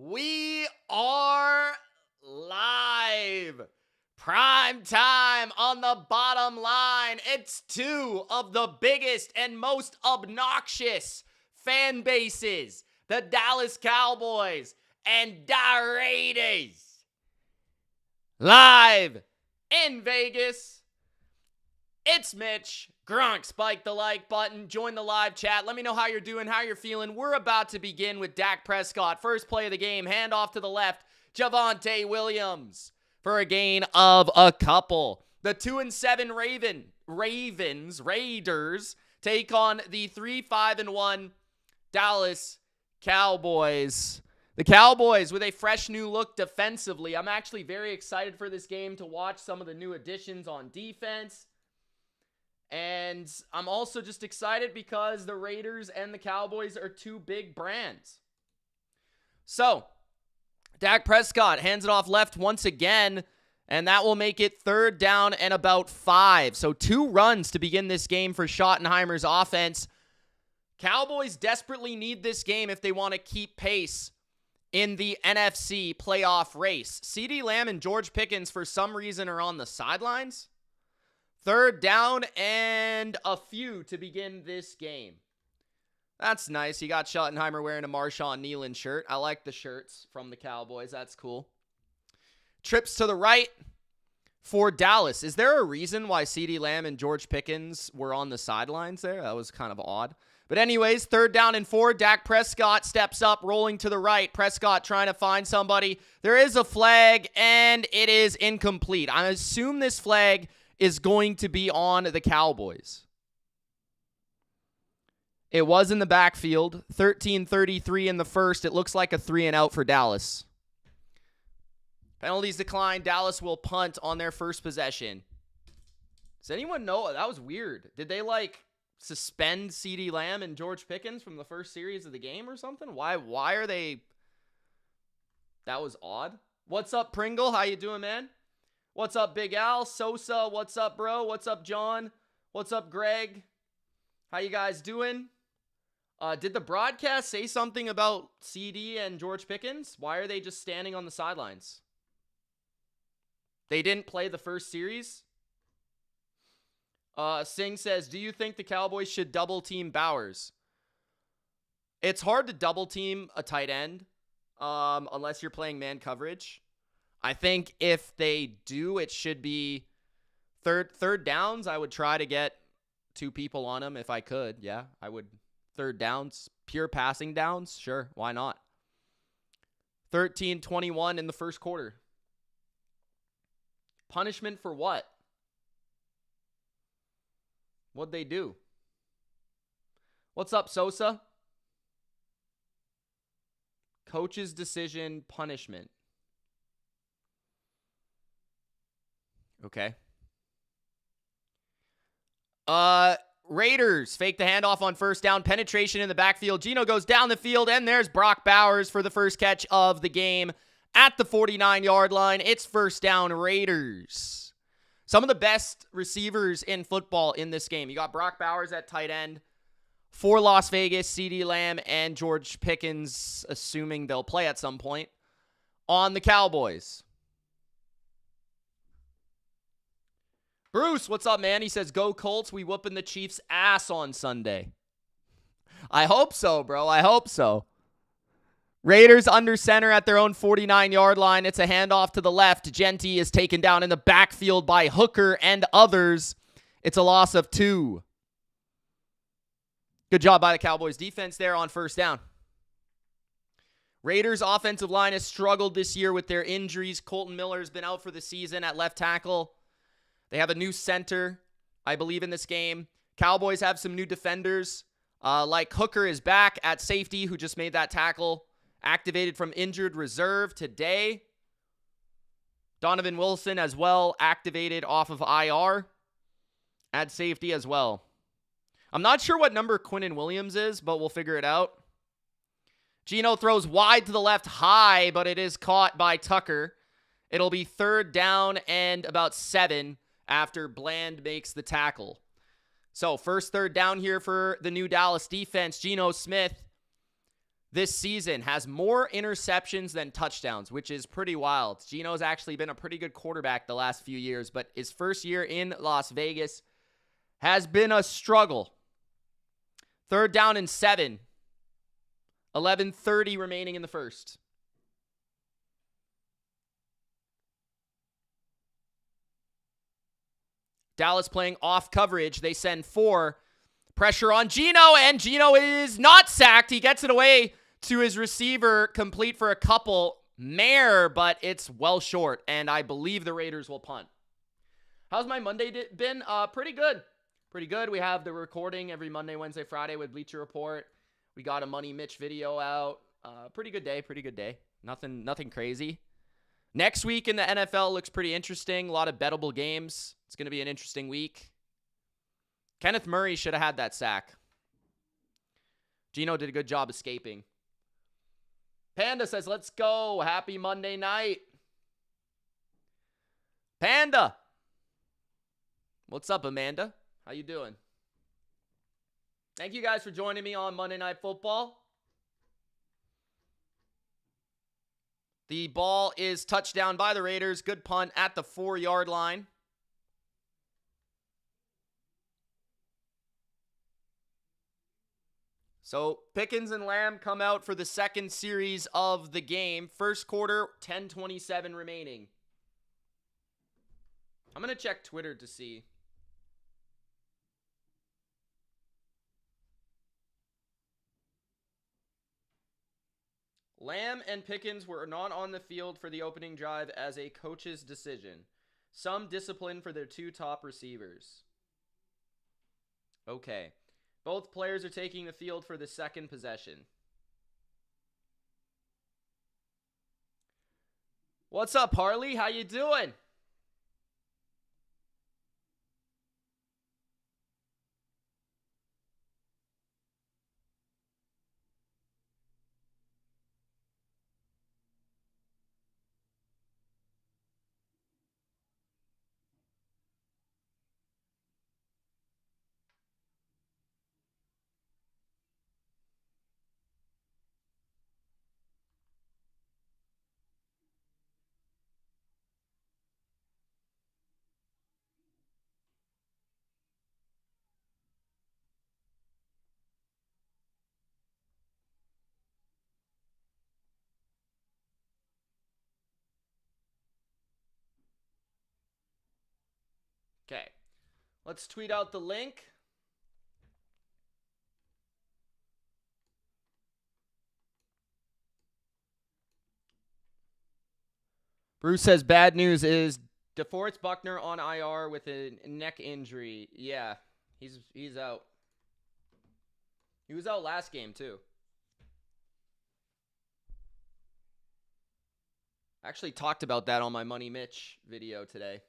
We are live. Prime time on the bottom line. It's two of the biggest and most obnoxious fan bases, the Dallas Cowboys and the Raiders. Live in Vegas. It's Mitch. Gronk, spike the like button. Join the live chat. Let me know how you're doing, how you're feeling. We're about to begin with Dak Prescott. First play of the game. Handoff to the left. Javonte Williams for a gain of a couple. The 2-7 Raiders take on the 3-5-1 Dallas Cowboys. The Cowboys with a fresh new look defensively. I'm actually very excited for this game to watch some of the new additions on defense. And I'm also just excited because the Raiders and the Cowboys are two big brands. So, Dak Prescott hands it off left once again, and that will make it 3rd down and about 5. So 2 runs to begin this game for Schottenheimer's offense. Cowboys desperately need this game if they want to keep pace in the NFC playoff race. CeeDee Lamb and George Pickens, for some reason, are on the sidelines. 3rd down and a few to begin this game. That's nice. You got Schottenheimer wearing a Marshawn Kneeland shirt. I like the shirts from the Cowboys. That's cool. Trips to the right for Dallas. Is there a reason why CeeDee Lamb and George Pickens were on the sidelines there? That was kind of odd. But anyways, 3rd down and 4. Dak Prescott steps up, rolling to the right. Prescott trying to find somebody. There is a flag, and it is incomplete. I assume this flag is going to be on the Cowboys. It was in the backfield. 13:33 in the first. It looks like a 3-and-out for Dallas. Penalties declined. Dallas will punt on their first possession. Does anyone know? That was weird. Did they, suspend CeeDee Lamb and George Pickens from the first series of the game or something? Why are they... That was odd. What's up, Pringle? How you doing, man? What's up, Big Al? Sosa, what's up, bro? What's up, John? What's up, Greg? How you guys doing? Did the broadcast say something about CeeDee and George Pickens? Why are they just standing on the sidelines? They didn't play the first series? Singh says, do you think the Cowboys should double team Bowers? It's hard to double team a tight end unless you're playing man coverage. I think if they do, it should be third downs. I would try to get 2 people on them if I could. Yeah, I would. 3rd downs, pure passing downs. Sure, why not? 13-21 in the first quarter. Punishment for what? What'd they do? What's up, Sosa? Coach's decision, punishment. Okay. Raiders fake the handoff on 1st down. Penetration in the backfield. Geno goes down the field, and there's Brock Bowers for the first catch of the game at the 49-yard line. It's 1st down, Raiders. Some of the best receivers in football in this game. You got Brock Bowers at tight end for Las Vegas, CeeDee Lamb, and George Pickens, assuming they'll play at some point, on the Cowboys. Bruce, what's up, man? He says, go Colts. We whooping the Chiefs' ass on Sunday. I hope so, bro. I hope so. Raiders under center at their own 49-yard line. It's a handoff to the left. Genty is taken down in the backfield by Hooker and others. It's a loss of 2. Good job by the Cowboys defense there on 1st down. Raiders offensive line has struggled this year with their injuries. Colton Miller has been out for the season at left tackle. They have a new center, I believe, in this game. Cowboys have some new defenders, like Hooker is back at safety, who just made that tackle, activated from injured reserve today. Donovan Wilson as well, activated off of IR at safety as well. I'm not sure what number Quinnen Williams is, but we'll figure it out. Geno throws wide to the left high, but it is caught by Tucker. It'll be 3rd down and about 7 after Bland makes the tackle. So, first 3rd down here for the new Dallas defense. Geno Smith this season has more interceptions than touchdowns, which is pretty wild. Geno's actually been a pretty good quarterback the last few years, but his first year in Las Vegas has been a struggle. 3rd down and 7. 11:30 remaining in the first. Dallas playing off coverage. They send 4. Pressure on Geno, and Geno is not sacked. He gets it away to his receiver, complete for a couple. Mare, but it's well short, and I believe the Raiders will punt. How's my Monday been? Pretty good. Pretty good. We have the recording every Monday, Wednesday, Friday with Bleacher Report. We got a Money Mitch video out. Pretty good day. Pretty good day. Nothing crazy. Next week in the NFL looks pretty interesting. A lot of bettable games. It's going to be an interesting week. Kenneth Murray should have had that sack. Geno did a good job escaping. Panda says, let's go. Happy Monday night. Panda. What's up, Amanda? How you doing? Thank you guys for joining me on Monday Night Football. The ball is touchdown by the Raiders. Good punt at the 4-yard line. So Pickens and Lamb come out for the second series of the game. First quarter, 10:27 remaining. I'm going to check Twitter to see. Lamb and Pickens were not on the field for the opening drive as a coach's decision. Some discipline for their 2 top receivers. Okay. Both players are taking the field for the second possession. What's up, Harley? How you doing? Okay. Let's tweet out the link. Bruce says bad news is DeForest Buckner on IR with a neck injury. Yeah, he's out. He was out last game too. I actually talked about that on my Money Mitch video today.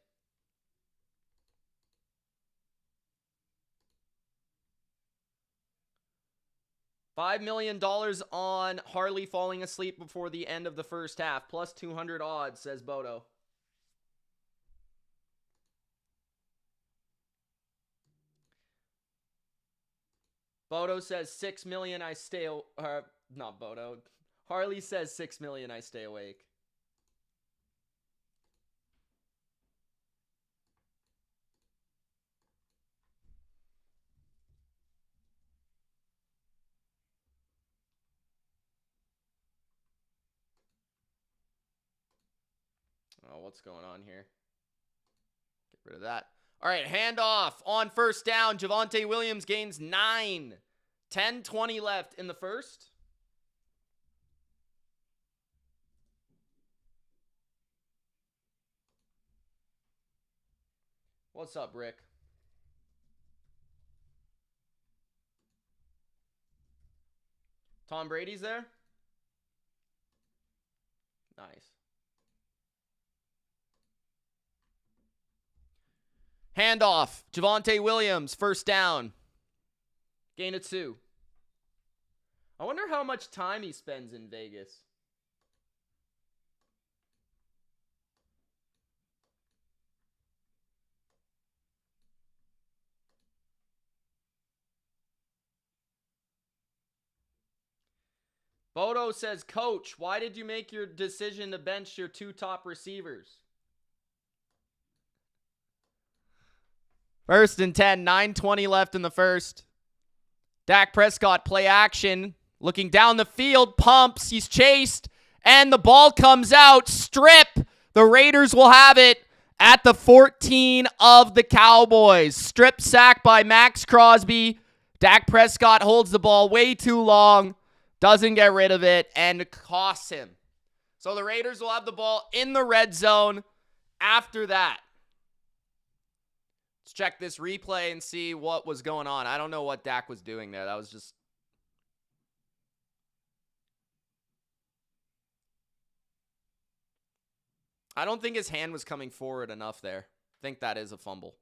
$5 million on Harley falling asleep before the end of the first half. Plus 200 odds, says Bodo. Bodo says 6 million I stay not Bodo. Harley says 6 million I stay awake. Oh, what's going on here? Get rid of that. All right, handoff on first down. Javonte Williams gains 9. 10:20 left in the first. What's up, Rick? Tom Brady's there? Nice. Handoff. Javonte Williams, first down. Gain of 2. I wonder how much time he spends in Vegas. Bodo says, Coach, why did you make your decision to bench your 2 top receivers? 1st and 10, 9:20 left in the first. Dak Prescott play action, looking down the field, pumps, he's chased, and the ball comes out. Strip. The Raiders will have it at the 14 of the Cowboys. Strip sack by Max Crosby. Dak Prescott holds the ball way too long, doesn't get rid of it, and costs him. So the Raiders will have the ball in the red zone after that. Let's check this replay and see what was going on. I don't know what Dak was doing there. That was just... I don't think his hand was coming forward enough there. I think that is a fumble.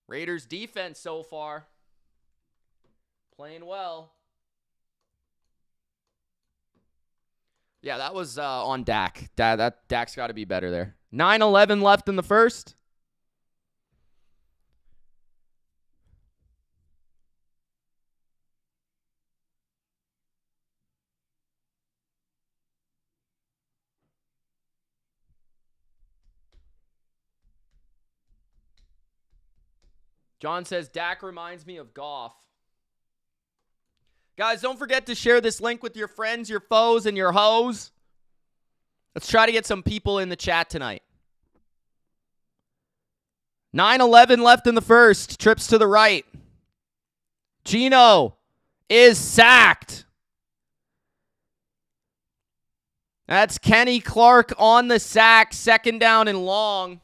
Raiders defense so far. Playing well. Yeah, that was on Dak. Dak's got to be better there. 9:11 left in the first. John says, Dak reminds me of Goff. Guys, don't forget to share this link with your friends, your foes, and your hoes. Let's try to get some people in the chat tonight. 9:11 left in the first. Trips to the right. Geno is sacked. That's Kenny Clark on the sack. 2nd down and long.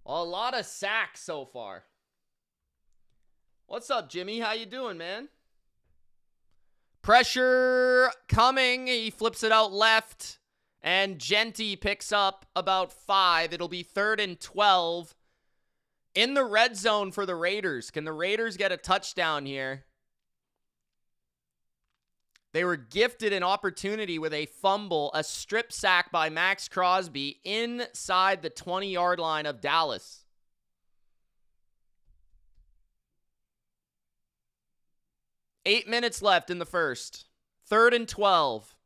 A lot of sacks so far. What's up, Jimmy? How you doing, man? Pressure coming. He flips it out left. And Genty picks up about 5. It'll be 3rd and 12. In the red zone for the Raiders. Can the Raiders get a touchdown here? They were gifted an opportunity with a fumble, a strip sack by Max Crosby inside the 20-yard line of Dallas. Eight minutes left in the first. 3rd and 12.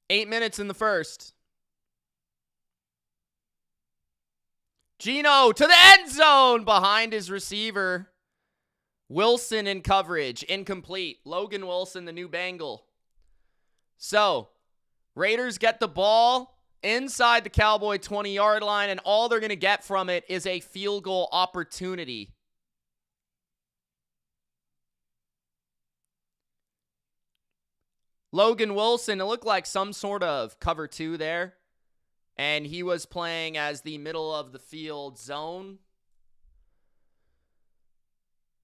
Eight minutes in the first. Geno to the end zone behind his receiver. Wilson in coverage. Incomplete. Logan Wilson, the new Bengal. So, Raiders get the ball inside the Cowboy 20-yard line, and all they're going to get from it is a field goal opportunity. Logan Wilson, it looked like some sort of cover 2 there. And he was playing as the middle of the field zone.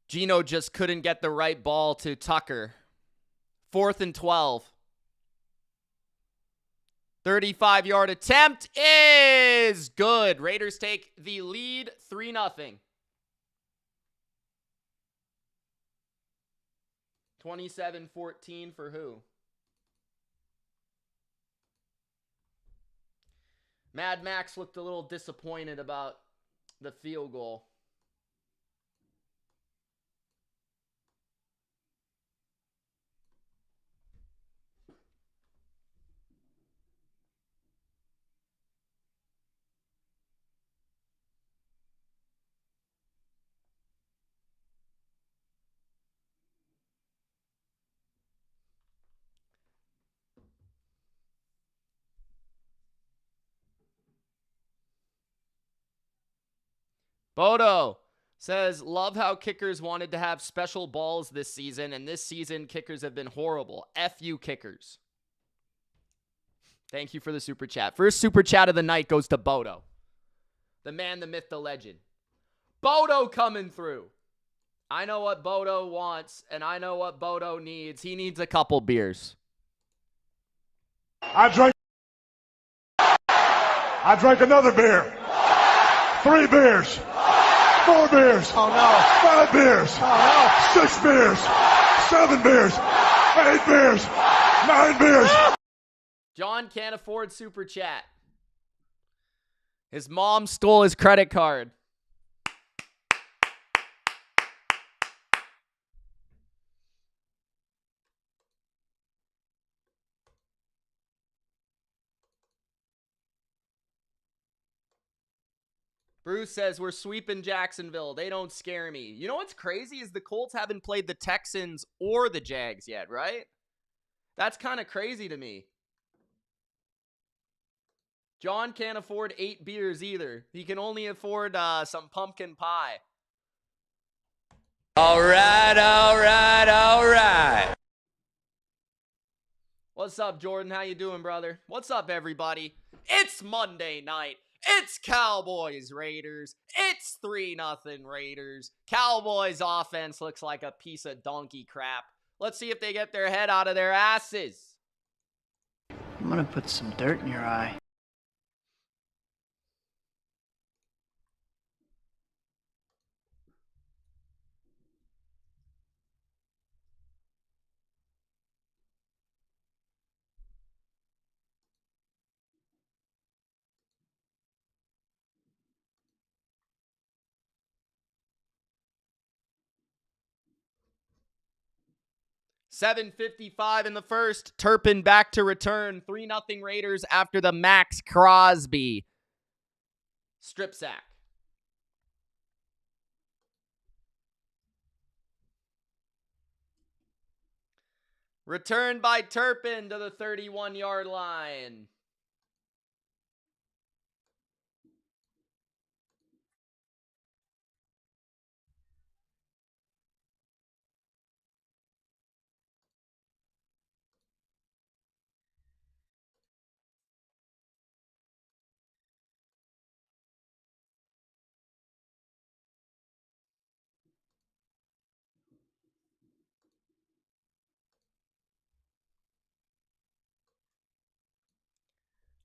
Geno just couldn't get the right ball to Tucker. 4th and 12. 35-yard attempt is good. Raiders take the lead 3-0. 27-14 for who? Mad Max looked a little disappointed about the field goal. Bodo says, love how kickers wanted to have special balls this season, and this season kickers have been horrible. F you kickers. Thank you for the super chat. First super chat of the night goes to Bodo. The man, the myth, the legend. Bodo coming through. I know what Bodo wants, and I know what Bodo needs. He needs a couple beers. I drank another beer. 3 beers. 4 beers. Oh no. 5 beers. Oh 6 beers. 7 beers. 8 beers. 9 beers. John can't afford Super Chat. His mom stole his credit card. Bruce says, we're sweeping Jacksonville. They don't scare me. You know what's crazy is the Colts haven't played the Texans or the Jags yet, right? That's kind of crazy to me. John can't afford 8 beers either. He can only afford some pumpkin pie. All right, all right, all right. What's up, Jordan? How you doing, brother? What's up, everybody? It's Monday night. It's Cowboys-Raiders. It's 3-0 Raiders. Cowboys offense looks like a piece of donkey crap. Let's see if they get their head out of their asses. I'm gonna put some dirt in your eye. $7.55 in the first. Turpin back to return. 3-0 Raiders after the Max Crosby strip sack. Returned by Turpin to the 31-yard line.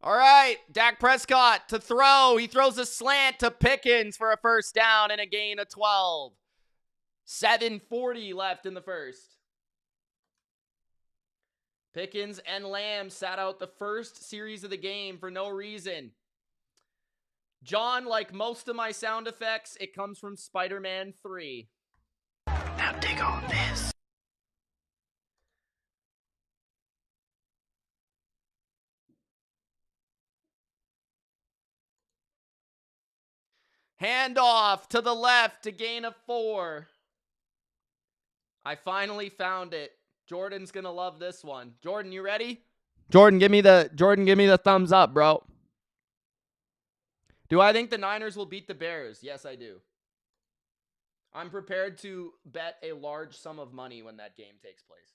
All right, Dak Prescott to throw. He throws a slant to Pickens for a first down and a gain of 12. 7:40 left in the first. Pickens and Lamb sat out the first series of the game for no reason. John, like most of my sound effects, it comes from Spider-Man 3. Now dig on this. Handoff to the left to gain of 4. I finally found it. Jordan's gonna love this one. Jordan, you ready? Jordan, give me the thumbs up, bro. Do I think the Niners will beat the Bears? Yes, I do. I'm prepared to bet a large sum of money when that game takes place.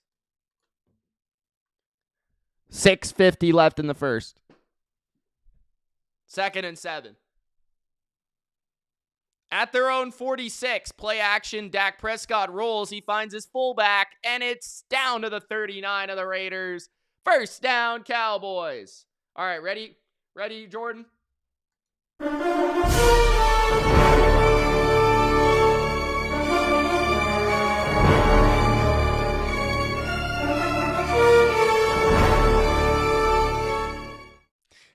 6:50 left in the first. 2nd and 7. At their own 46, play action, Dak Prescott rolls. He finds his fullback, and it's down to the 39 of the Raiders. First down, Cowboys. All right, ready? Ready, Jordan?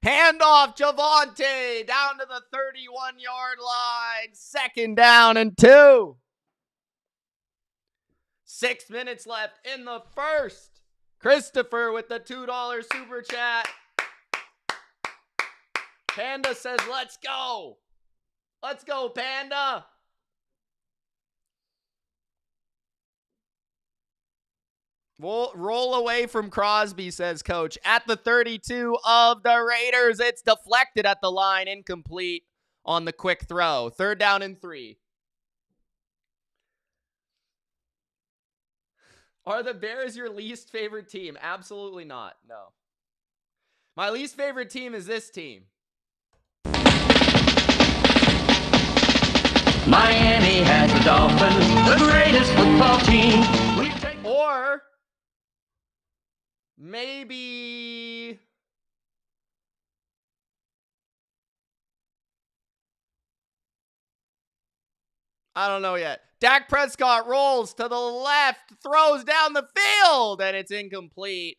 Handoff, Javonte, down to the 31-yard line. 2nd down and 2. 6 minutes left in the first. Christopher with the $2 super chat. Panda says, let's go. Let's go, Panda. Roll away from Crosby, says Coach. At the 32 of the Raiders, it's deflected at the line, incomplete on the quick throw. 3rd down and 3. Are the Bears your least favorite team? Absolutely not. No. My least favorite team is this team. Miami has the Dolphins, the greatest football team. Or maybe I don't know yet. Dak Prescott rolls to the left, throws down the field, and it's incomplete.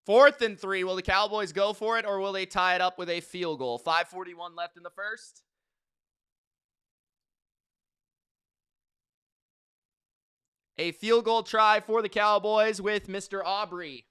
4th and 3. Will the Cowboys go for it, or will they tie it up with a field goal? 5:41 left in the first. A field goal try for the Cowboys with Mr. Aubrey.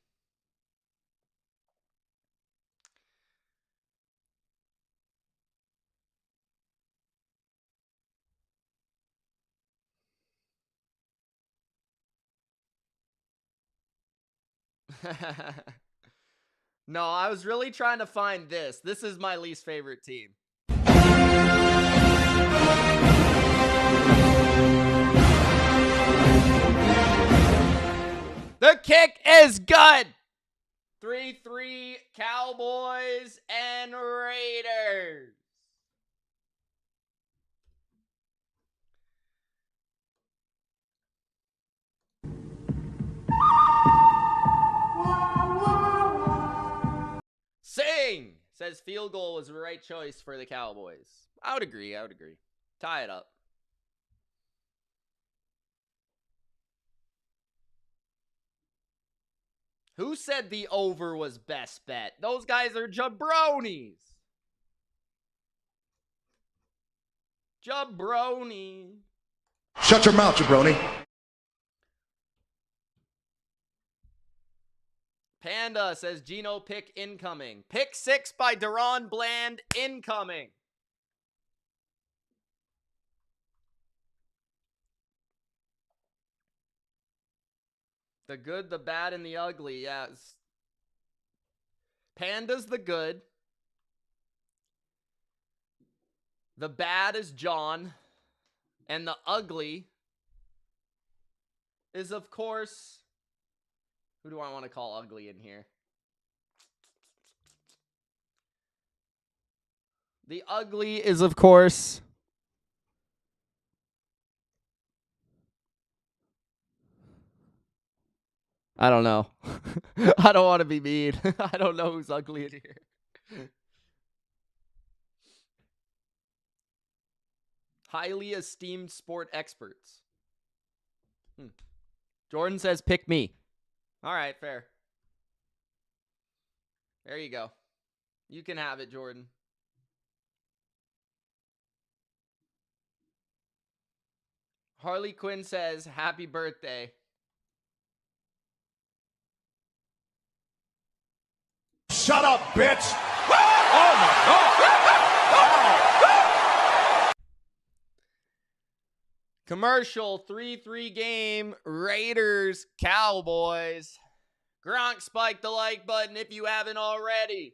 No, I was really trying to find this. This is my least favorite team. The kick is good. 3-3 Cowboys and Raiders. Sing says field goal was the right choice for the Cowboys. I would agree. Tie it up. Who said the over was best bet? Those guys are jabronis. Jabroni. Shut your mouth, jabroni. Panda says Geno pick incoming. Pick 6 by Deron Bland incoming. The good, the bad, and the ugly. Yes. Panda's the good. The bad is John. And the ugly is, of course, who do I want to call ugly in here? The ugly is, of course, I don't know. I don't want to be mean. I don't know who's ugly in here. Highly esteemed sport experts. Jordan says, pick me. All right, fair. There you go. You can have it, Jordan. Harley Quinn says, happy birthday. Shut up, bitch! Oh my God! Commercial 3-3 game. Raiders, Cowboys. Gronk, spike the like button if you haven't already.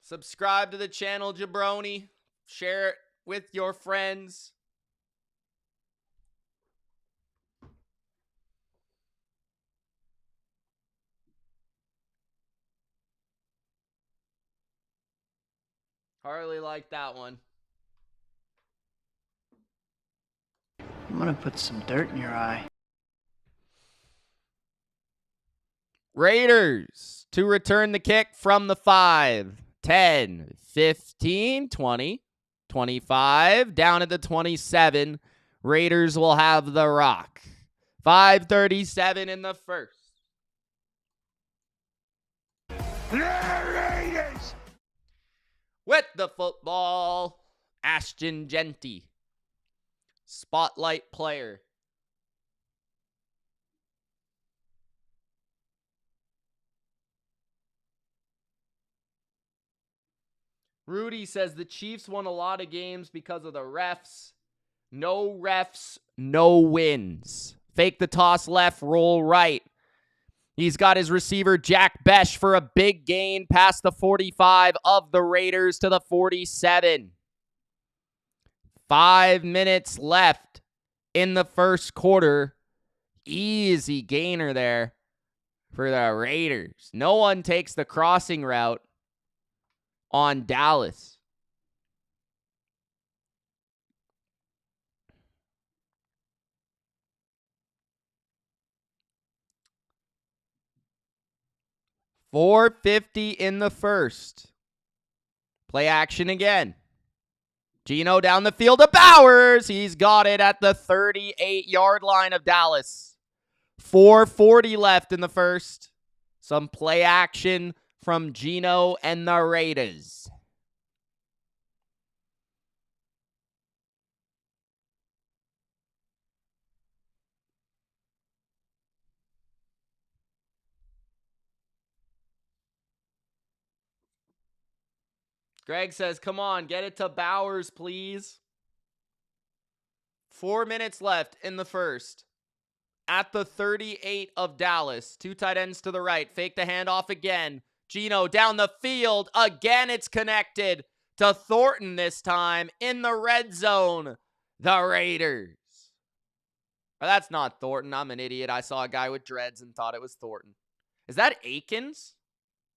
Subscribe to the channel, jabroni. Share it with your friends. Harley liked that one. I'm gonna put some dirt in your eye. Raiders to return the kick from the 5. 10, 15, 20, 25, down at the 27. Raiders will have the rock. 5:37 in the first. Raiders! With the football, Ashton Genty. Spotlight player. Rudy says the Chiefs won a lot of games because of the refs. No refs, no wins. Fake the toss left, roll right. He's got his receiver Jack Besh for a big gain past the 45 of the Raiders to the 47. 5 minutes left in the first quarter. Easy gainer there for the Raiders. No one takes the crossing route on Dallas. $4.50 in the first. Play action again. Geno down the field to Bowers. He's got it at the 38-yard line of Dallas. 4:40 left in the first. Some play action from Geno and the Raiders. Greg says, come on, get it to Bowers, please. 4 minutes left in the first. At the 38 of Dallas. 2 tight ends to the right. Fake the handoff again. Geno down the field. Again, it's connected to Thornton this time in the red zone. The Raiders. But that's not Thornton. I'm an idiot. I saw a guy with dreads and thought it was Thornton. Is that Akins?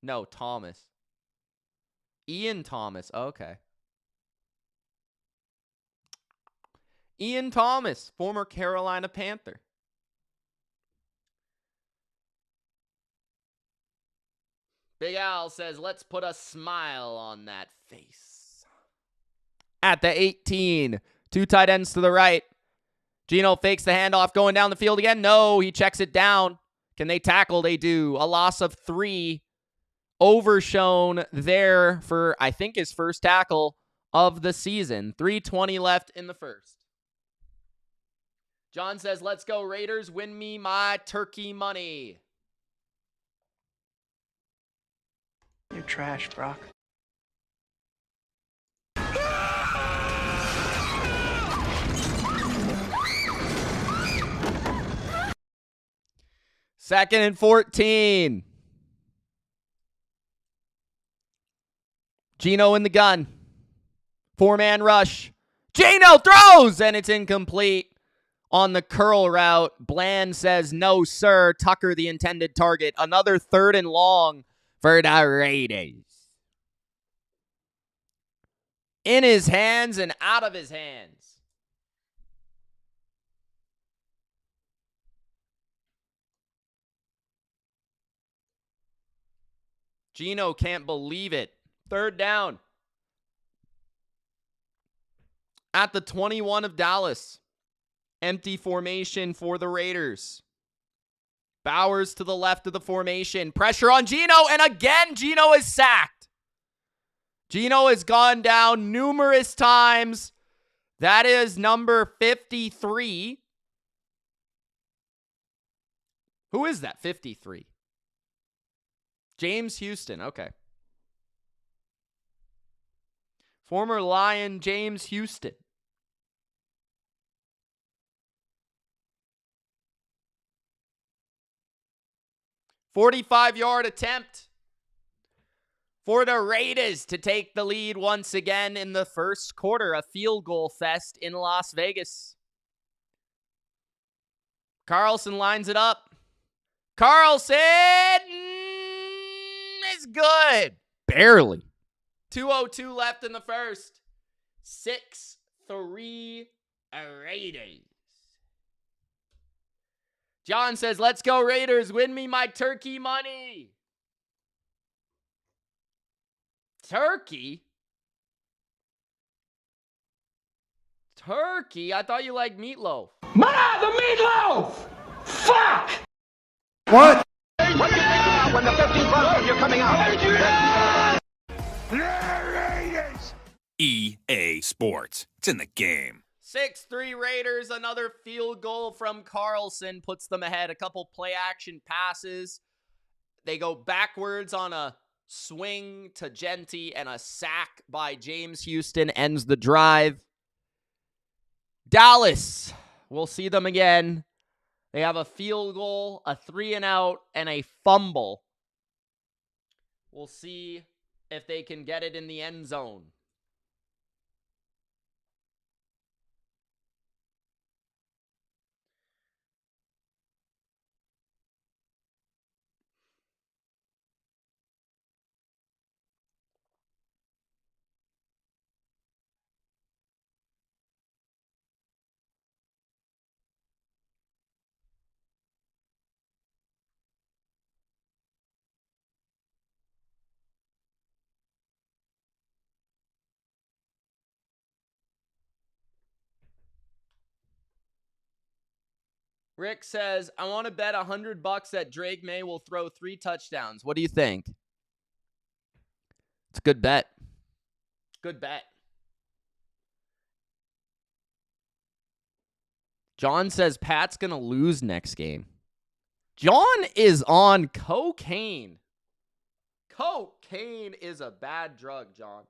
No, Thomas. Ian Thomas. Okay. Ian Thomas, former Carolina Panther. Big Al says, let's put a smile on that face. At the 18, 2 tight ends to the right. Geno fakes the handoff going down the field again. No, he checks it down. Can they tackle? They do. A loss of 3. Overshown there for, I think, his first tackle of the season. 3:20 left in the first. John says, let's go Raiders. Win me my turkey money. You're trash, Brock. Second and 14. Geno in the gun. 4-man rush. Geno throws, and it's incomplete on the curl route. Bland says, no, sir. Tucker, the intended target. Another 3rd and long for the Raiders. In his hands and out of his hands. Geno can't believe it. 3rd down. At the 21 of Dallas. Empty formation for the Raiders. Bowers to the left of the formation. Pressure on Geno, and again, Geno is sacked. Geno has gone down numerous times. That is number 53. Who is that? 53. James Houston. Okay. Former Lion James Houston. "45-yard attempt for the Raiders to take the lead once again in the first quarter. A field goal fest in Las Vegas. Carlson lines it up. Carlson is good. Barely. 2:02 left in the first. 6-3 Raiders. John says, let's go Raiders. Win me my turkey money. Turkey? Turkey? I thought you liked meatloaf. Ma, the meatloaf! Fuck! What? When the 15 bucks when you're coming out. EA Sports. It's in the game. 6-3 Raiders. Another field goal from Carlson puts them ahead. A couple play action passes. They go backwards on a swing to Genty, and a sack by James Houston ends the drive. Dallas. We'll see them again. They have a field goal, a 3-and-out, and a fumble. We'll see if they can get it in the end zone. Rick says, I want to bet $100 that Drake May will throw 3 touchdowns. What do you think? It's a good bet. Good bet. John says Pat's going to lose next game. John is on cocaine. Cocaine is a bad drug, John.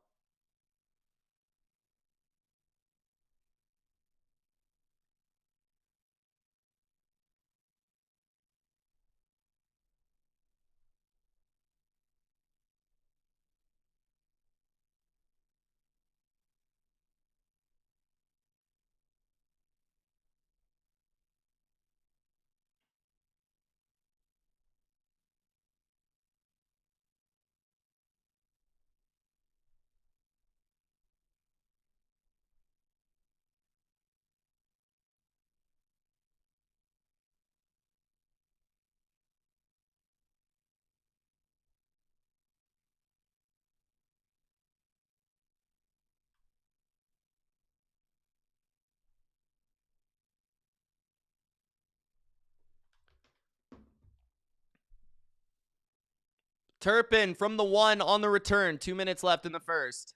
Turpin from the 1 on the return. 2 minutes left in the first.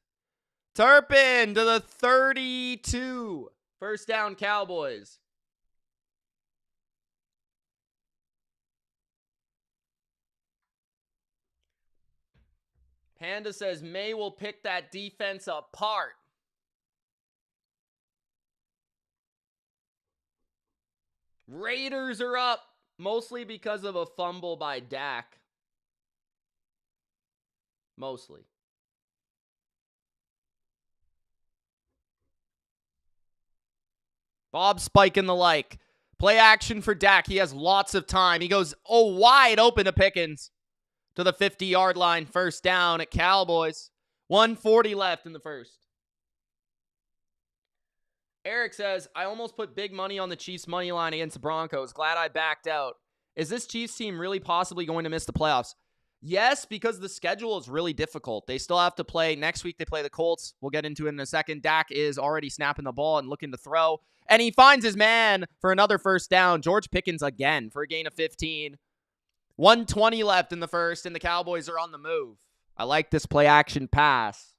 Turpin to the 32. First down, Cowboys. Panda says May will pick that defense apart. Raiders are up, mostly because of a fumble by Dak. Mostly. Bob spiking the like. Play action for Dak. He has lots of time. He goes, wide open to Pickens. To the 50-yard line. First down at Cowboys. 1:40 left in the first. Eric says, I almost put big money on the Chiefs' money line against the Broncos. Glad I backed out. Is this Chiefs team really possibly going to miss the playoffs? Yes, because the schedule is really difficult. They still have to play. Next week, they play the Colts. We'll get into it in a second. Dak is already snapping the ball and looking to throw. And he finds his man for another first down. George Pickens again for a gain of 15. 1:20 left in the first, and the Cowboys are on the move. I like this play action pass.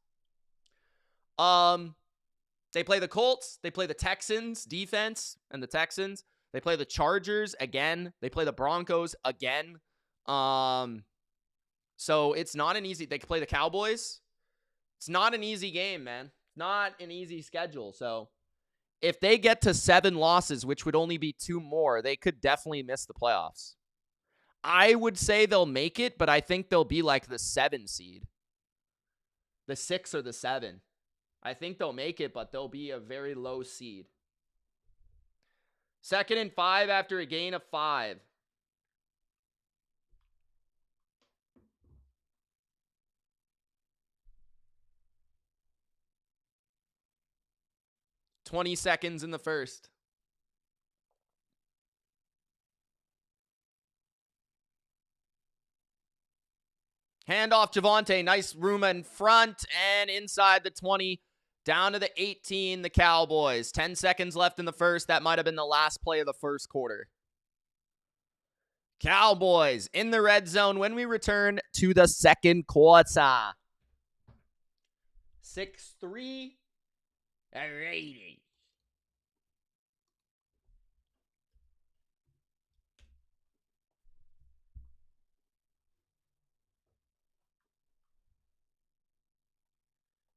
They play the Colts. They play the Texans defense and the Texans. They play the Chargers again. They play the Broncos again. So it's not an easy. They can play the Cowboys. It's not an easy game, man. Not an easy schedule. So if they get to 7 losses, which would only be 2 more, they could definitely miss the playoffs. I would say they'll make it, but I think they'll be like the 7 seed. The 6 or the 7. I think they'll make it, but they'll be a very low seed. 2nd and 5 after a gain of 5. $20 seconds in the first. Handoff Javonte. Nice room in front and inside the 20. Down to the 18, the Cowboys. 10 seconds left in the first. That might have been the last play of the first quarter. Cowboys in the red zone when we return to the second quarter. 6-3. Raiders.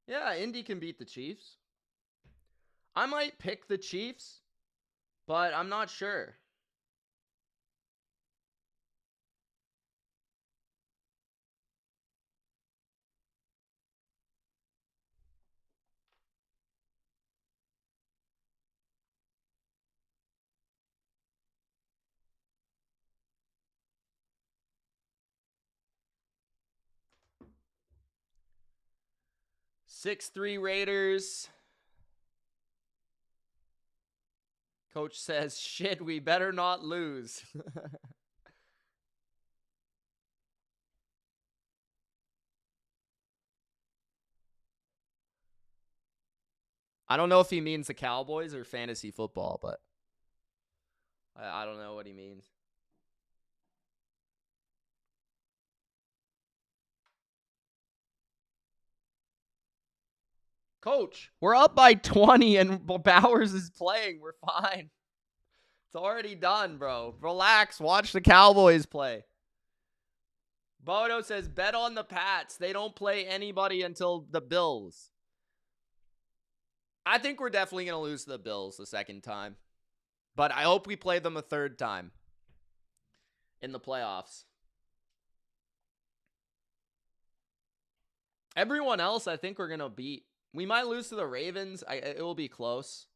Yeah, Indy can beat the Chiefs. I might pick the Chiefs, but I'm not sure. Six-three Raiders. Coach says, shit, we better not lose. I don't know if he means the Cowboys or fantasy football, but I don't know what he means. Coach, we're up by 20 and Bowers is playing. We're fine. It's already done, bro. Relax. Watch the Cowboys play. Bodo says, bet on the Pats. They don't play anybody until the Bills. I think we're definitely going to lose to the Bills the second time. But I hope we play them a third time in the playoffs. Everyone else, I think we're going to beat. We might lose to the Ravens. It will be close.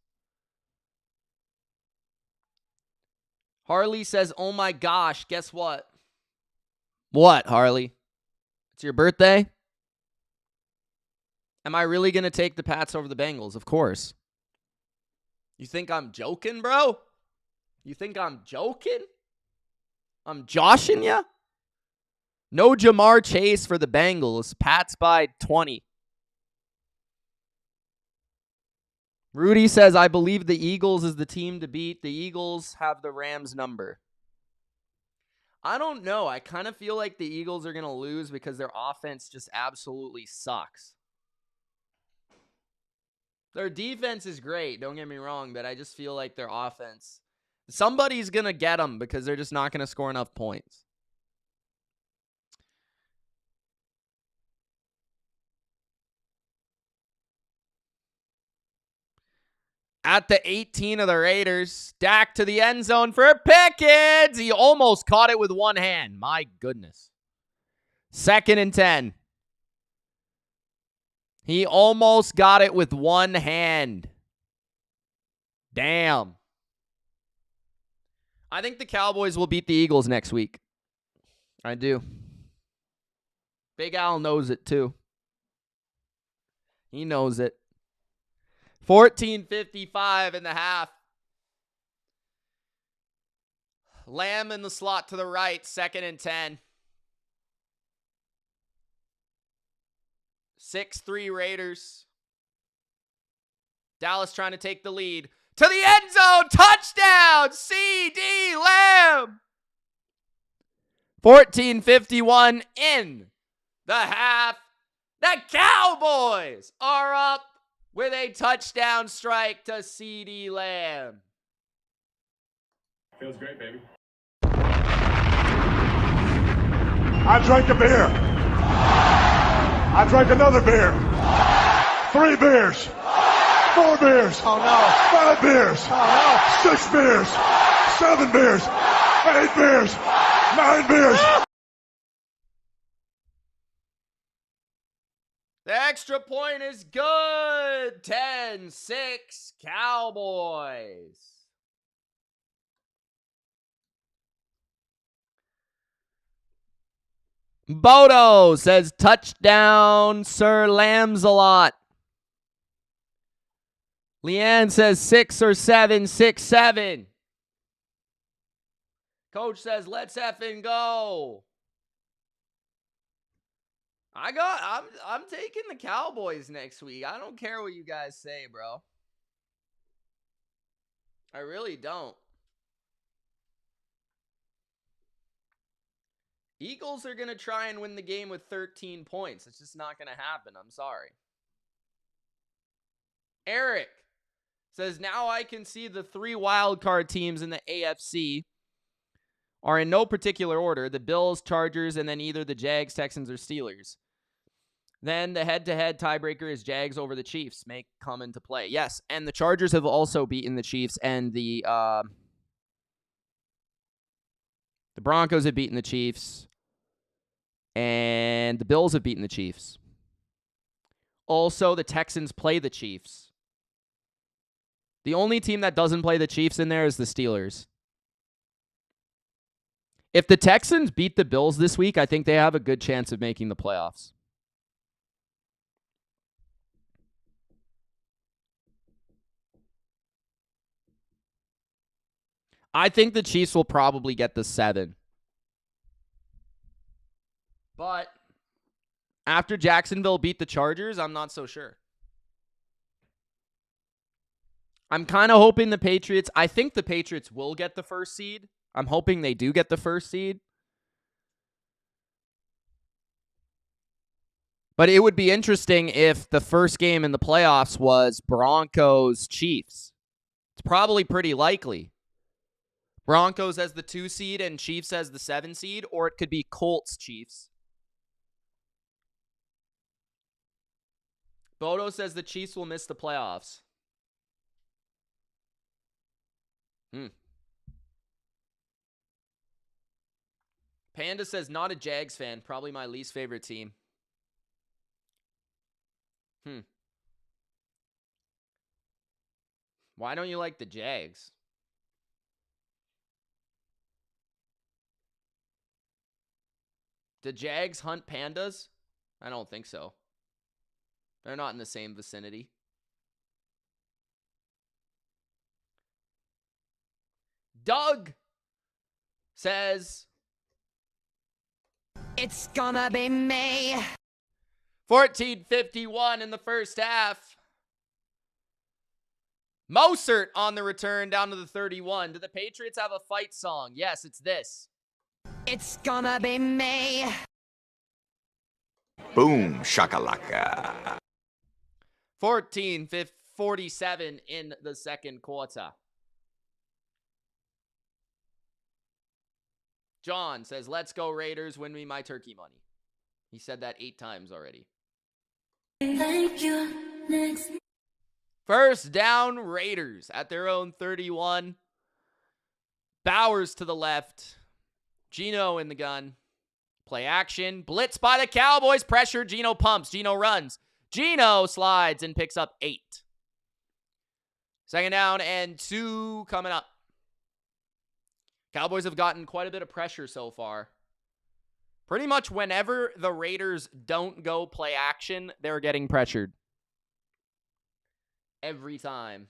Harley says, oh my gosh, guess what? What, Harley? It's your birthday? Am I really going to take the Pats over the Bengals? Of course. You think I'm joking, bro? You think I'm joking? I'm joshing ya? No Jamar Chase for the Bengals. Pats by 20. Rudy says, I believe the Eagles is the team to beat. The Eagles have the Rams number. I don't know. I kind of feel like the Eagles are going to lose because their offense just absolutely sucks. Their defense is great, don't get me wrong, but I just feel like their offense, somebody's going to get them because they're just not going to score enough points. At the 18 of the Raiders, Dak to the end zone for Pickens. He almost caught it with one hand. My goodness. 2nd and 10. He almost got it with one hand. Damn. I think the Cowboys will beat the Eagles next week. I do. Big Al knows it too. He knows it. 14:55 in the half. Lamb in the slot to the right, 2nd and 10. 6-3 Raiders. Dallas trying to take the lead. To the end zone, touchdown, CeeDee Lamb. 14:51 in the half. The Cowboys are up with a touchdown strike to CeeDee Lamb. Feels great, baby. I drank a beer. I drank another beer. 3 beers. 4 beers. Oh no. 5 beers. Oh no. 6 beers. 7 beers. 8 beers. 9 beers. The extra point is good. 10-6 Cowboys. Bodo says touchdown, Sir Lambs-a-lot. Leanne says 6 or 7, 6-7. Coach says let's effing go. I'm taking the Cowboys next week. I don't care what you guys say, bro. I really don't. Eagles are going to try and win the game with 13 points. It's just not going to happen. I'm sorry. Eric says, now I can see the 3 wildcard teams in the AFC are in no particular order. The Bills, Chargers, and then either the Jags, Texans, or Steelers. Then the head-to-head tiebreaker is Jags over the Chiefs may come into play. Yes, and the Chargers have also beaten the Chiefs, and the Broncos have beaten the Chiefs, and the Bills have beaten the Chiefs. Also, the Texans play the Chiefs. The only team that doesn't play the Chiefs in there is the Steelers. If the Texans beat the Bills this week, I think they have a good chance of making the playoffs. I think the Chiefs will probably get the 7. But after Jacksonville beat the Chargers, I'm not so sure. I'm kind of hoping the Patriots, I think the Patriots will get the first seed. I'm hoping they do get the first seed. But it would be interesting if the first game in the playoffs was Broncos-Chiefs. It's probably pretty likely. Broncos as the 2 seed and Chiefs as the 7 seed, or it could be Colts-Chiefs. Bodo says the Chiefs will miss the playoffs. Panda says not a Jags fan, probably my least favorite team. Why don't you like the Jags? Do Jags hunt pandas? I don't think so. They're not in the same vicinity. Doug says it's gonna be me. 14:51 in the first half. Mostert on the return down to the 31. Do the Patriots have a fight song? Yes, it's this. It's gonna be me. Boom, shakalaka. 14:47 in the second quarter. John says, let's go Raiders, win me my turkey money. He said that 8 times already. Thank you. Next. First down, Raiders at their own 31. Bowers to the left. Geno in the gun. Play action. Blitz by the Cowboys. Pressure. Geno pumps. Geno runs. Geno slides and picks up 8. Second down and 2 coming up. Cowboys have gotten quite a bit of pressure so far. Pretty much whenever the Raiders don't go play action, they're getting pressured. Every time.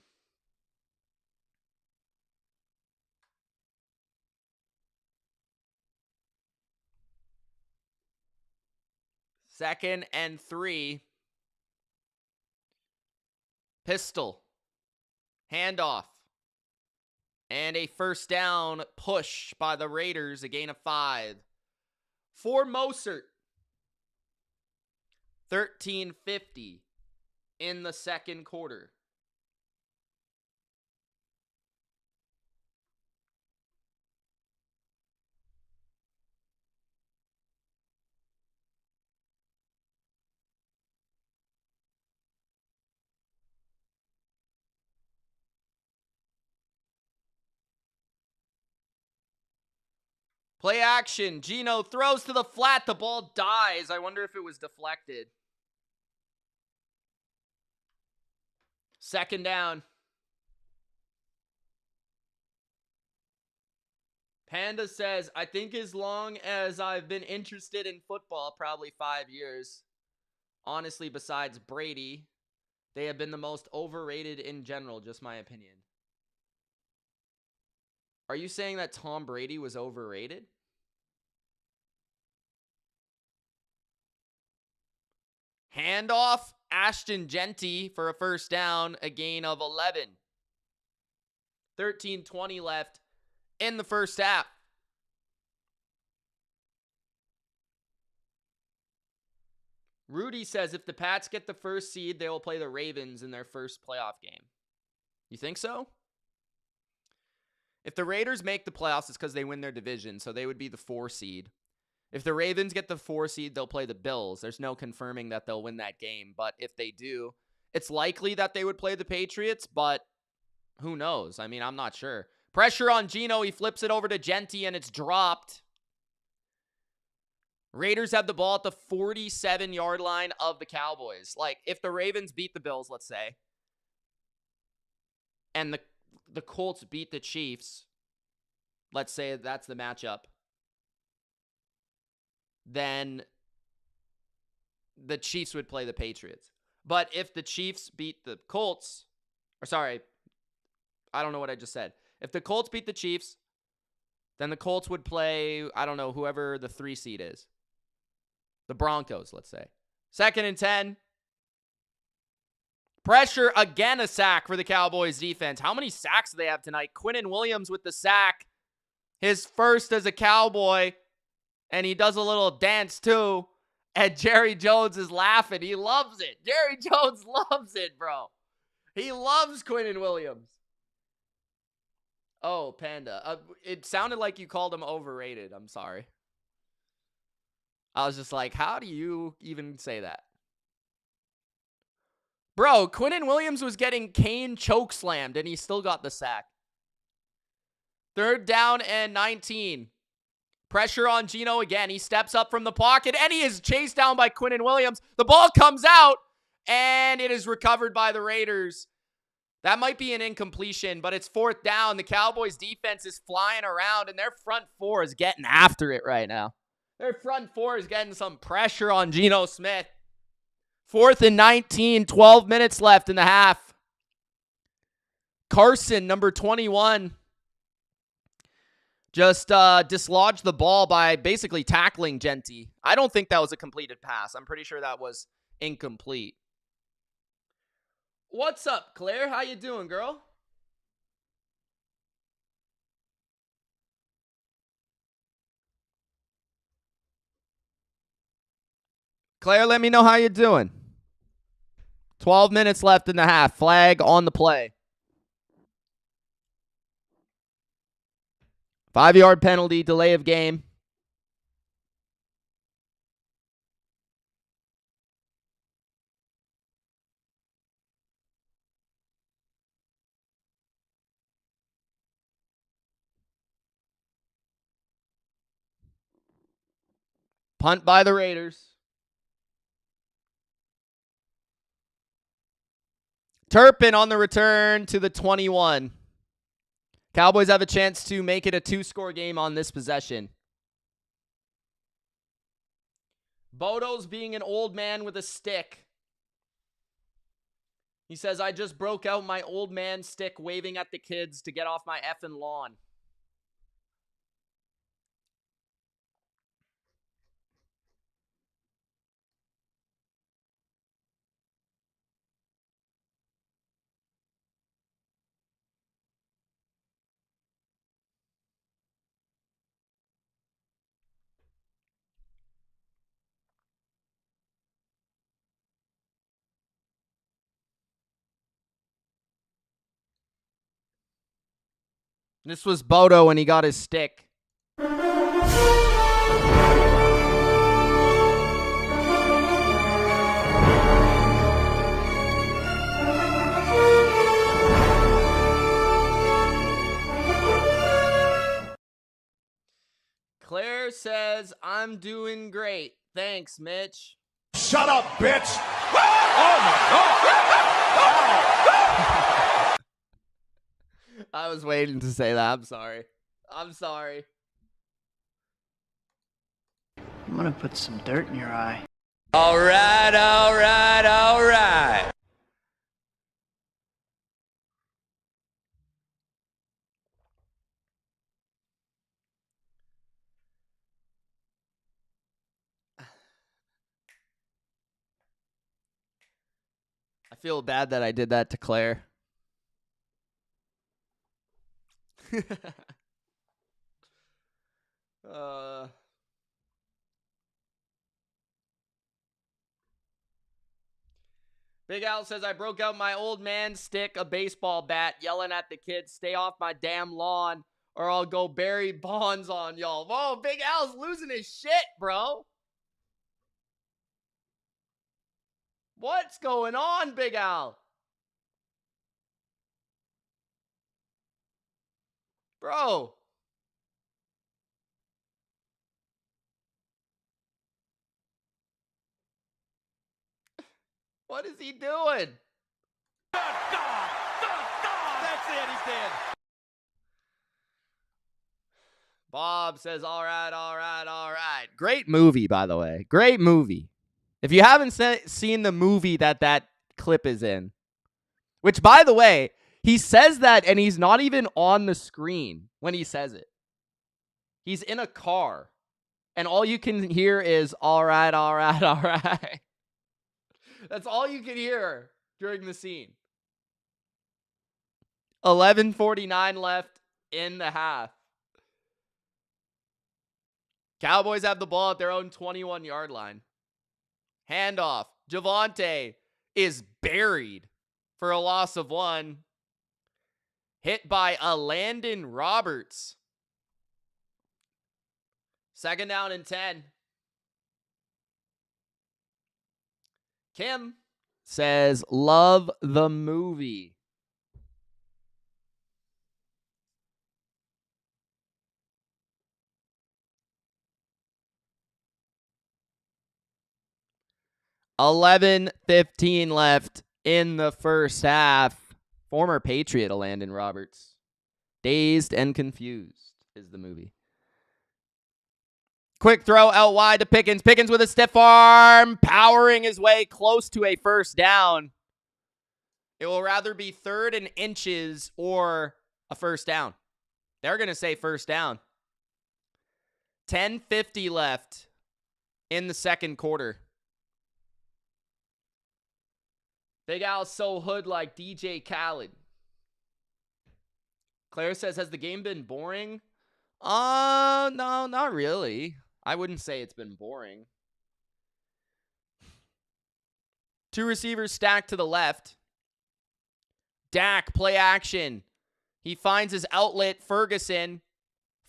Second and 3. Pistol. Handoff. And a first down push by the Raiders, a gain of 5. For Mostert. 13:50 in the second quarter. Play action. Geno throws to the flat. The ball dies. I wonder if it was deflected. Second down. Panda says, I think as long as I've been interested in football, probably 5 years. Honestly, besides Brady, they have been the most overrated in general, just my opinion. Are you saying that Tom Brady was overrated? Handoff, Ashton Genty for a first down, a gain of 11. 13:20 left in the first half. Rudy says if the Pats get the first seed, they will play the Ravens in their first playoff game. You think so? If the Raiders make the playoffs, it's because they win their division, so they would be the 4 seed. If the Ravens get the 4 seed, they'll play the Bills. There's no confirming that they'll win that game, but if they do, it's likely that they would play the Patriots, but who knows? I mean, I'm not sure. Pressure on Geno. He flips it over to Genty, and it's dropped. Raiders have the ball at the 47-yard line of the Cowboys. Like, if the Ravens beat the Bills, let's say, and the Colts beat the Chiefs, let's say that's the matchup, then the Chiefs would play the Patriots. But if the Chiefs beat the Colts, or sorry, I don't know what I just said. If the Colts beat the Chiefs, then the Colts would play, I don't know, whoever the 3 seed is. The Broncos, let's say. Second and 10. Pressure, again a sack for the Cowboys defense. How many sacks do they have tonight? Quinnen Williams with the sack. His first as a Cowboy. And he does a little dance too. And Jerry Jones is laughing. He loves it. Jerry Jones loves it, bro. He loves Quinnen Williams. Oh, Panda. It sounded like you called him overrated. I'm sorry. I was just like, how do you even say that? Bro, Quinnen Williams was getting Kane chokeslammed, and he still got the sack. 3rd down and 19. Pressure on Geno again. He steps up from the pocket, and he is chased down by Quinnen Williams. The ball comes out, and it is recovered by the Raiders. That might be an incompletion, but it's 4th down. The Cowboys defense is flying around, and their front four is getting after it right now. Their front four is getting some pressure on Geno Smith. 4th and 19, 12 minutes left in the half. Carson, number 21, just dislodged the ball by basically tackling Genty. I don't think that was a completed pass. I'm pretty sure that was incomplete. What's up, Claire? How you doing, girl? Claire, let me know how you're doing. 12 minutes left in the half. Flag on the play. 5-yard penalty, delay of game. Punt by the Raiders. Turpin on the return to the 21. Cowboys have a chance to make it a 2-score game on this possession. Bodo's being an old man with a stick. He says, I just broke out my old man stick waving at the kids to get off my effing lawn. This was Bodo when he got his stick. Claire says, I'm doing great. Thanks, Mitch. Shut up, bitch! I was waiting to say that. I'm sorry. I'm sorry. I'm gonna put some dirt in your eye. All right, all right, all right. I feel bad that I did that to Claire. Big Al says, I broke out my old man stick, a baseball bat, yelling at the kids, stay off my damn lawn, or I'll go Barry Bonds on y'all. Whoa, Big Al's losing his shit, bro. What's going on, Big Al? Bro. What is he doing? That's it, he's dead. Bob says, all right, all right, all right. Great movie, by the way. Great movie. If you haven't seen the movie that clip is in, which, by the way, he says that and he's not even on the screen when he says it. He's in a car and all you can hear is, all right, all right, all right. That's all you can hear. during the scene. 11:49 left in the half. Cowboys have the ball at their own 21-yard line. Handoff. Javonte is buried for a loss of 1. Hit by a Landon Roberts. 2nd down and 10. Kim says, love the movie. $11:15 left in the first half. Former Patriot Landon Roberts. Dazed and Confused is the movie. Quick throw out wide to Pickens. Pickens with a stiff arm, powering his way close to a first down. It will rather be 3rd and inches or a first down. They're going to say first down. 10:50 left in the second quarter. Big Al's so hood like DJ Khaled. Claire says, has the game been boring? No, not really. I wouldn't say it's been boring. 2 receivers stacked to the left. Dak, play action. He finds his outlet, Ferguson.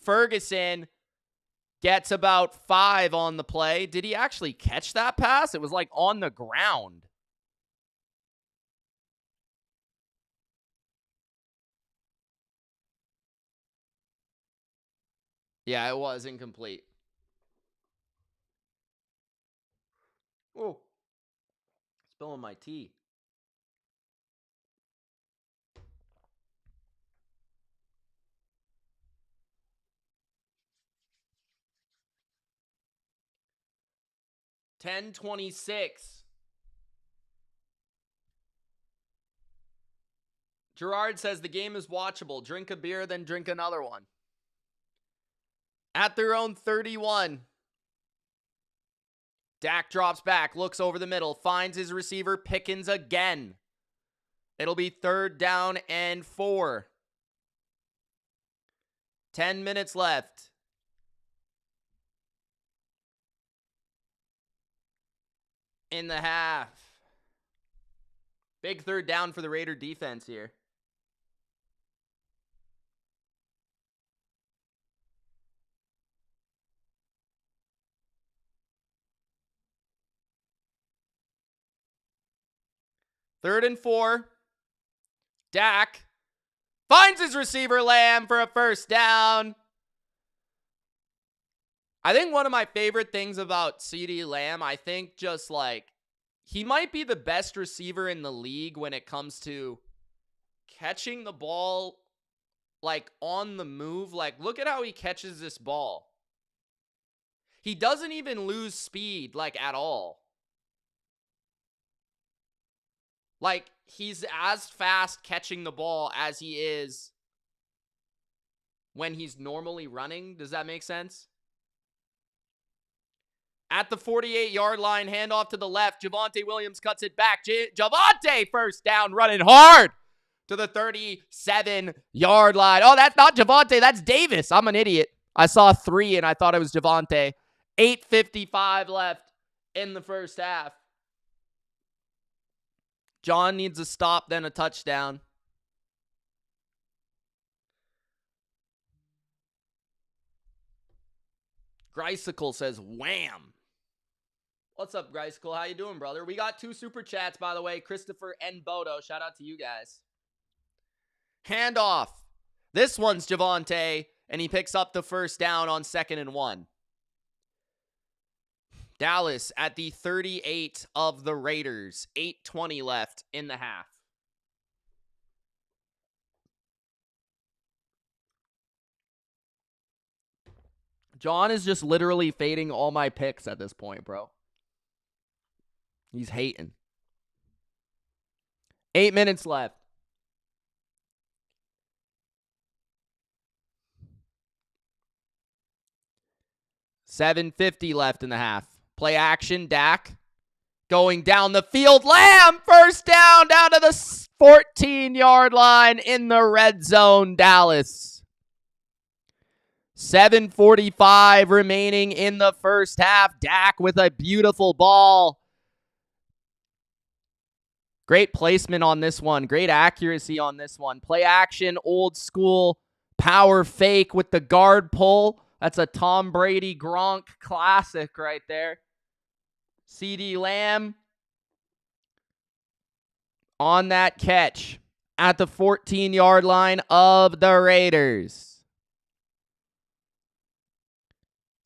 Ferguson gets about 5 on the play. Did he actually catch that pass? It was like on the ground. Yeah, it was incomplete. Oh, spilling my tea. $10:26. Gerard says the game is watchable. Drink a beer, then drink another one. At their own 31. Dak drops back, looks over the middle, finds his receiver Pickens again. It'll be 3rd down and 4. 10 minutes left. In the half. Big 3rd down for the Raider defense here. Third and 4. Dak finds his receiver Lamb for a first down. I think one of my favorite things about CeeDee Lamb, I think just like, he might be the best receiver in the league when it comes to catching the ball like on the move. Like, look at how he catches this ball. He doesn't even lose speed like at all. Like, he's as fast catching the ball as he is when he's normally running. Does that make sense? At the 48-yard line, handoff to the left. Javonte Williams cuts it back. Javonte first down, running hard to the 37-yard line. Oh, that's not Javonte. That's Davis. I'm an idiot. I saw 3 and I thought it was Javonte. 8:55 left in the first half. John needs a stop, then a touchdown. Greisicle says, wham. What's up, Greisicle? How you doing, brother? We got 2 super chats, by the way. Christopher and Bodo. Shout out to you guys. Handoff. This one's Javonte, and he picks up the first down on 2nd and 1. Dallas at the 38 of the Raiders. 8:20 left in the half. John is just literally fading all my picks at this point, bro. He's hating. 8 minutes left. $7:50 left in the half. Play action, Dak. Going down the field. Lamb, first down to the 14-yard line in the red zone, Dallas. 7:45 remaining in the first half. Dak with a beautiful ball. Great placement on this one. Great accuracy on this one. Play action, old school, power fake with the guard pull. That's a Tom Brady Gronk classic right there. CeeDee Lamb on that catch at the 14-yard line of the Raiders.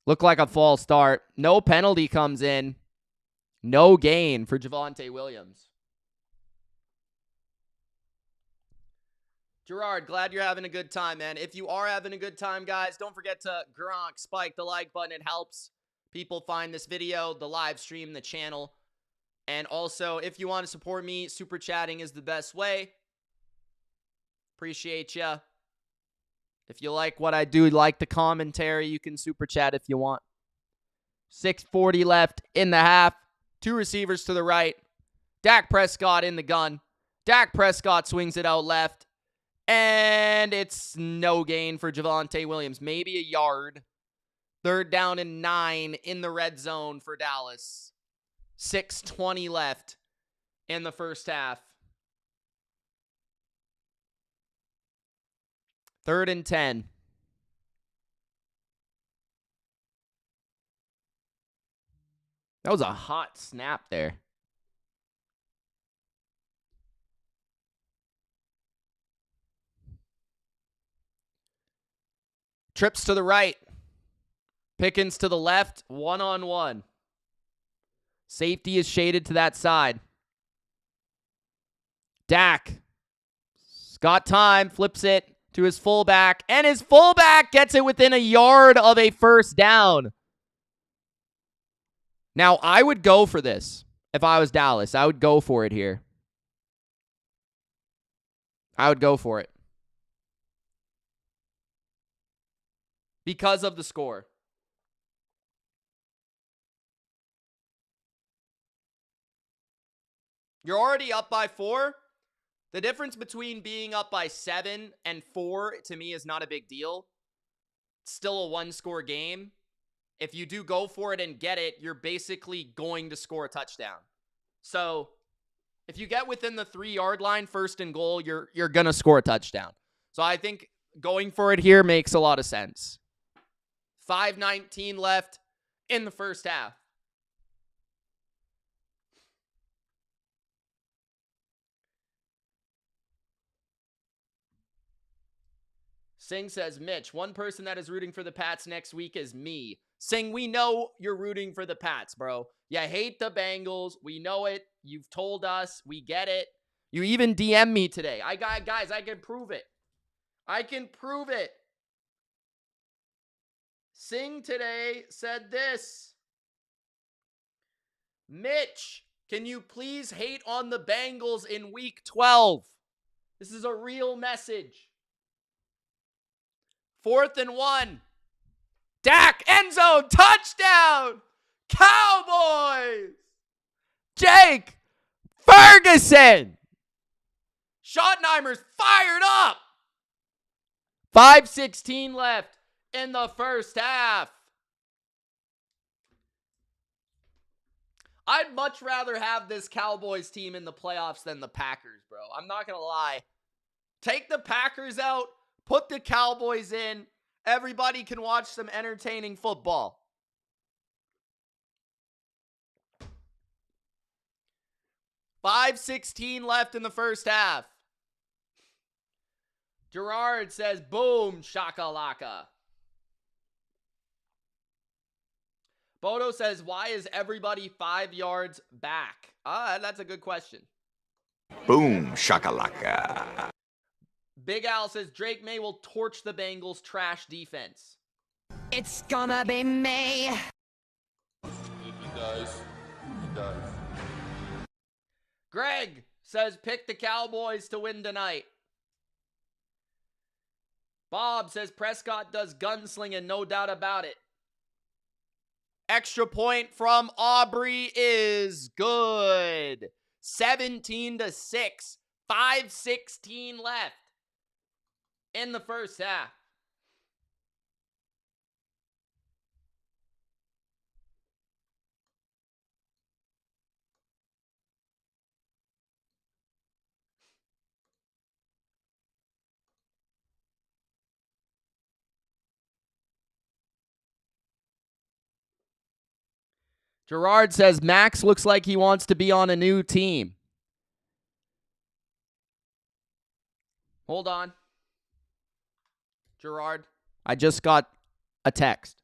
Looked like a false start. No penalty comes in. No gain for Javonte Williams. Gerard, glad you're having a good time, man. If you are having a good time, guys, don't forget to Gronk spike the like button. It helps people find this video, the live stream, the channel. And also, if you want to support me, super chatting is the best way. Appreciate ya. If you like what I do, like the commentary, you can super chat if you want. 6:40 left in the half. 2 receivers to the right. Dak Prescott in the gun. Dak Prescott swings it out left. And it's no gain for Javonte Williams. Maybe a yard. 3rd down and 9 in the red zone for Dallas. 6:20 left in the first half. 3rd and 10. That was a hot snap there. Trips to the right. Pickens to the left. 1-on-1. Safety is shaded to that side. Dak. Got time. Flips it to his fullback. And his fullback gets it within a yard of a first down. Now, I would go for this. If I was Dallas, I would go for it here. I would go for it. Because of the score. You're already up by 4. The difference between being up by 7 and 4, to me, is not a big deal. It's still a 1-score game. If you do go for it and get it, you're basically going to score a touchdown. So, if you get within the 3-yard line, 1st and goal, you're going to score a touchdown. So, I think going for it here makes a lot of sense. 5:19 left in the first half. Singh says, Mitch, one person that is rooting for the Pats next week is me. Singh, we know you're rooting for the Pats, bro. You hate the Bengals. We know it. You've told us. We get it. You even DM me today. Guys, I can prove it. I can prove it. Singh today said this. Mitch, can you please hate on the Bengals in week 12? This is a real message. 4th and 1. Dak, end zone, touchdown! Cowboys! Jake Ferguson! Schottenheimer's fired up! 5:16 left in the first half. I'd much rather have this Cowboys team in the playoffs than the Packers, bro. I'm not going to lie. Take the Packers out. Put the Cowboys in. Everybody can watch some entertaining football. $5:16 left in the first half. Gerard says, boom, shakalaka. Bodo says, why is everybody 5 yards back? That's a good question. Boom, shakalaka. Big Al says Drake May will torch the Bengals' trash defense. It's gonna be me. If he does, he does. Greg says pick the Cowboys to win tonight. Bob says Prescott does gunslinging, no doubt about it. Extra point from Aubrey is good. 17-6. 5:16 left in the first half. Gerard says Max looks like he wants to be on a new team. Hold on. Gerard, I just got a text.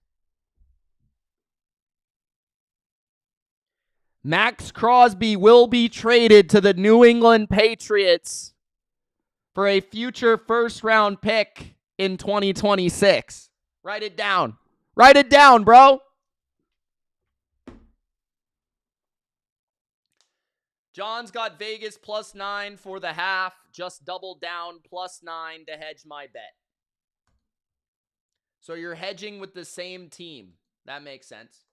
Max Crosby will be traded to the New England Patriots for a future first-round pick in 2026. Write it down. Write it down, bro. John's got Vegas +9 for the half. Just doubled down +9 to hedge my bet. So you're hedging with the same team. That makes sense.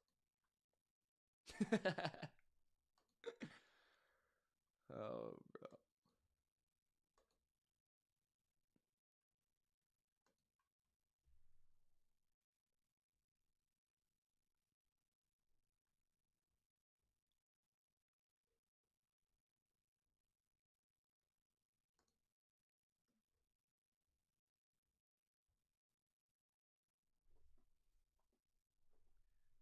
Oh, bro.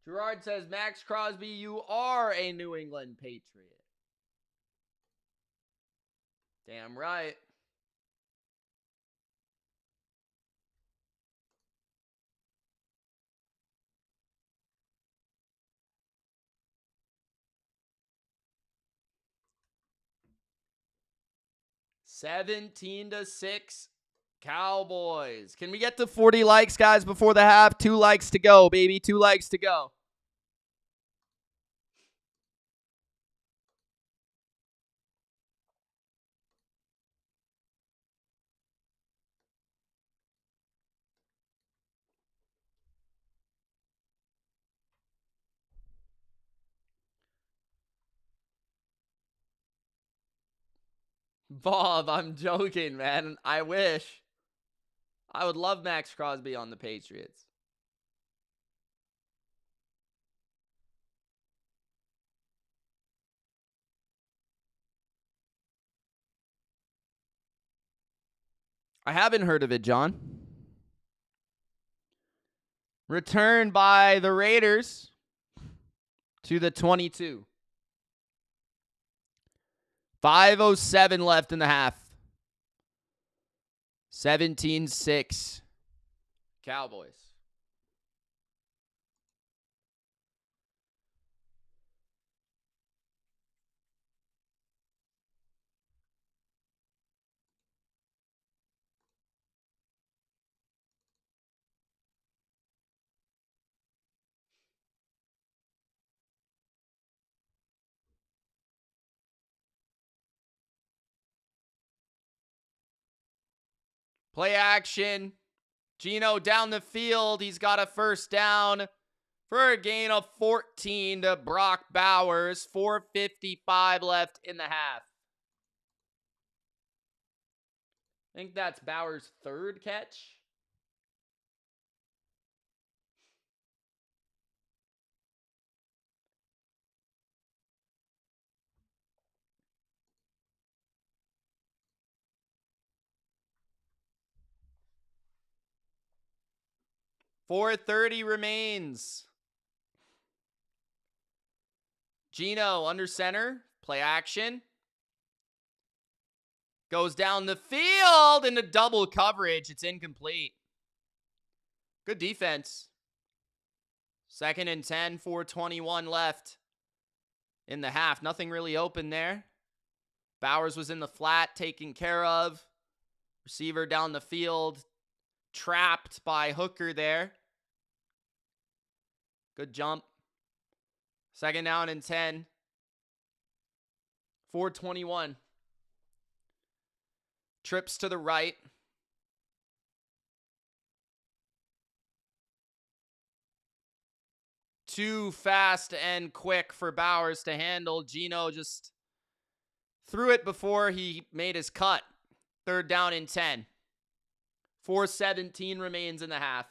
Gerard says, Max Crosby, you are a New England Patriot. Damn right. $17-6 Cowboys. Can we get to 40 likes, guys, before the half? 2 likes to go, baby. 2 likes to go. Bob, I'm joking, man. I wish. I would love Max Crosby on the Patriots. I haven't heard of it, John. Returned by the Raiders to the 22. 5:07 left in the half. 17-6 Cowboys. Play action. Geno down the field. He's got a first down for a gain of 14 to Brock Bowers. 4:55 left in the half. I think that's Bowers' third catch. .430 remains. Geno under center. Play action. Goes down the field into double coverage. It's incomplete. Good defense. 2nd and 10, 4:21 left in the half. Nothing really open there. Bowers was in the flat, taken care of. Receiver down the field. Trapped by Hooker there. Good jump. 2nd down and 10. 4:21. Trips to the right. Too fast and quick for Bowers to handle. Geno just threw it before he made his cut. 3rd down and 10. 4:17 remains in the half.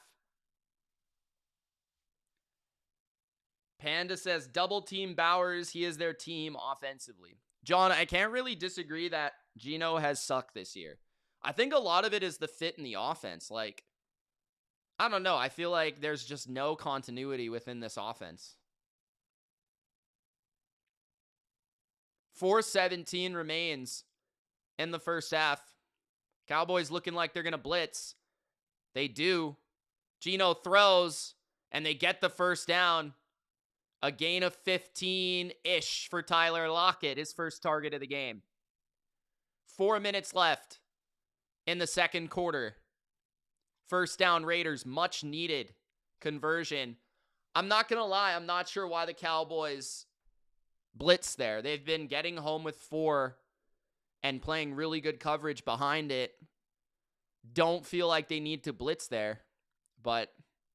Panda says double team Bowers. He is their team offensively. John, I can't really disagree that Geno has sucked this year. I think a lot of it is the fit in the offense. Like, I don't know. I feel like there's just no continuity within this offense. 4:17 remains in the first half. Cowboys looking like they're going to blitz. They do. Geno throws, and they get the first down. A gain of 15-ish for Tyler Lockett, his first target of the game. 4 minutes left in the second quarter. First down Raiders, much needed conversion. I'm not going to lie, I'm not sure why the Cowboys blitz there. They've been getting home with 4 and playing really good coverage behind it. Don't feel like they need to blitz there, but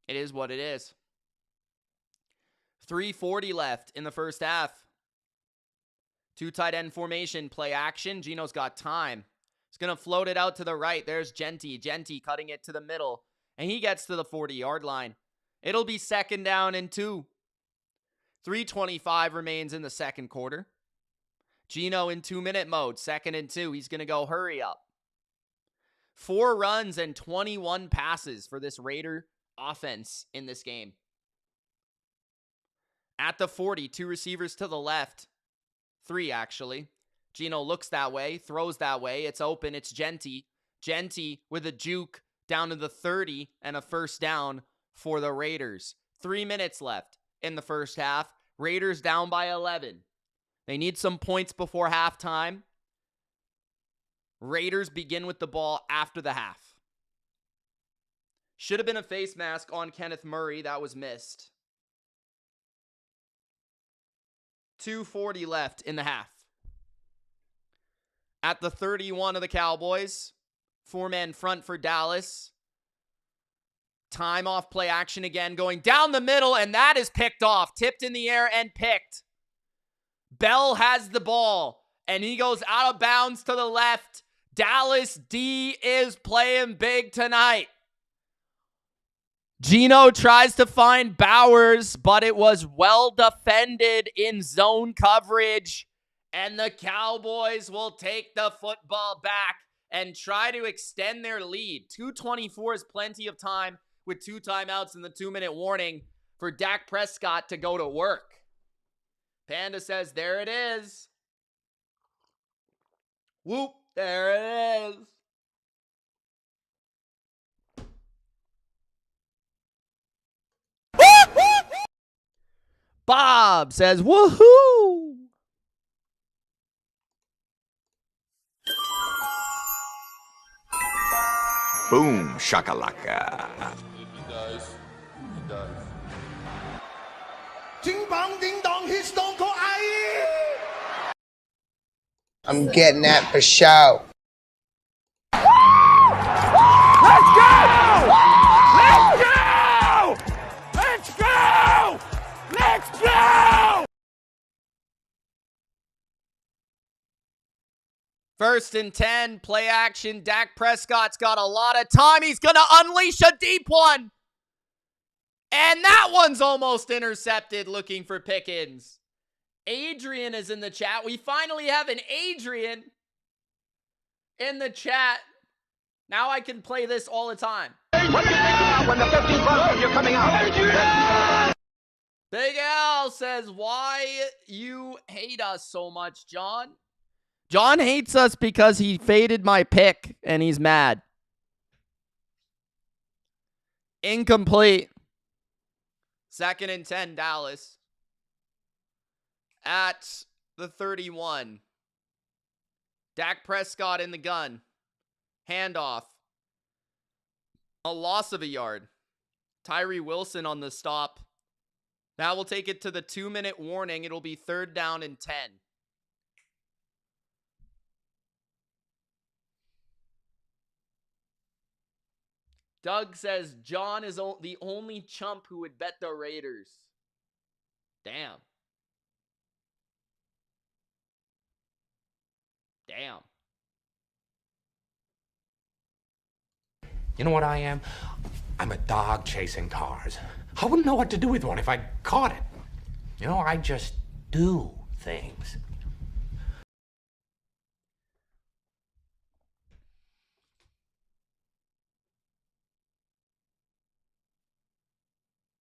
it is what it is. 3:40 left in the first half. 2 tight end formation, play action. Geno's got time. He's going to float it out to the right. There's Genty. Genty cutting it to the middle, and he gets to the 40-yard line. It'll be 2nd down and 2. 3:25 remains in the second quarter. Geno in 2-minute mode, 2nd and 2. He's going to go hurry up. 4 runs and 21 passes for this Raider offense in this game. At the 40, 2 receivers to the left. 3, actually. Geno looks that way, throws that way. It's open. It's Genty. Genty with a juke down to the 30 and a first down for the Raiders. 3 minutes left in the first half. Raiders down by 11. They need some points before halftime. Raiders begin with the ball after the half. Should have been a face mask on Kenneth Murray. That was missed. 2:40 left in the half. At the 31 of the Cowboys, 4-man front for Dallas. Time off play action again, going down the middle, and that is picked off. Tipped in the air and picked. Bell has the ball, and he goes out of bounds to the left. Dallas D is playing big tonight. Geno tries to find Bowers, but it was well defended in zone coverage. And the Cowboys will take the football back and try to extend their lead. 2:24 is plenty of time with 2 timeouts and the 2-minute warning for Dak Prescott to go to work. Panda says, there it is. Whoop, there it is. Bob says, woohoo! Boom, shakalaka. I'm getting that for show. Let's go! Let's go! Let's go! Let's go! 1st and 10, play action. Dak Prescott's got a lot of time. He's going to unleash a deep one. And that one's almost intercepted, looking for Pickens. Adrian is in the chat. We finally have an Adrian in the chat. Now I can play this all the time. When the 15 bucks you're coming out. Big Al says, why you hate us so much, John? John hates us because he faded my pick and he's mad. Incomplete. 2nd and 10, Dallas. At the 31. Dak Prescott in the gun. Handoff. A loss of a yard. Tyree Wilson on the stop. That will take it to the 2-minute warning. It'll be 3rd down and 10. Doug says, John is the only chump who would bet the Raiders. Damn. Damn. You know what I am? I'm a dog chasing cars. I wouldn't know what to do with one if I caught it. You know, I just do things.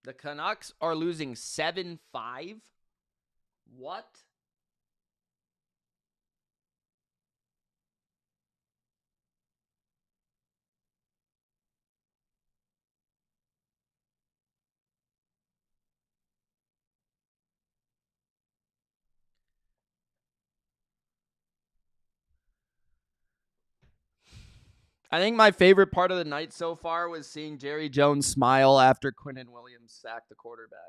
The Canucks are losing 7-5? What? I think my favorite part of the night so far was seeing Jerry Jones smile after Quinnen Williams sacked the quarterback.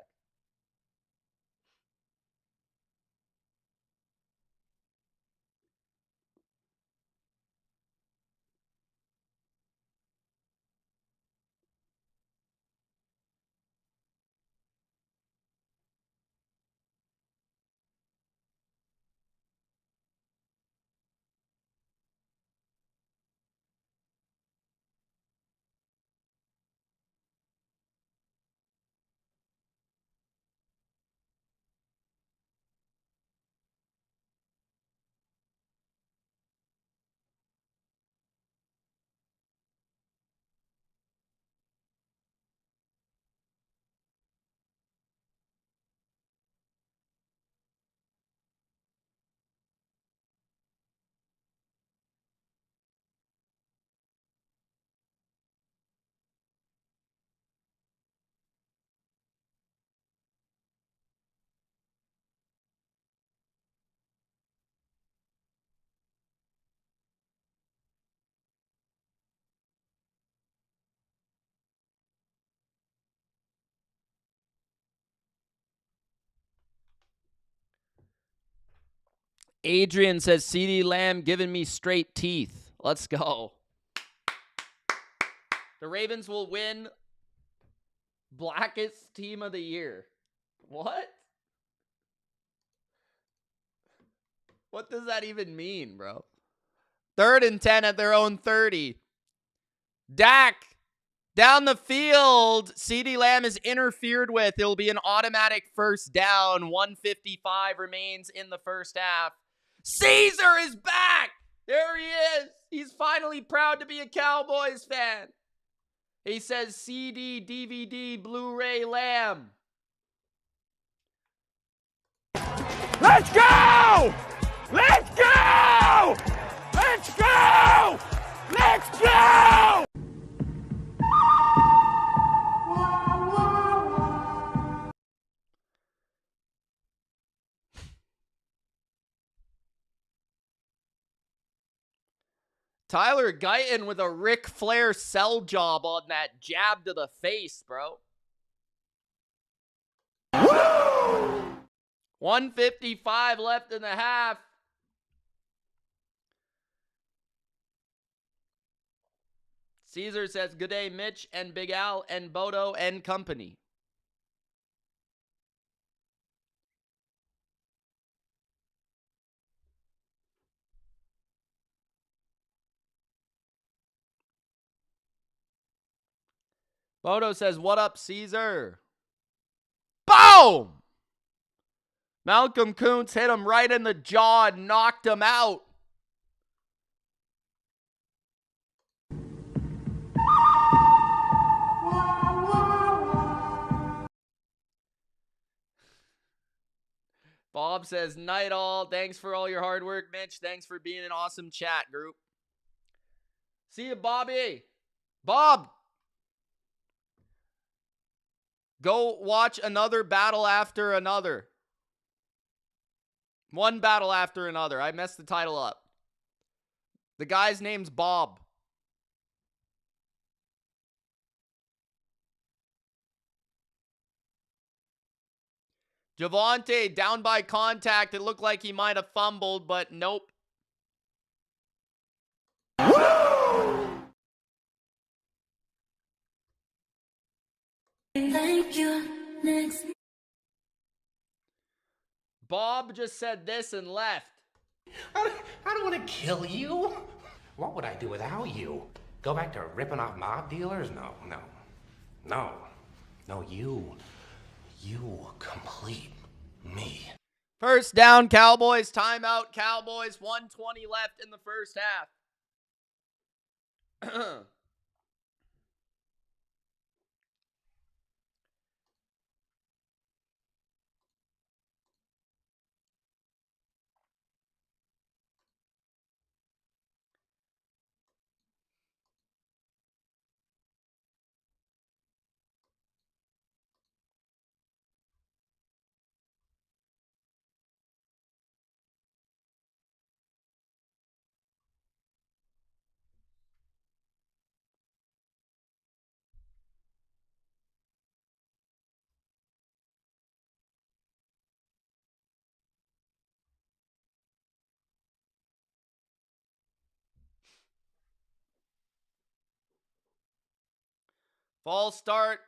Adrian says, CeeDee Lamb giving me straight teeth. Let's go. The Ravens will win Blackest Team of the Year. What? What does that even mean, bro? 3rd and 10 at their own 30. Dak down the field. CeeDee Lamb is interfered with. It'll be an automatic first down. 1:55 remains in the first half. Caesar is back. There he is. He's finally proud to be a Cowboys fan. He says CD, DVD, Blu-ray Lamb. Let's go! Let's go! Let's go! Let's go! Tyler Guyton with a Ric Flair sell job on that jab to the face, bro. Woo! 1:55 left in the half. Caesar says, good day, Mitch and Big Al and Bodo and company. Bodo says, what up, Caesar? Boom! Malcolm Kuntz hit him right in the jaw and knocked him out. Bob says, night all. Thanks for all your hard work, Mitch. Thanks for being an awesome chat group. See you, Bobby. Bob, go watch another battle after another. One battle after another. I messed the title up. The guy's name's Bob. Javonte down by contact. It looked like he might have fumbled, but nope. Thank you. Next. Bob just said this and left. I don't want to kill you. What would I do without you? Go back to ripping off mob dealers? No, you complete me. First down, Cowboys. Timeout, Cowboys. 1:20 left in the first half. False start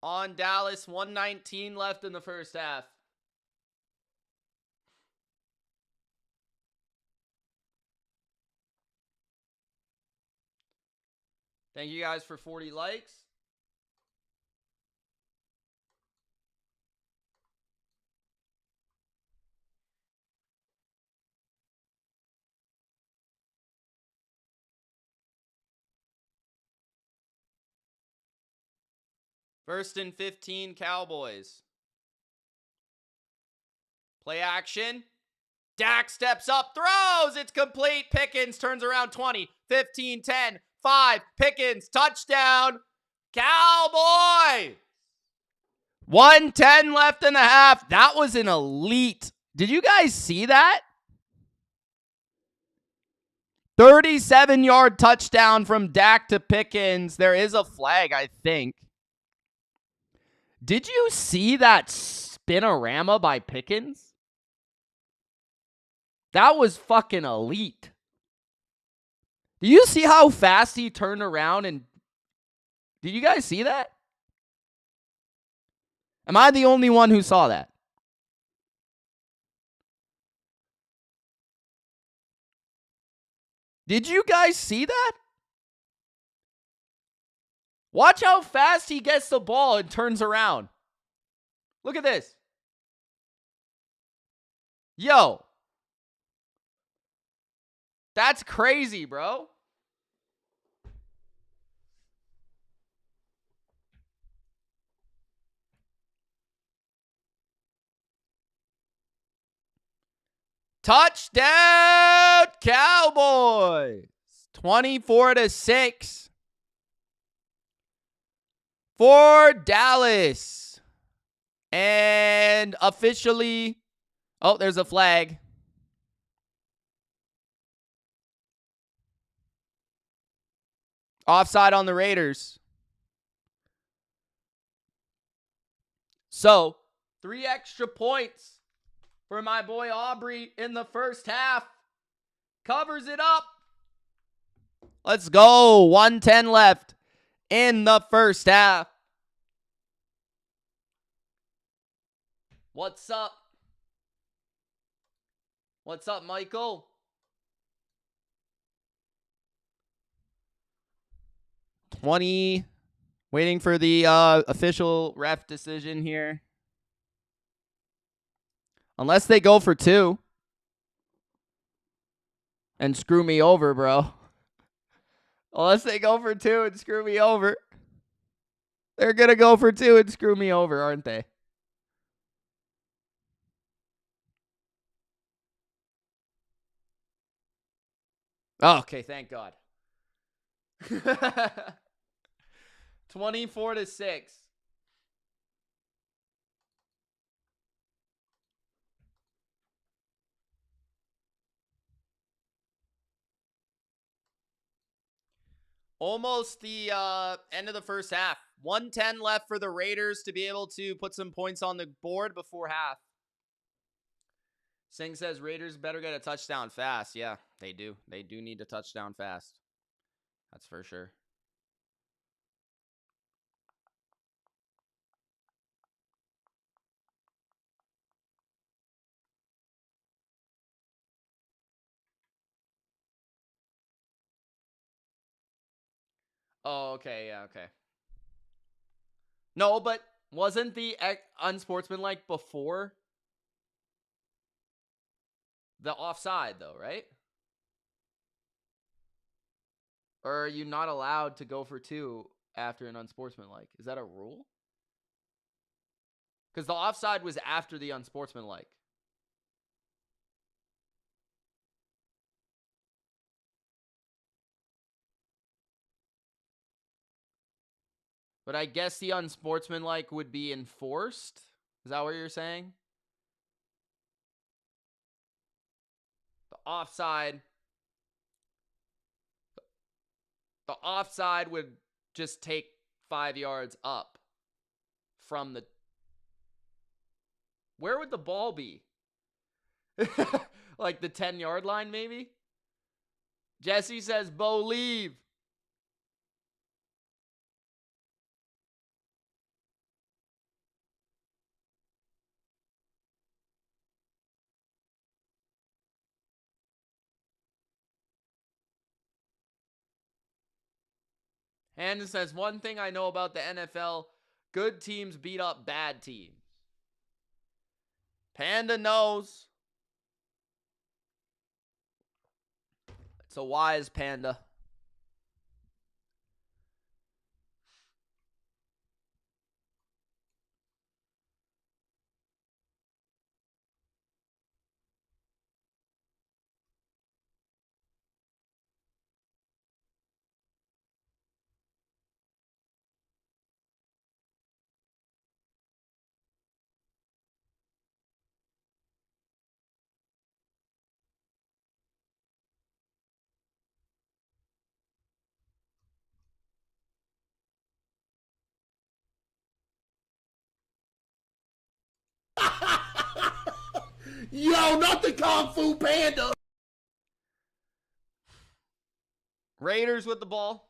on Dallas. 1:19 left in the first half. Thank you guys for 40 likes. First and 15, Cowboys. Play action. Dak steps up, throws. It's complete. Pickens turns around 20, 15, 10, 5. Pickens, touchdown. Cowboy. 1:10 left in the half. That was an elite. Did you guys see that? 37-yard touchdown from Dak to Pickens. There is a flag, I think. Did you see that spinorama by Pickens? That was fucking elite. Do you see how fast he turned around and... Did you guys see that? Am I the only one who saw that? Did you guys see that? Watch how fast he gets the ball and turns around. Look at this. Yo. That's crazy, bro. Touchdown, Cowboys. 24-6 for Dallas. And officially, oh, there's a flag. Offside on the Raiders. So, 3 extra points for my boy Aubrey in the first half. Covers it up. Let's go. 1:10 left in the first half. What's up? What's up, Michael? Waiting for the official ref decision here. Unless they go for 2 and screw me over, bro. Unless they go for 2 and screw me over. They're going to go for 2 and screw me over, aren't they? Oh, okay, thank God. 24-6. Almost the end of the first half. 1:10 left for the Raiders to be able to put some points on the board before half. Singh says Raiders better get a touchdown fast. Yeah, they do. They do need a touchdown fast. That's for sure. Oh, okay. Yeah, okay. No, but wasn't the unsportsmanlike before the offside, though, right? Or are you not allowed to go for 2 after an unsportsmanlike? Is that a rule? Because the offside was after the unsportsmanlike. But I guess the unsportsmanlike would be enforced? Is that what you're saying? The offside would just take 5 yards up from the... Where would the ball be? Like the 10-yard line, maybe? Jesse says, Bo, leave. Hannah says, one thing I know about the NFL, good teams beat up bad teams. Panda knows. It's a wise panda. Yo, not the Kung Fu Panda. Raiders with the ball.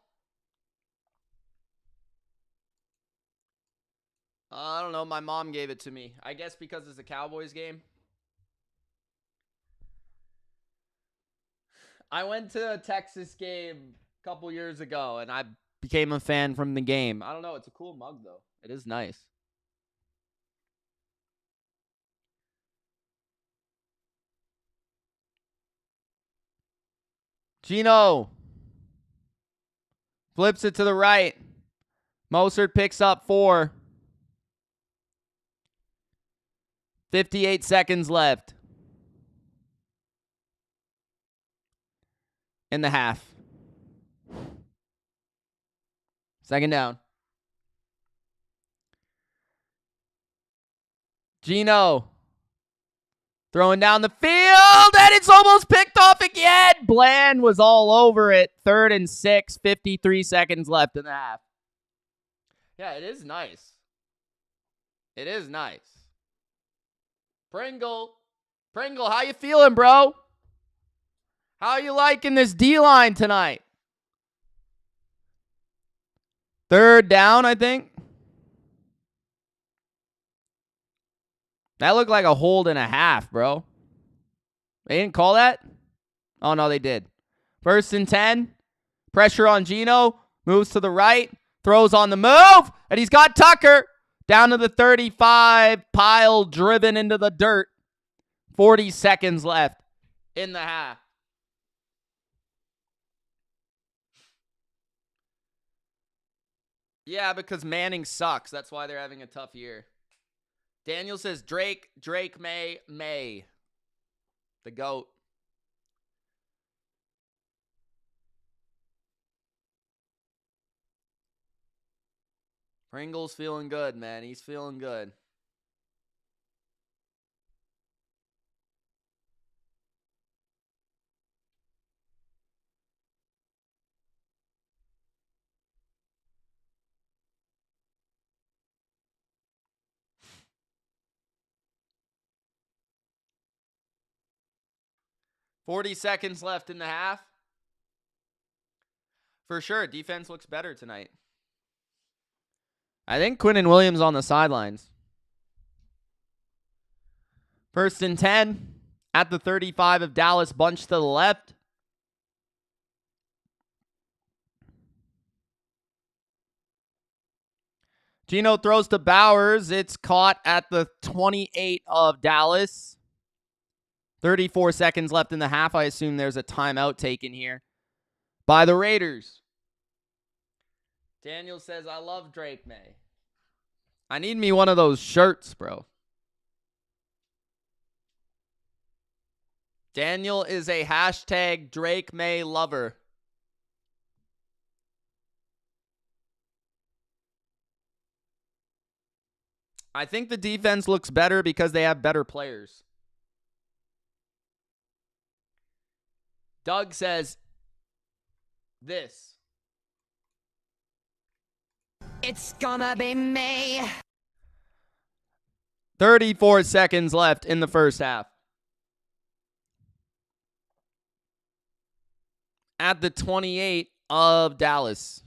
I don't know. My mom gave it to me. I guess because it's a Cowboys game. I went to a Texas game a couple years ago, and I became a fan from the game. I don't know. It's a cool mug, though. It is nice. Geno flips it to the right. Mostert picks up 4. 58 seconds left in the half. Second down. Geno throwing down the field, and it's almost picked off again. Bland was all over it. 3rd and 6, 53 seconds left in the half. Yeah, it is nice. It is nice. Pringle, how you feeling, bro? How you liking this D-line tonight? 3rd down, I think. That looked like a hold and a half, bro. They didn't call that? Oh, no, they did. 1st and 10. Pressure on Geno. Moves to the right. Throws on the move. And he's got Tucker down to the 35. Pile driven into the dirt. 40 seconds left in the half. Yeah, because Manning sucks. That's why they're having a tough year. Daniel says Drake, May. The GOAT. Pringle's feeling good, man. He's feeling good. $40 seconds left in the half. For sure, defense looks better tonight. I think Quinnen Williams on the sidelines. 1st and 10 at the 35 of Dallas. Bunch to the left. Geno throws to Bowers. It's caught at the 28 of Dallas. 34 seconds left in the half. I assume there's a timeout taken here by the Raiders. Daniel says, I love Drake May. I need me one of those shirts, bro. Daniel is a hashtag Drake May lover. I think the defense looks better because they have better players. Doug says this. It's gonna be me. 34 seconds left in the first half. At the 28 of Dallas.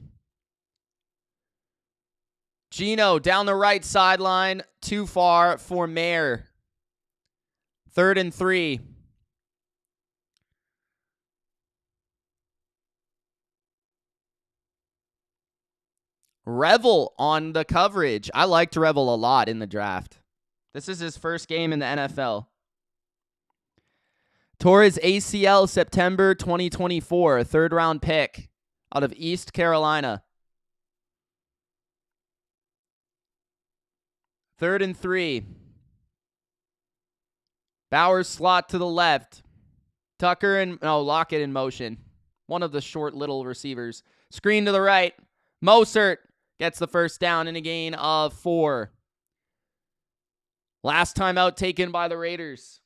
Geno down the right sideline. Too far for Mayer. 3rd and 3. Revel on the coverage. I liked Revel a lot in the draft. This is his first game in the NFL. Tore his ACL September 2024, 3rd round pick out of East Carolina. 3rd and 3. Bowers slot to the left. Lockett in motion. One of the short little receivers. Screen to the right. Mostert gets the first down in a gain of 4. Last time out taken by the Raiders.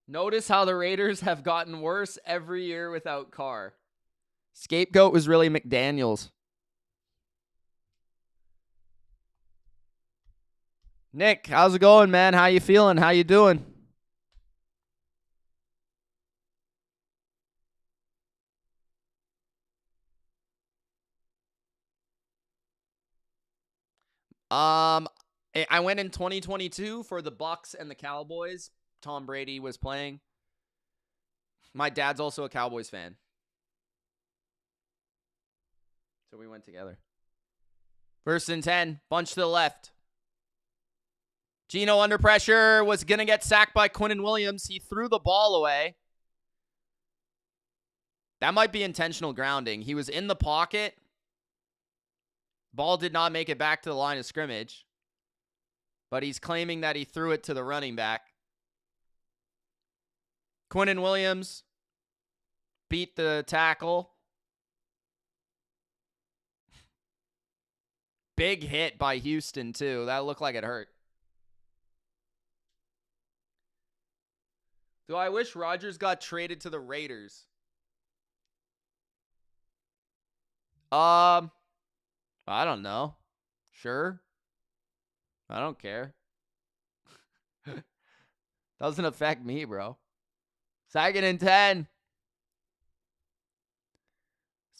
Notice how the Raiders have gotten worse every year without Carr. Scapegoat was really McDaniels. Nick, how's it going, man? How you feeling? How you doing? I went in 2022 for the Bucks and the Cowboys. Tom Brady was playing. My dad's also a Cowboys fan. So we went together. 1st and 10. Bunch to the left. Geno under pressure. Was going to get sacked by Quinnen Williams. He threw the ball away. That might be intentional grounding. He was in the pocket. Ball did not make it back to the line of scrimmage. But he's claiming that he threw it to the running back. Quinnen Williams beat the tackle. Big hit by Houston, too. That looked like it hurt. Do I wish Rodgers got traded to the Raiders? I don't know. Sure. I don't care. Doesn't affect me, bro. 2nd and 10.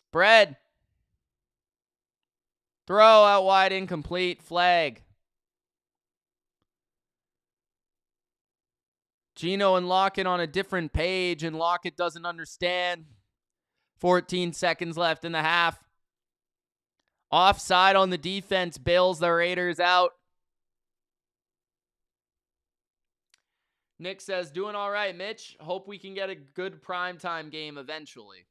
Spread. Throw out wide, incomplete. Flag. Geno and Lockett on a different page, and Lockett doesn't understand. 14 seconds left in the half. Offside on the defense bails the Raiders out. Nick says, doing all right, Mitch. Hope we can get a good primetime game eventually.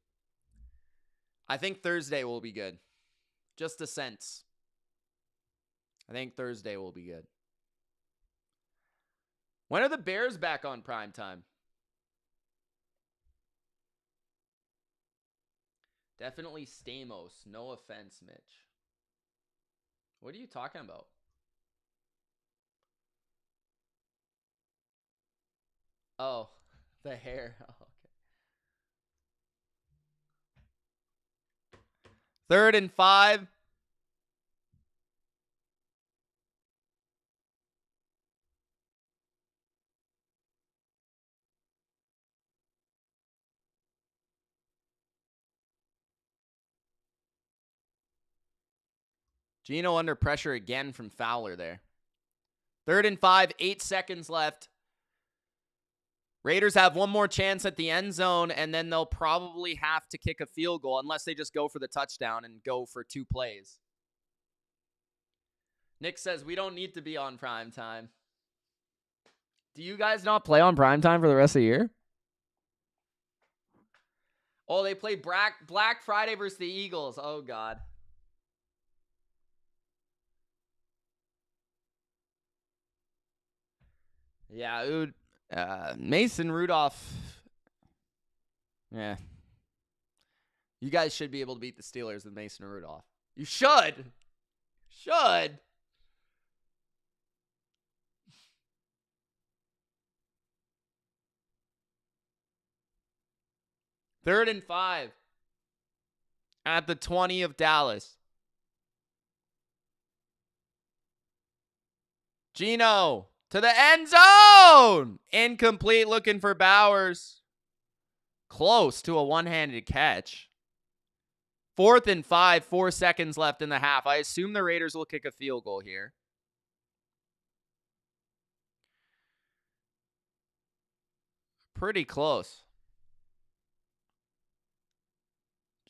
I think Thursday will be good. Just a sense. I think Thursday will be good. When are the Bears back on primetime? Definitely Stamos. No offense, Mitch. What are you talking about? Oh, the hair. Oh, okay. 3rd and 5. Geno under pressure again from Fowler there. 3rd and 5, 8 seconds left. Raiders have one more chance at the end zone, and then they'll probably have to kick a field goal unless they just go for the touchdown and go for 2 plays. Nick says, we don't need to be on prime time. Do you guys not play on prime time for the rest of the year? Oh, they play Black Friday versus the Eagles. Oh, God. Yeah, dude. Mason Rudolph. Yeah. You guys should be able to beat the Steelers with Mason Rudolph. You should. Should. Third and 5 at the 20 of Dallas. Geno to the end zone. Incomplete, looking for Bowers. Close to a one-handed catch. 4th and 5, 4 seconds left in the half. I assume the Raiders will kick a field goal here. Pretty close.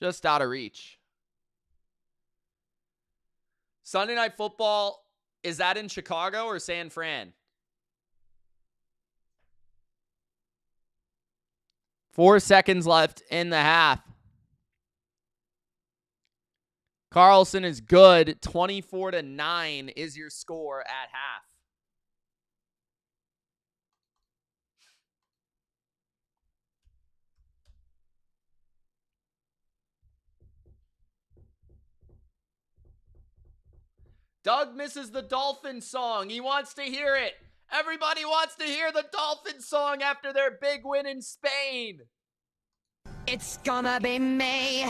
Just out of reach. Sunday Night Football, is that in Chicago or San Fran? 4 seconds left in the half. Carlson is good. 24-9 is your score at half. Doug misses the Dolphin song. He wants to hear it. Everybody wants to hear the Dolphin song after their big win in Spain. It's gonna be me.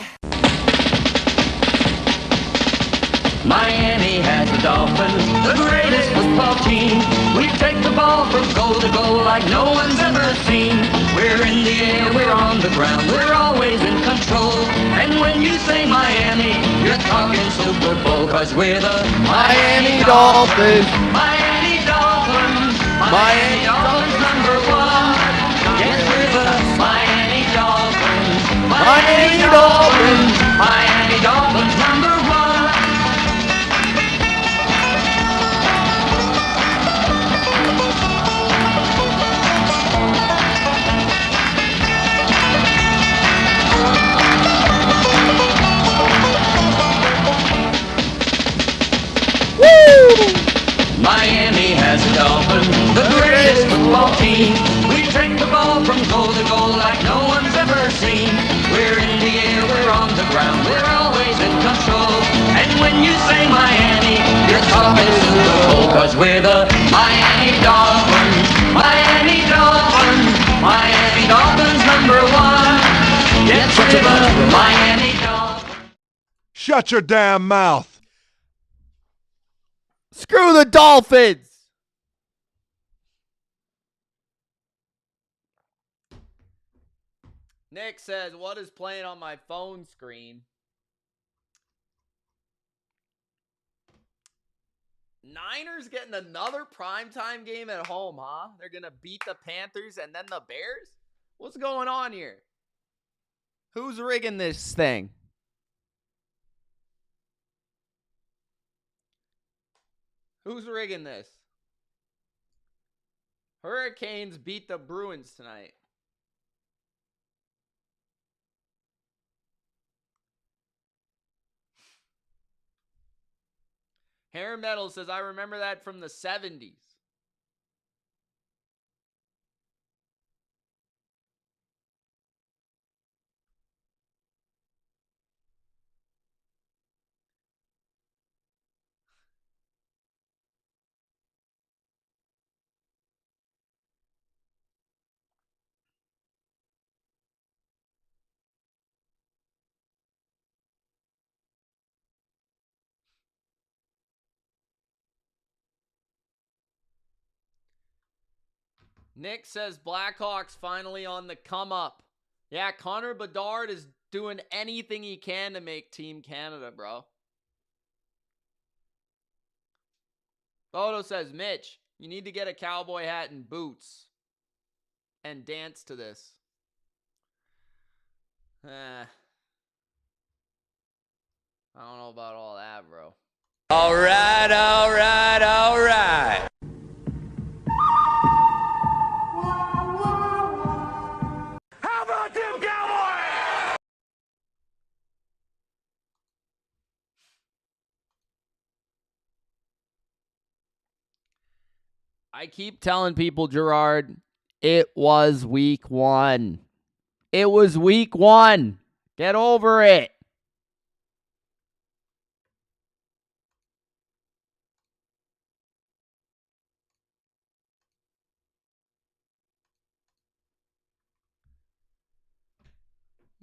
Miami has the Dolphins, the greatest football team. We take the ball from goal to goal like no one's ever seen. We're in the air, we're on the ground, we're always in control. And when you say Miami, you're talking Super Bowl, 'cause we're the Miami Dolphins. Miami Dolphins. Miami Dolphins #1. Yes, we're the Miami Dolphins. Miami Dolphins. Miami Dolphins #1. Miami has the Dolphins, the greatest football team. We take the ball from goal to goal like no one's ever seen. We're in the air, we're on the ground, we're always in control. And when you say Miami, you're talking Super Bowl, 'cause we're the Miami Dolphins. Miami Dolphins. Miami Dolphins #1. Yes, we're the Miami Dolphins. Shut your damn mouth. Screw the Dolphins. Nick says, what is playing on my phone screen? Niners getting another primetime game at home, huh? They're going to beat the Panthers and then the Bears? What's going on here? Who's rigging this thing? Who's rigging this? Hurricanes beat the Bruins tonight. Hair Metal says, I remember that from the 70s. Nick says Blackhawks finally on the come up. Yeah, Connor Bedard is doing anything he can to make Team Canada, bro. Photo says, Mitch, you need to get a cowboy hat and boots. and dance to this. I don't know about all that, bro. All right, all right, all right. How about them Cowboys? I keep telling people, Gerard, it was week 1. It was week 1. Get over it.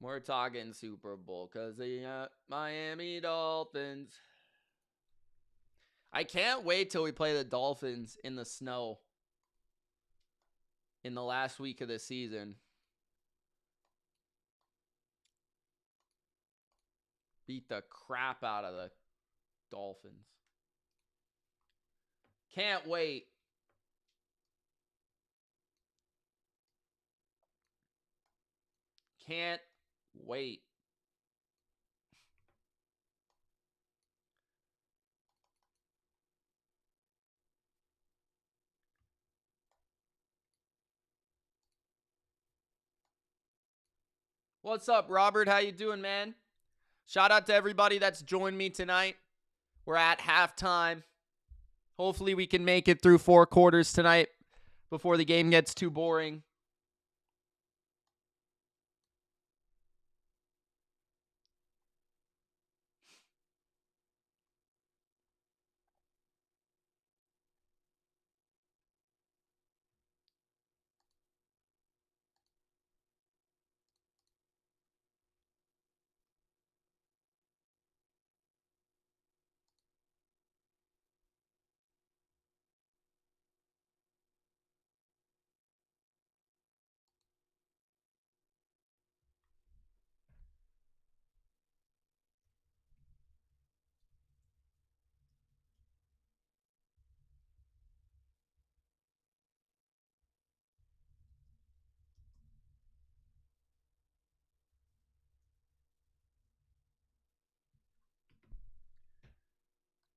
We're talking Super Bowl because the Miami Dolphins. I can't wait till we play the Dolphins in the snow in the last week of the season. Beat the crap out of the Dolphins. Can't wait. Can't wait. What's up, Robert? How you doing, man? Shout out to everybody that's joined me tonight. We're at halftime. Hopefully we can make it through 4 quarters tonight before the game gets too boring.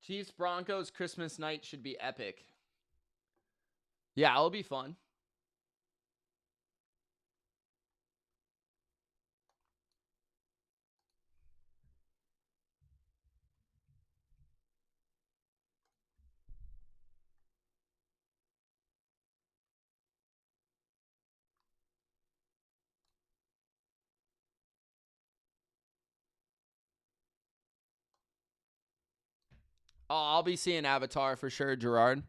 Chiefs Broncos Christmas night should be epic. Yeah, it'll be fun. Oh, I'll be seeing Avatar for sure, Gerard.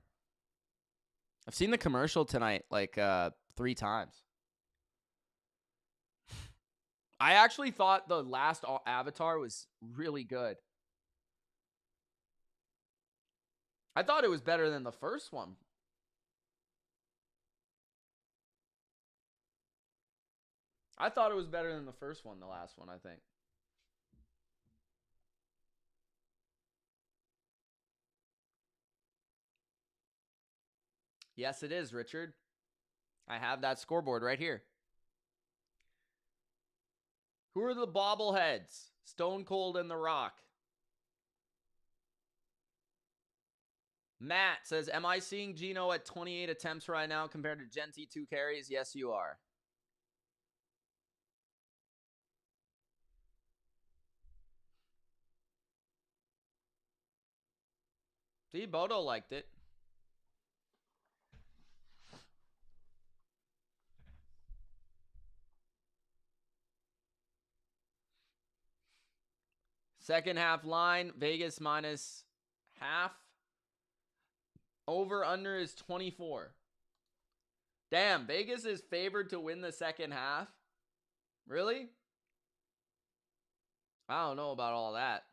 I've seen the commercial tonight like 3 times. I actually thought the last Avatar was really good. I thought it was better than the first one. I thought it was better than the first one, the last one, I think. Yes, it is, Richard. I have that scoreboard right here. Who are the bobbleheads? Stone Cold and The Rock. Matt says, am I seeing Geno at 28 attempts right now compared to Genty 2 carries? Yes, you are. See, Bodo liked it. Second half line, Vegas minus half. Over under is 24. Damn, Vegas is favored to win the second half. Really? I don't know about all that.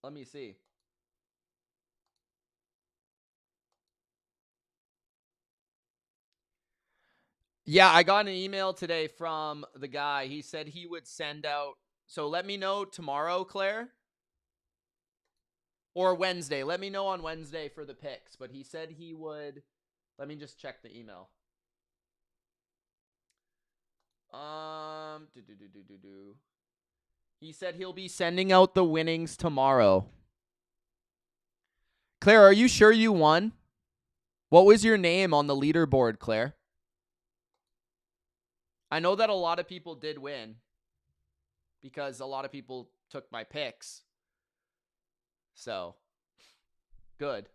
Let me see. Yeah, I got an email today from the guy. He said he would send out. So let me know tomorrow, Claire. Or Wednesday. Let me know on Wednesday for the picks. But he said he would Let me just check the email. He said he'll be sending out the winnings tomorrow. Claire, are you sure you won? What was your name on the leaderboard, Claire? I know that a lot of people did win because a lot of people took my picks. So, good.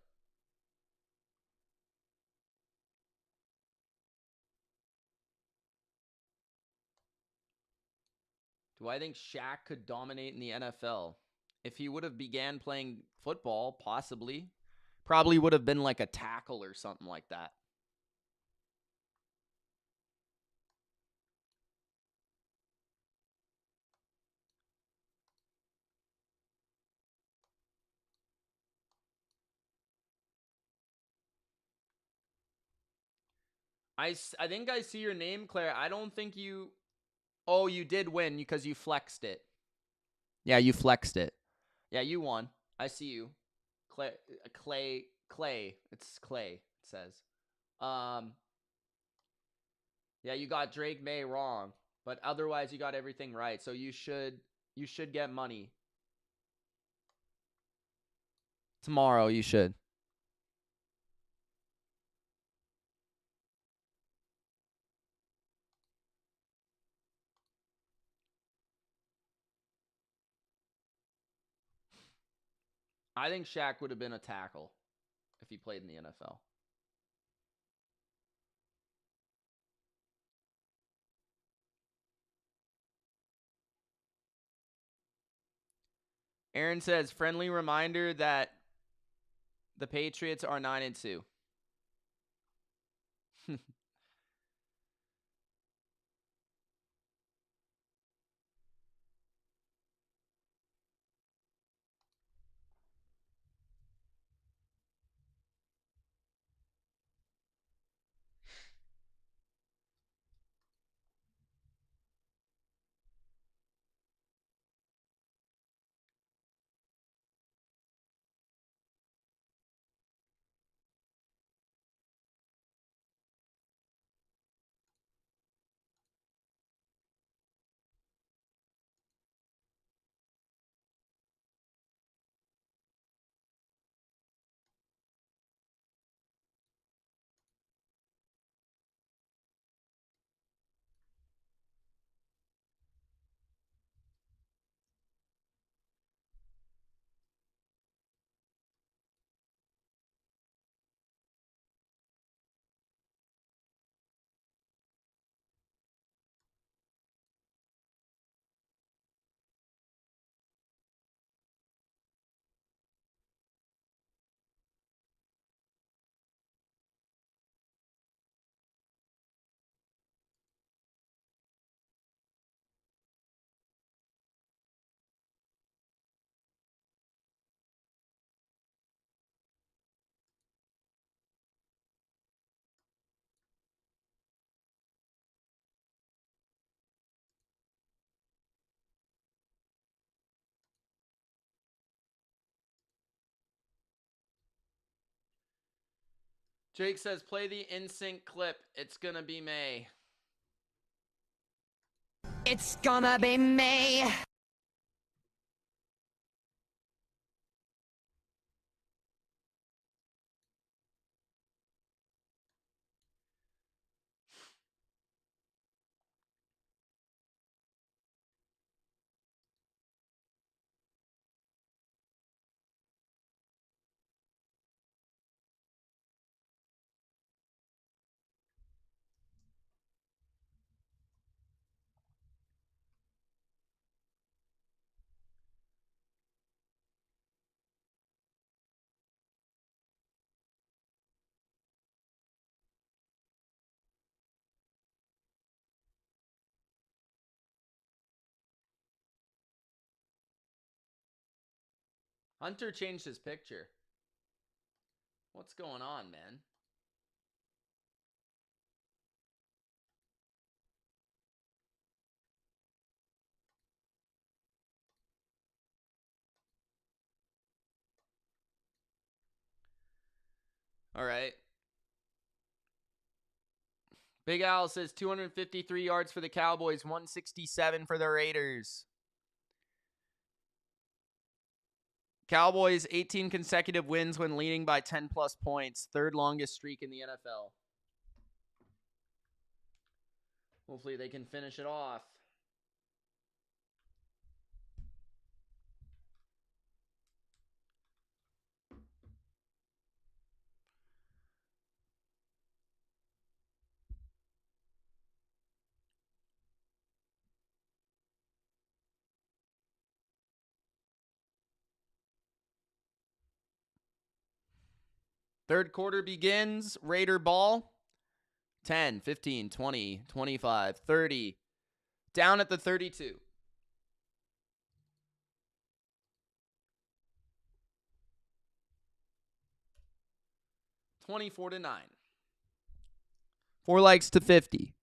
Do I think Shaq could dominate in the NFL? If he would have began playing football, possibly. Probably would have been like a tackle or something like that. I think I see your name, Claire. I don't think you... Oh, you did win because you flexed it. Yeah, you flexed it. Yeah, you won. I see you. Clay. It's Clay, it says. Yeah, you got Drake May wrong, but otherwise you got everything right. So you should get money. Tomorrow you should. I think Shaq would have been a tackle if he played in the NFL. Aaron says, friendly reminder that the Patriots are 9-2. Jake says, play the in-sync clip. It's going to be May. It's gonna be May. Hunter changed his picture. What's going on, man? All right. Big Al says 253 yards for the Cowboys, 167 for the Raiders. Cowboys 18 consecutive wins when leading by 10 plus points. Third longest streak in the NFL. Hopefully they can finish it off. Third quarter begins. Raider ball. 10, 15, 20, 25, 30. Down at the 32. $24-9. 4 likes to 50.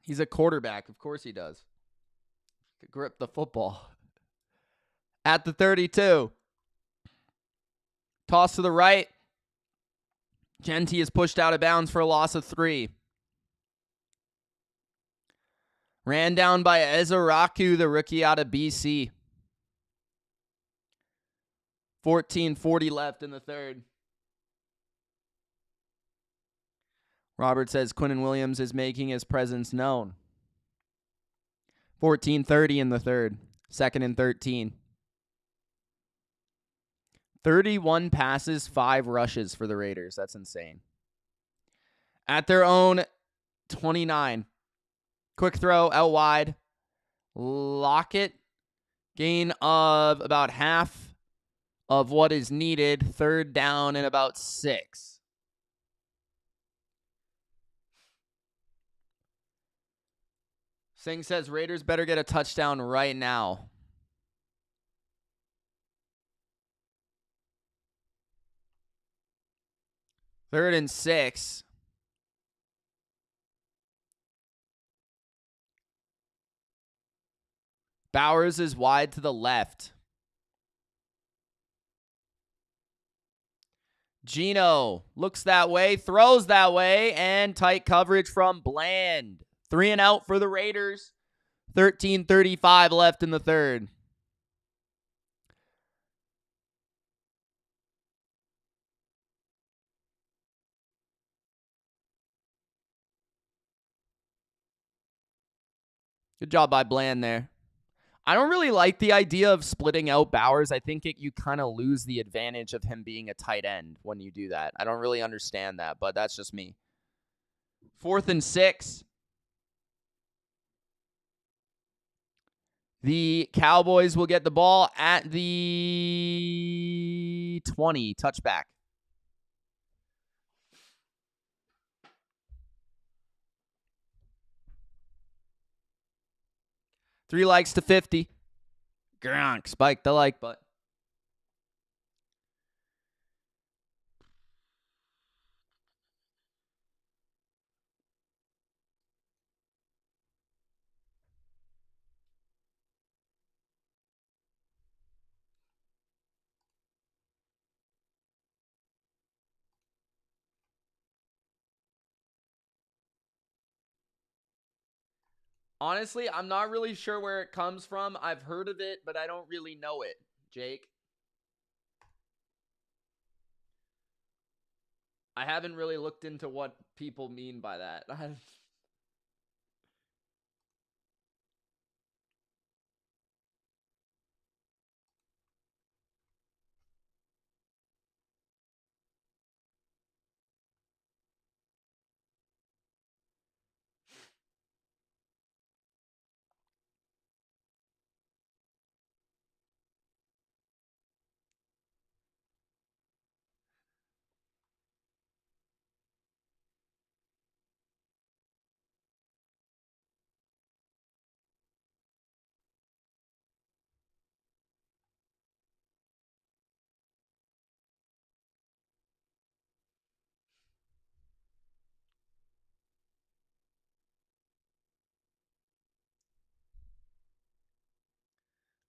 He's a quarterback. Of course he does. Could grip the football. At the 32. Toss to the right. Genty is pushed out of bounds for a loss of 3. Ran down by Ezaraku, the rookie out of BC. 14:40 left in the third. Robert says Quinnen Williams is making his presence known. 14:30 in the third. 2nd and 13. 31 passes, 5 rushes for the Raiders. That's insane. At their own 29. Quick throw out wide. Lockett. Gain of about half of what is needed. 3rd down and about 6. Singh says Raiders better get a touchdown right now. Third and 6. Bowers is wide to the left. Geno looks that way, throws that way, and tight coverage from Bland. 3 and out for the Raiders. 13:35 left in the third. Good job by Bland there. I don't really like the idea of splitting out Bowers. I think you kind of lose the advantage of him being a tight end when you do that. I don't really understand that, but that's just me. 4th and 6. The Cowboys will get the ball at the 20. Touchback. Three likes to 50. Gronk spiked the like button. Honestly, I'm not really sure where it comes from. I've heard of it, but I don't really know it, Jake. I haven't really looked into what people mean by that.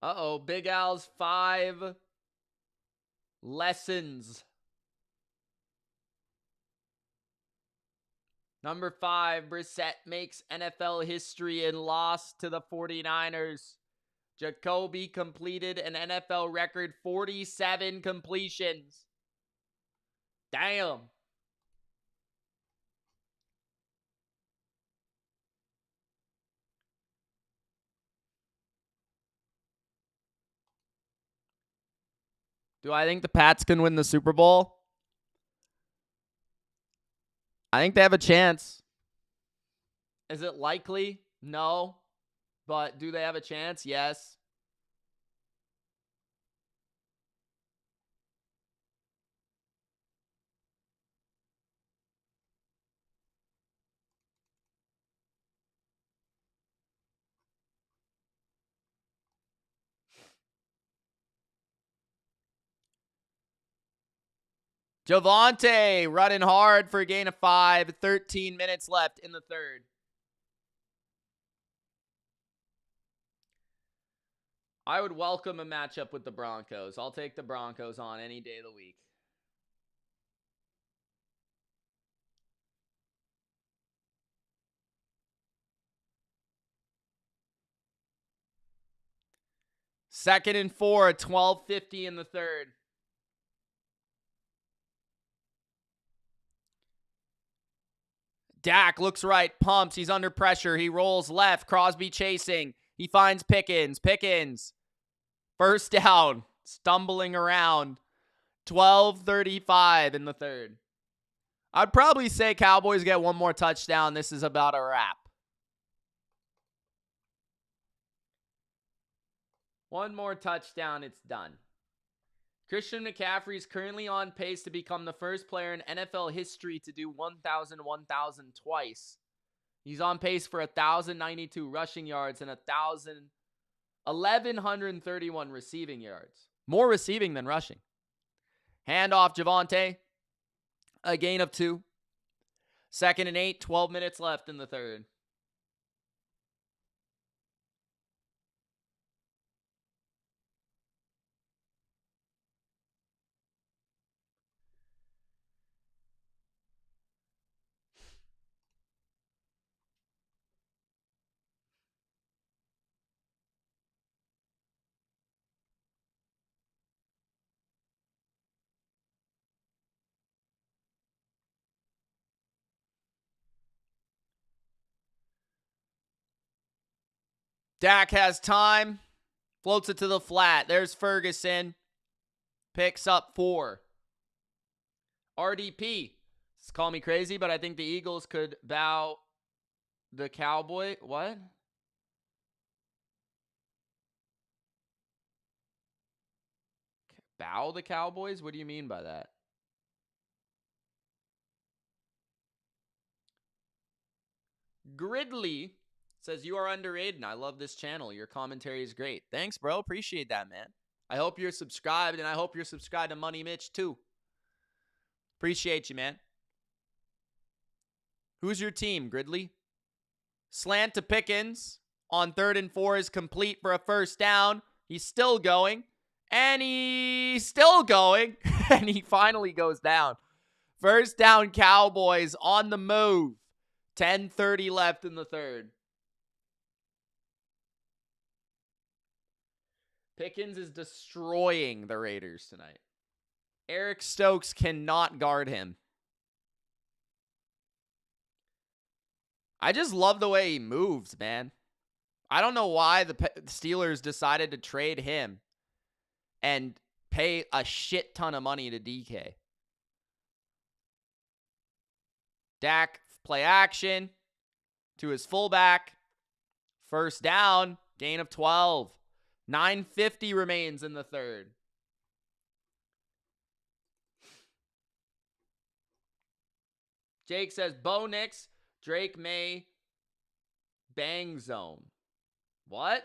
Uh-oh, Big Al's 5 lessons. Number 5, Brissett makes NFL history and lost to the 49ers. Jacoby completed an NFL record 47 completions. Damn. Do I think the Pats can win the Super Bowl? I think they have a chance. Is it likely? No. But do they have a chance? Yes. Javonte running hard for a gain of 5. 13 minutes left in the third. I would welcome a matchup with the Broncos. I'll take the Broncos on any day of the week. Second and 4, 12:50 in the third. Dak looks right, pumps. He's under pressure. He rolls left. Crosby chasing. He finds Pickens. Pickens. First down. Stumbling around. 12:35 in the third. I'd probably say Cowboys get one more touchdown. This is about a wrap. One more touchdown, it's done. Christian McCaffrey is currently on pace to become the first player in NFL history to do 1,000 twice. He's on pace for 1,092 rushing yards and 1,131 receiving yards. More receiving than rushing. Handoff Javonte. A gain of 2. Second and 8, 12 minutes left in the third. Dak has time. Floats it to the flat. There's Ferguson. Picks up 4. RDP. Call me crazy, but I think the Eagles could bow the Cowboy. What? Bow the Cowboys? What do you mean by that? Gridley says, you are underrated, and I love this channel. Your commentary is great. Thanks, bro. Appreciate that, man. I hope you're subscribed, and I hope you're subscribed to Money Mitch, too. Appreciate you, man. Who's your team, Gridley? Slant to Pickens on 3rd and 4 is complete for a first down. He's still going, and he's still going, and he finally goes down. First down, Cowboys on the move. 10:30 left in the third. Pickens is destroying the Raiders tonight. Eric Stokes cannot guard him. I just love the way he moves, man. I don't know why the Steelers decided to trade him and pay a shit ton of money to DK. Dak, play action to his fullback. First down, gain of 12. 9:50 remains in the third. Jake says, Bo Nix, Drake May, bang zone. What?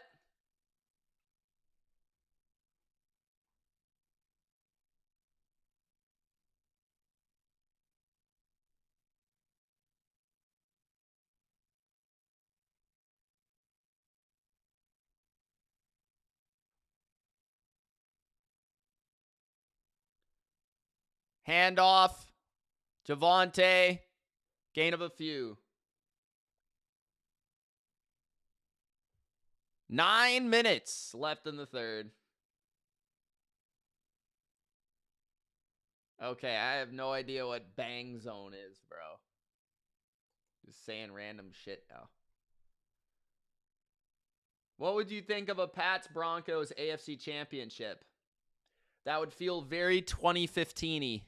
Handoff. Javonte. Gain of a few. 9 minutes left in the third. Okay, I have no idea what bang zone is, bro. Just saying random shit now. What would you think of a Pats Broncos AFC Championship? That would feel very 2015-y.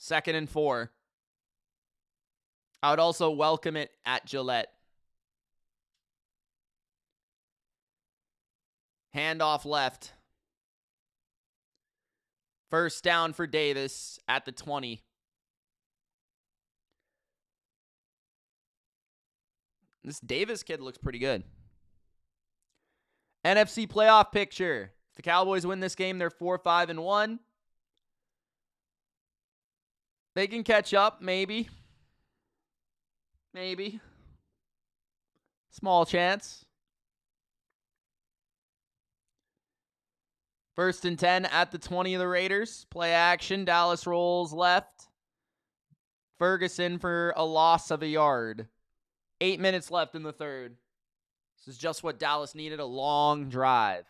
2nd and 4. I would also welcome it at Gillette. Handoff left. First down for Davis at the 20. This Davis kid looks pretty good. NFC playoff picture. If the Cowboys win this game, they're 4-5-1. They can catch up, maybe. Maybe. Small chance. 1st and 10 at the 20 of the Raiders. Play action. Dallas rolls left. Ferguson for a loss of a yard. 8 minutes left in the third. This is just what Dallas needed, a long drive.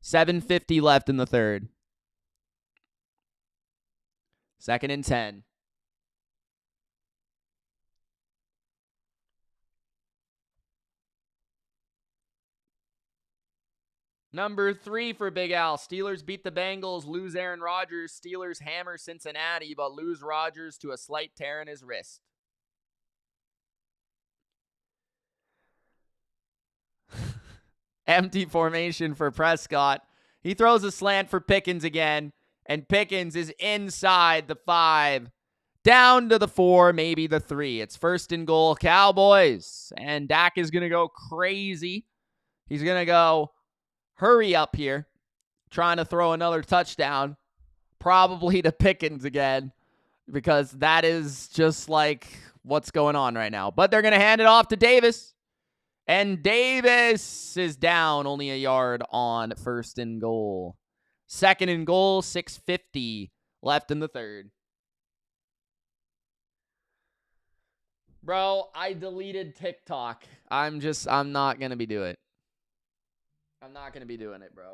7:50 left in the third. 2nd and 10. Number 3 for Big Al. Steelers beat the Bengals, lose Aaron Rodgers. Steelers hammer Cincinnati, but lose Rodgers to a slight tear in his wrist. Empty formation for Prescott. He throws a slant for Pickens again, and Pickens is inside the 5, down to the 4, maybe the 3. It's 1st and goal, Cowboys, and Dak is going to go crazy. He's going to go hurry up here, trying to throw another touchdown, probably to Pickens again, because that is just like what's going on right now. But they're going to hand it off to Davis. And Davis is down only a yard on 1st and goal. 2nd and goal, 6:50 left in the third. Bro, I deleted TikTok. I'm not going to be doing it. I'm not going to be doing it, bro.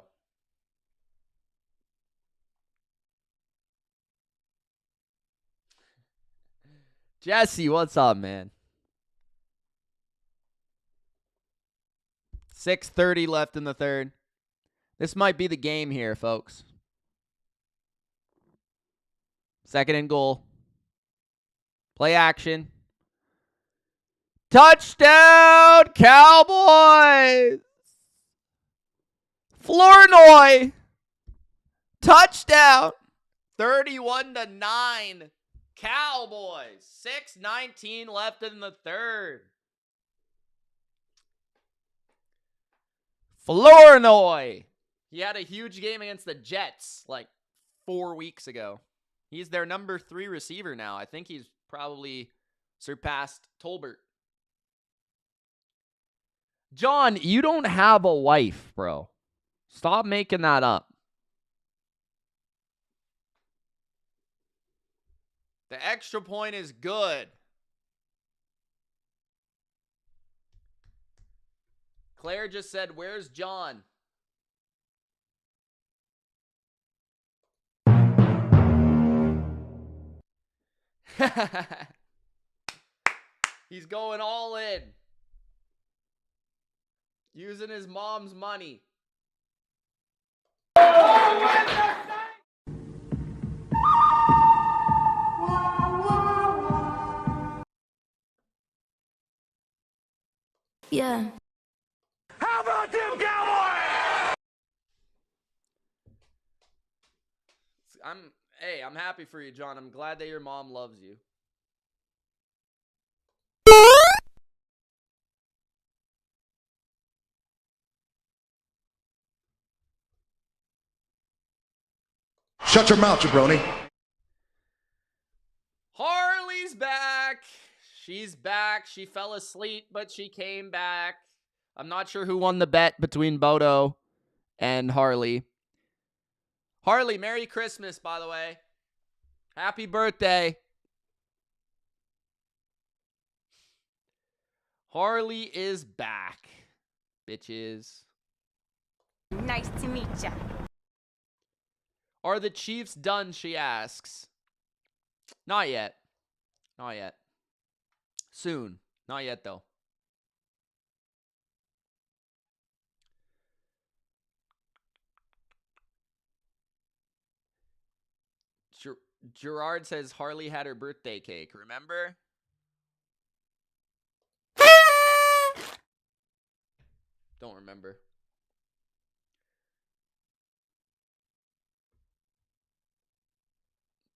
Jesse, what's up, man? 6:30 left in the third. This might be the game here, folks. 2nd and goal. Play action. Touchdown, Cowboys! Flournoy! Touchdown! 31-9. Cowboys. 6:19 left in the third. Flournoy. He had a huge game against the Jets like 4 weeks ago. He's their number 3 receiver now. I think he's probably surpassed Tolbert. John, you don't have a wife, bro. Stop making that up. The extra point is good. Claire just said, "Where's John?" He's going all in. Using his mom's money. Yeah. How about them Cowboys? I'm happy for you, John. I'm glad that your mom loves you. Shut your mouth, jabroni. Harley's back. She's back. She fell asleep, but she came back. I'm not sure who won the bet between Bodo and Harley. Harley, Merry Christmas, by the way. Happy birthday. Harley is back, bitches. Nice to meet ya. Are the Chiefs done, she asks. Not yet. Not yet. Soon. Not yet, though. Gerard says Harley had her birthday cake. Remember? Don't remember.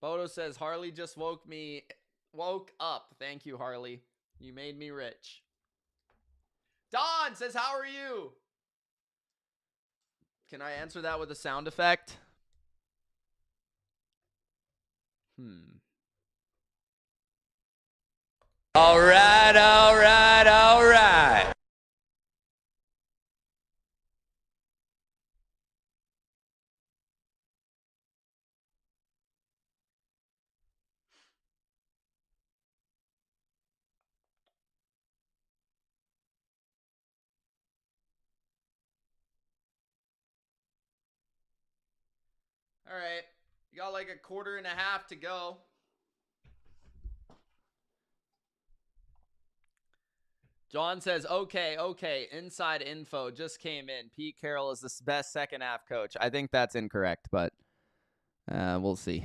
Bodo says Harley just woke up. Thank you, Harley. You made me rich. Don says, how are you? Can I answer that with a sound effect? All right, all right, all right. All right. You got like a quarter and a half to go. John says, okay. Inside info just came in. Pete Carroll is the best second half coach. I think that's incorrect, but we'll see.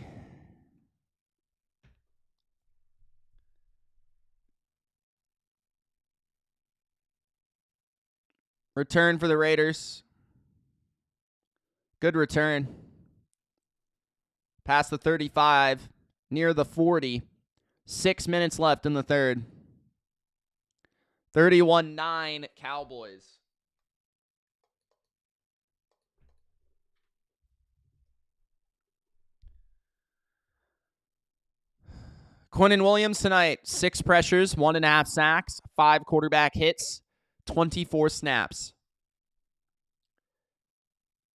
Return for the Raiders. Good return. Past the 35, near the 40. 6 minutes left in the third. 31-9 Cowboys. Quinnen Williams tonight, 6 pressures, 1.5 sacks, 5 quarterback hits, 24 snaps.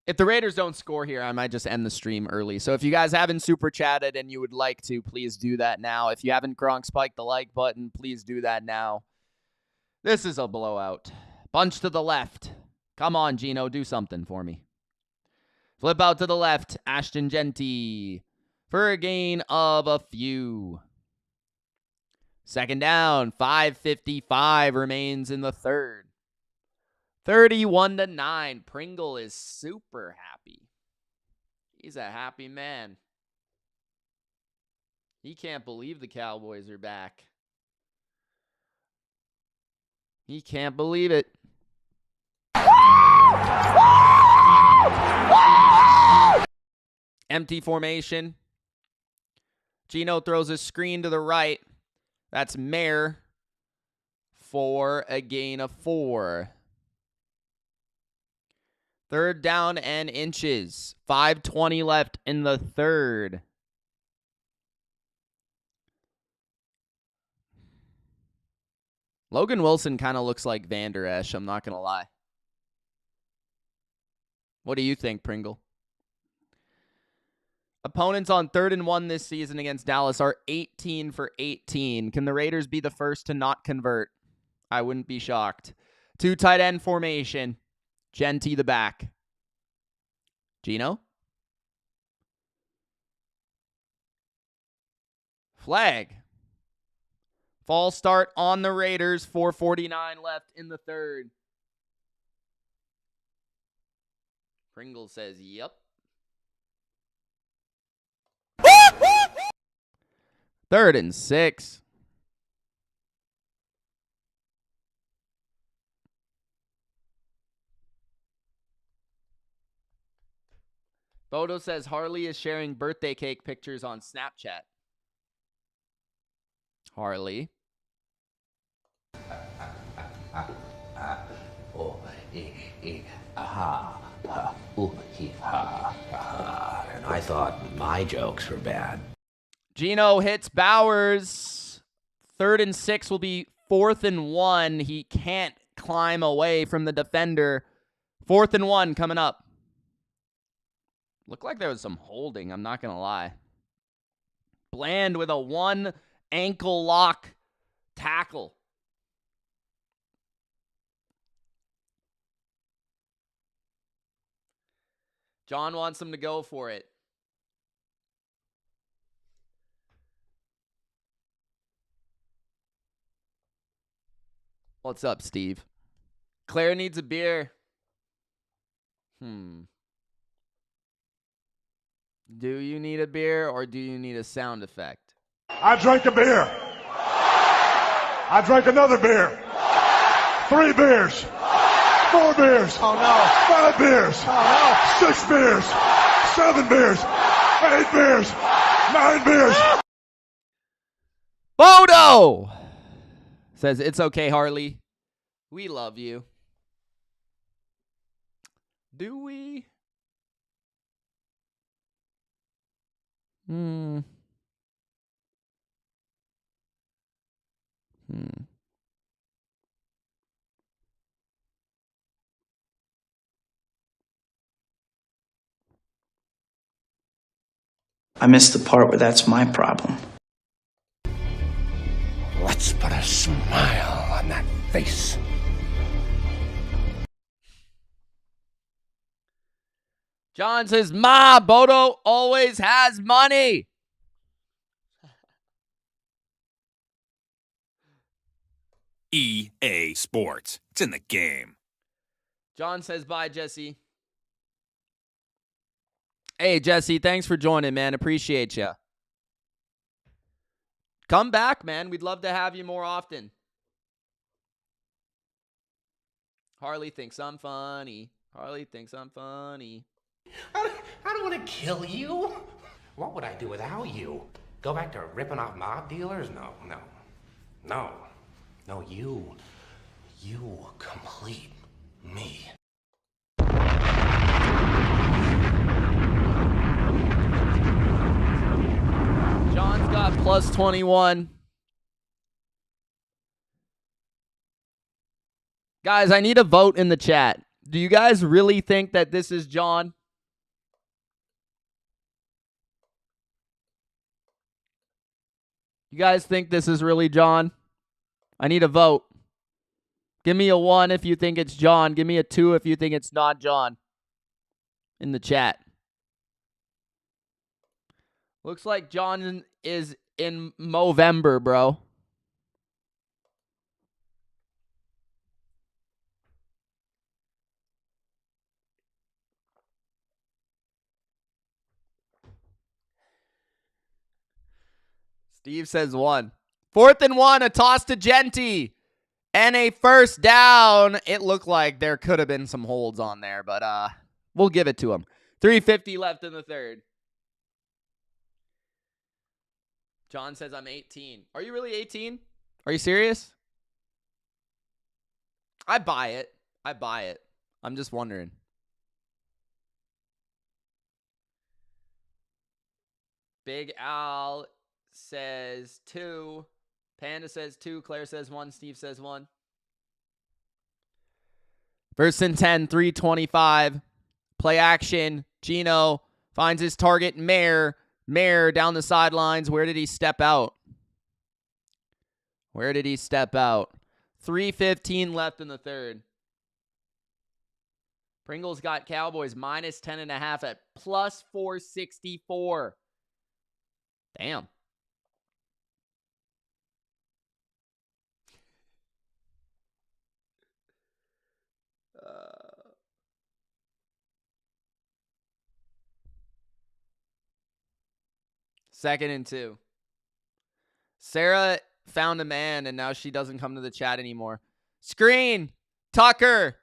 If the Raiders don't score here, I might just end the stream early. So if you guys haven't super chatted and you would like to, please do that now. If you haven't Gronk spiked the like button, please do that now. This is a blowout. Bunch to the left. Come on, Geno, do something for me. Flip out to the left. Ashton Genty for a gain of a few. Second down, 5:55 remains in the third. 31-9. Pringle is super happy. He's a happy man. He can't believe the Cowboys are back. He can't believe it. Empty formation. Geno throws a screen to the right. That's Mayer for a gain of 4. Third down and inches. 5:20 left in the third. Logan Wilson kind of looks like Van Der Esch, I'm not going to lie. What do you think, Pringle? Opponents on 3rd and 1 this season against Dallas are 18 for 18. Can the Raiders be the first to not convert? I wouldn't be shocked. 2 tight end formation. Genty the back. Geno? Flag. False start on the Raiders. 4:49 left in the third. Pringle says, yep. 3rd and 6. Bodo says Harley is sharing birthday cake pictures on Snapchat. Harley. And I thought my jokes were bad. Geno hits Bowers. 3rd and 6 will be 4th and 1. He can't climb away from the defender. 4th and 1 coming up. Looked like there was some holding, I'm not going to lie. Bland with a 1 ankle lock tackle. John wants him to go for it. What's up, Steve? Claire needs a beer. Do you need a beer or do you need a sound effect? I drank a beer. I drank another beer. 3 beers. 4 beers. Oh no. 5 beers. Oh no. 6 beers. 7 beers. 8 beers. 9 beers. Bodo says, it's okay, Harley. We love you. Do we? I missed the part where that's my problem. Let's put a smile on that face. John says, Ma, Bodo always has money. EA Sports. It's in the game. John says, bye, Jesse. Hey, Jesse, thanks for joining, man. Appreciate you. Come back, man. We'd love to have you more often. Harley thinks I'm funny. Harley thinks I'm funny. I don't want to kill you. What would I do without you? Go back to ripping off mob dealers? No, you complete me. John's got plus 21. Guys, I need a vote in the chat. Do you guys really think that this is John? You guys think this is really John? I need a vote. Give me a 1 if you think it's John. Give me a 2 if you think it's not John. In the chat. Looks like John is in Movember, bro. Steve says 1. 4th and 1, a toss to Genty. And a first down. It looked like there could have been some holds on there, but we'll give it to him. 3:50 left in the third. John says I'm 18. Are you really 18? Are you serious? I buy it. I'm just wondering. Big Al says 2. Panda says 2. Claire says 1. Steve says 1. 1st and 10, 3:25. Play action. Geno finds his target, Mayer. Mayer down the sidelines. Where did he step out? 3:15 left in the third. Pringle's got Cowboys minus 10.5 at plus 464. Damn. Second and 2. Sarah found a man, and now she doesn't come to the chat anymore. Screen. Tucker.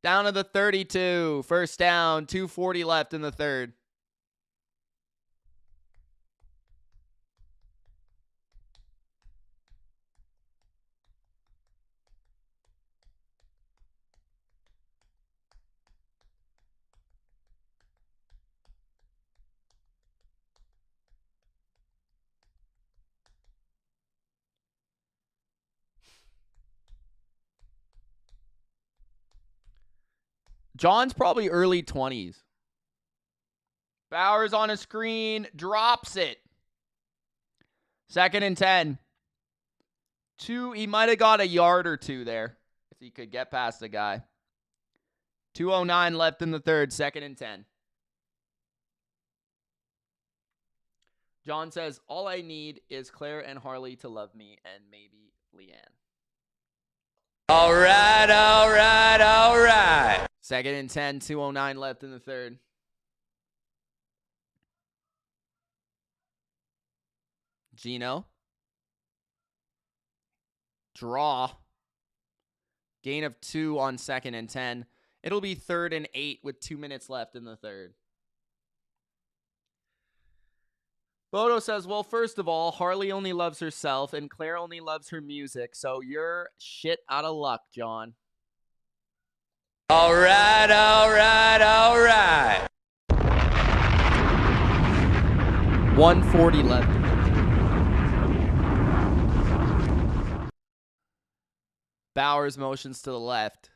Down to the 32. First down. 2:40 left in the third. John's probably early 20s. Bowers on a screen, drops it. 2nd and 10. He might have got a yard or two there if he could get past the guy. 2:09 left in the third, 2nd and 10. John says, all I need is Claire and Harley to love me and maybe Leanne. All right, all right, all right. 2nd and 10, 2:09 left in the third. Geno. Draw. Gain of 2 on 2nd and 10. It'll be 3rd and 8 with 2 minutes left in the third. Bodo says, well, first of all, Harley only loves herself and Claire only loves her music, so you're shit out of luck, John. All right, all right, all right. 1:40 left. Bowers motions to the left.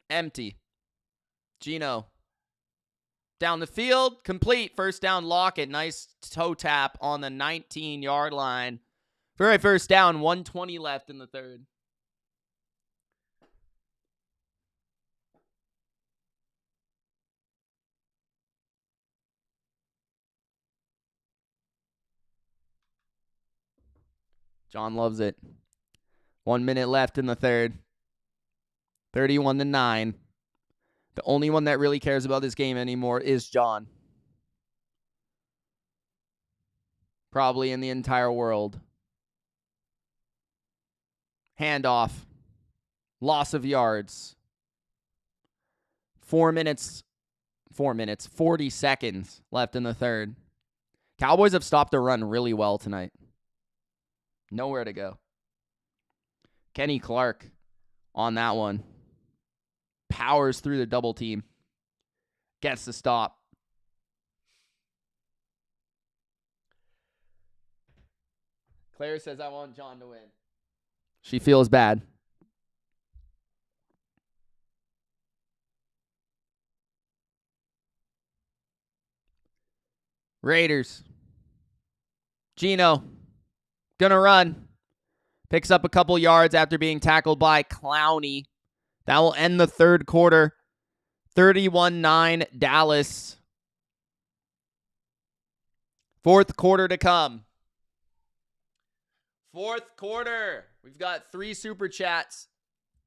Empty. Geno. Down the field, complete. First down, Lockett. Nice toe tap on the 19-yard line. Very first down, 1:20 left in the third. John loves it. 1 minute left in the third. 31-9. The only one that really cares about this game anymore is John. Probably in the entire world. Handoff. Loss of yards. 40 seconds left in the third. Cowboys have stopped the run really well tonight. Nowhere to go. Kenny Clark on that one. Powers through the double team. Gets the stop. Claire says, I want John to win. She feels bad. Raiders. Geno. Gonna run. Picks up a couple yards after being tackled by Clowney. That will end the third quarter. 31-9 Dallas. Fourth quarter to come. Fourth quarter. We've got 3 super chats.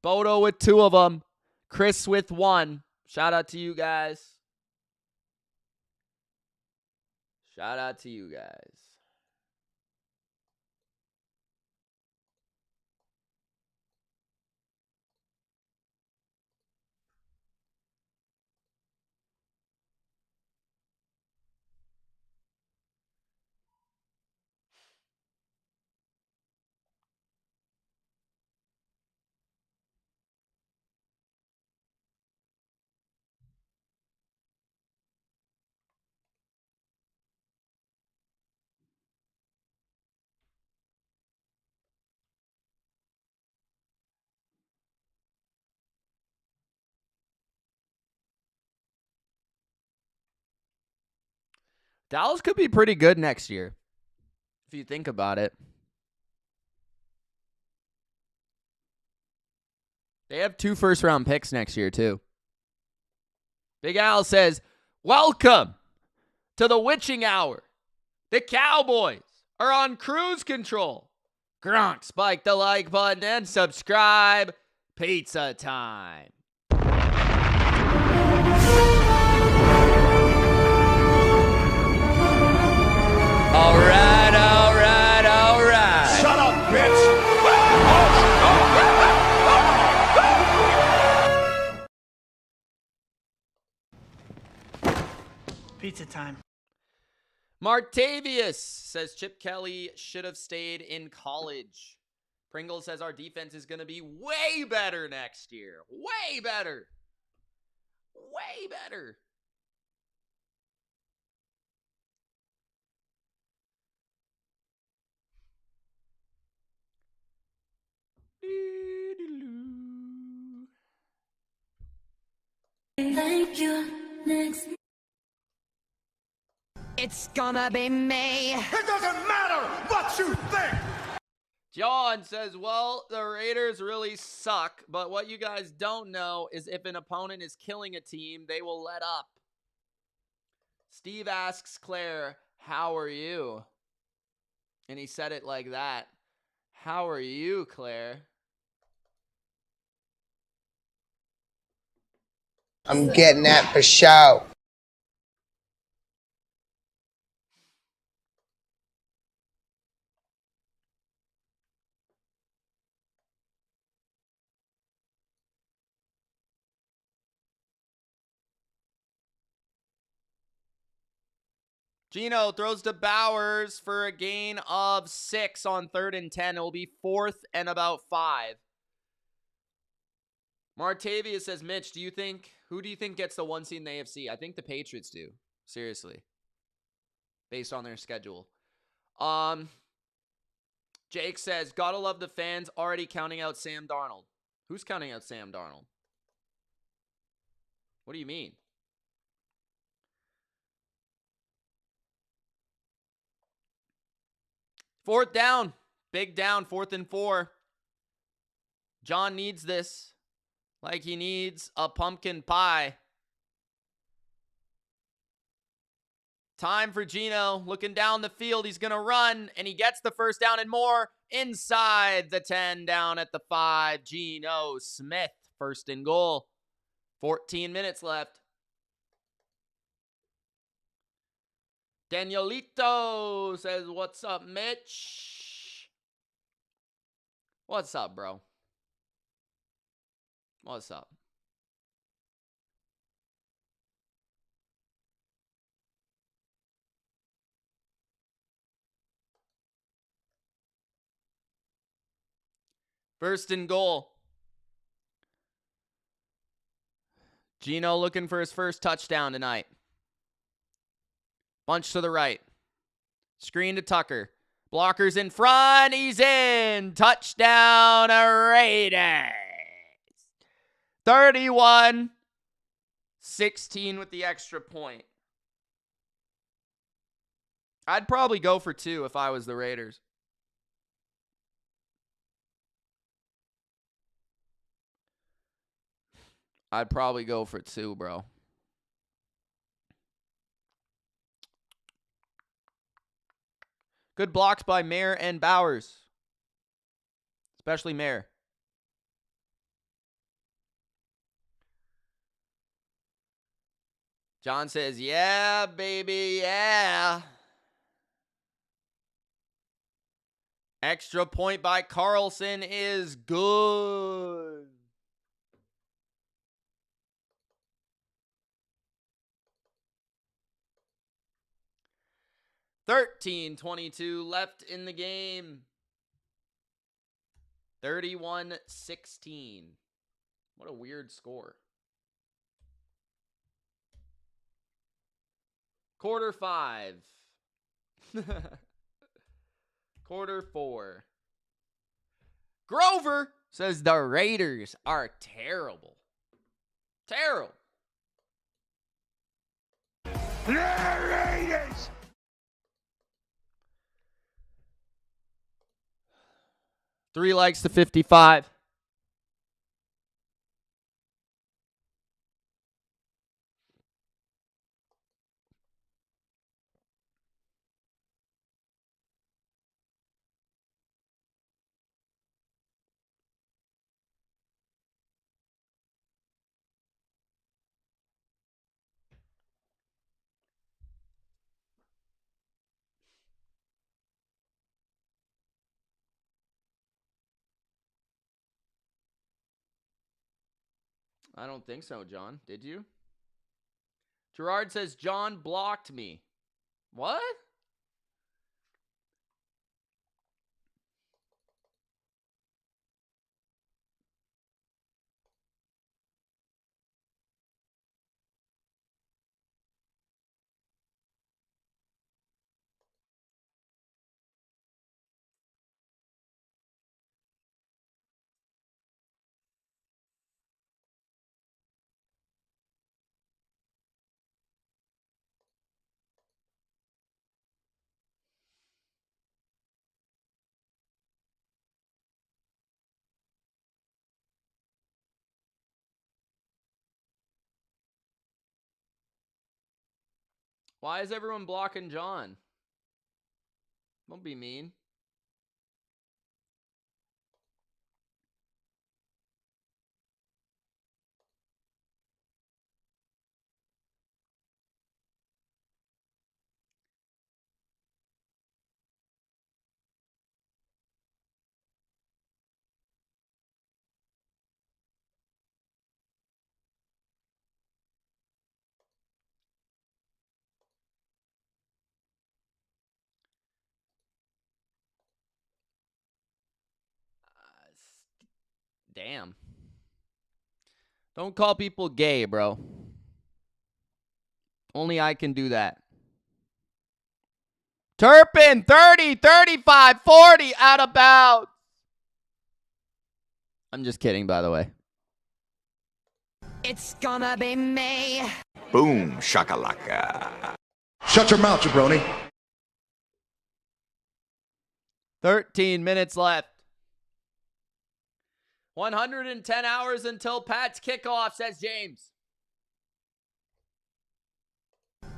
Bodo with 2 of them. Chris with 1. Shout out to you guys. Shout out to you guys. Dallas could be pretty good next year, if you think about it. They have 2 first-round picks next year, too. Big Al says, welcome to the witching hour. The Cowboys are on cruise control. Gronk, spike the like button and subscribe. Pizza time. All right, all right, all right. Shut up, bitch! Pizza time. Martavius says Chip Kelly should have stayed in college. Pringle says our defense is going to be way better next year. Way better. Way better. Thank you. Next. It's gonna be me. It doesn't matter what you think. John says, well, the Raiders really suck, but what you guys don't know is if an opponent is killing a team, they will let up. Steve asks Claire, how are you? And he said it like that. How are you, Claire? I'm getting that for show. Geno throws to Bowers for a gain of 6 on 3rd and 10. It will be 4th and about 5. Martavia says, Mitch, who do you think gets the 1 seed in the AFC? I think the Patriots do. Seriously. Based on their schedule. Jake says, gotta love the fans already counting out Sam Darnold. Who's counting out Sam Darnold? What do you mean? Fourth down. Big down. 4th and 4. John needs this. Like he needs a pumpkin pie. Time for Geno. Looking down the field. He's going to run. And he gets the first down and more. Inside the 10. Down at the 5. Geno Smith. 1st and goal. 14 minutes left. Danielito says, what's up, Mitch? What's up, bro? What's up? First and goal. Geno looking for his first touchdown tonight. Bunch to the right. Screen to Tucker. Blockers in front. He's in. Touchdown, Raiders. 31-16 with the extra point. I'd probably go for 2 if I was the Raiders. I'd probably go for 2, bro. Good blocks by Mayer and Bowers. Especially Mayer. John says, yeah, baby, yeah. Extra point by Carlson is good. $13:22 left in the game. 31-16. What a weird score. Quarter 5. Quarter 4. Grover says the Raiders are terrible. Terrible. The Raiders! Three likes to 55. I don't think so, John. Did you? Gerard says, John blocked me. What? Why is everyone blocking John? Don't be mean. Damn. Don't call people gay, bro. Only I can do that. Turpin, 30, 35, 40, out of bounds. I'm just kidding, by the way. It's gonna be me. Boom, shakalaka. Shut your mouth, jabroni. 13 minutes left. 110 hours until Pat's kickoff, says James.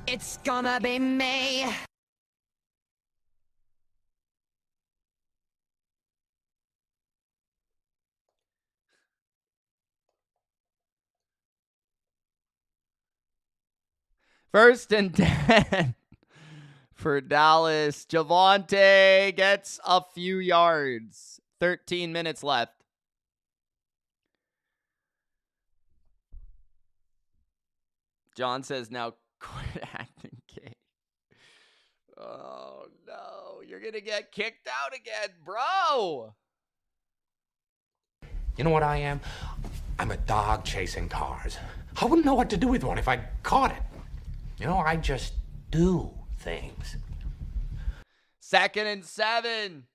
It's gonna be me. First and 10 for Dallas. Javonte gets a few yards. 13 minutes left. John says now quit acting gay. Oh, no. You're going to get kicked out again, bro. You know what I am? I'm a dog chasing cars. I wouldn't know what to do with one if I caught it. You know, I just do things. 2nd and 7.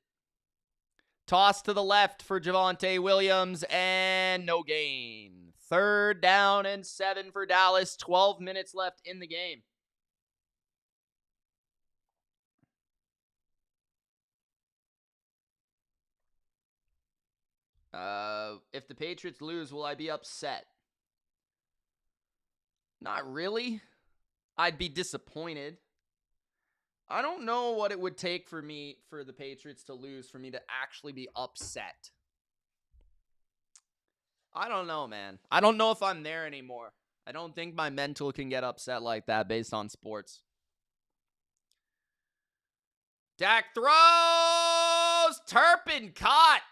Toss to the left for Javonte Williams and no gain. 3rd down and 7 for Dallas. 12 minutes left in the game. If the Patriots lose, will I be upset? Not really. I'd be disappointed. I don't know what it would take for the Patriots to lose for me to actually be upset. I don't know, man. I don't know if I'm there anymore. I don't think my mental can get upset like that based on sports. Dak throws! Turpin caught!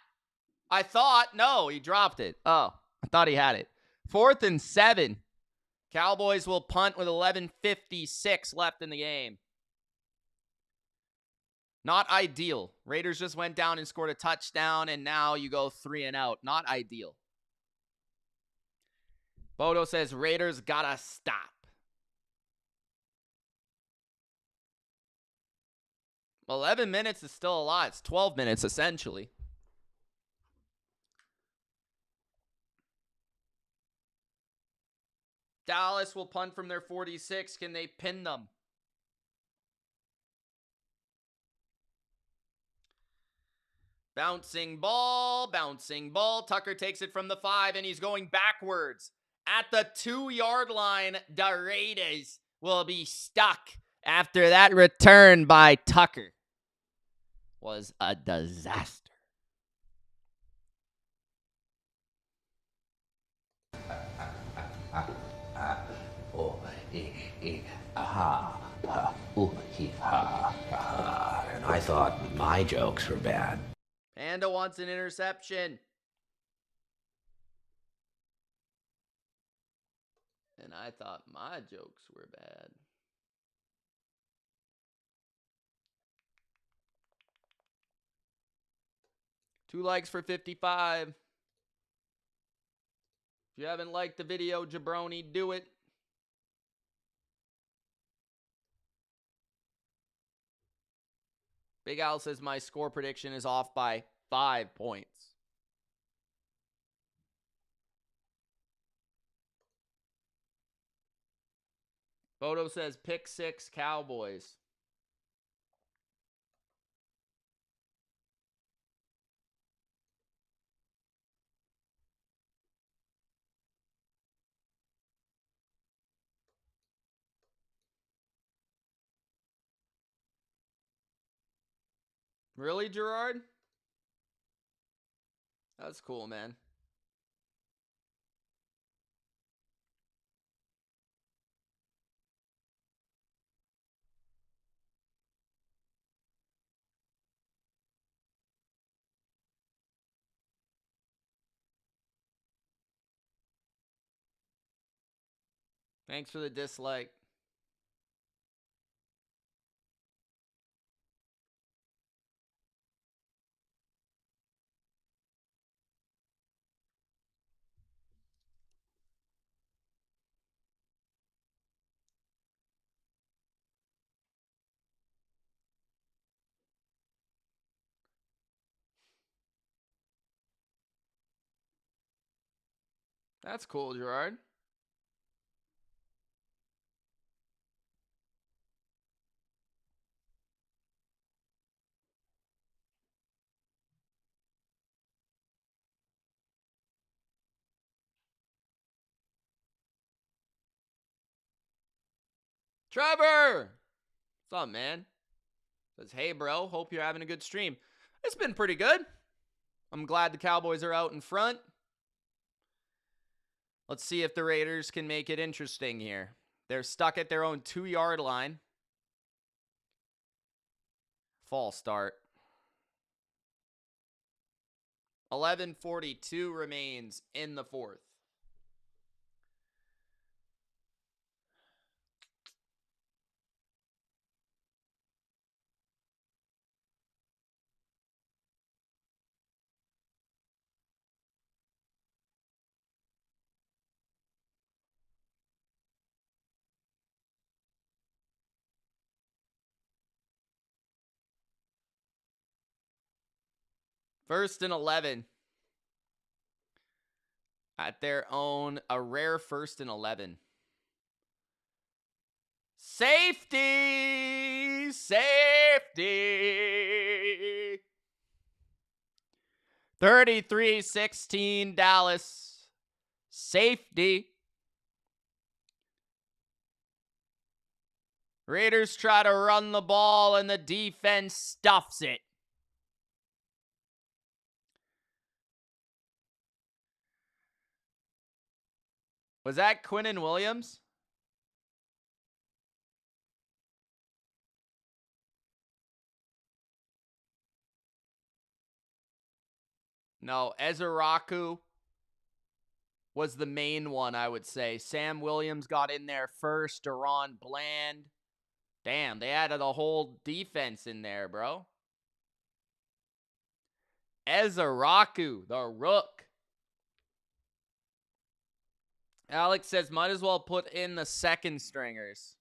I thought, no, he dropped it. Oh, I thought he had it. 4th and 7. Cowboys will punt with 11:56 left in the game. Not ideal. Raiders just went down and scored a touchdown, and now you go 3 and out. Not ideal. Bodo says Raiders gotta stop. 11 minutes is still a lot. It's 12 minutes, essentially. Dallas will punt from their 46. Can they pin them? Bouncing ball. Tucker takes it from the 5, and he's going backwards. At the 2-yard line, the Raiders will be stuck after that return by Tucker. Was a disaster. And I thought my jokes were bad. Panda wants an interception. And I thought my jokes were bad. Two likes for 55. If you haven't liked the video, jabroni, do it. Big Al says my score prediction is off by 5 points. Bodo says pick 6 Cowboys. Really, Gerard? That's cool, man. Thanks for the dislike. That's cool, Gerard. Trevor! What's up, man? Says, hey, bro. Hope you're having a good stream. It's been pretty good. I'm glad the Cowboys are out in front. Let's see if the Raiders can make it interesting here. They're stuck at their own 2-yard line. False start. 11:42 remains in the fourth. First and 11. At their own, a rare 1st and 11. Safety! Safety! 33-16 Dallas. Safety. Raiders try to run the ball and the defense stuffs it. Was that Quinnen Williams? No, Ezeraku was the main one, I would say. Sam Williams got in there first. Deron Bland. Damn, they added a whole defense in there, bro. Ezeraku, the rook. Alex says, might as well put in the second stringers.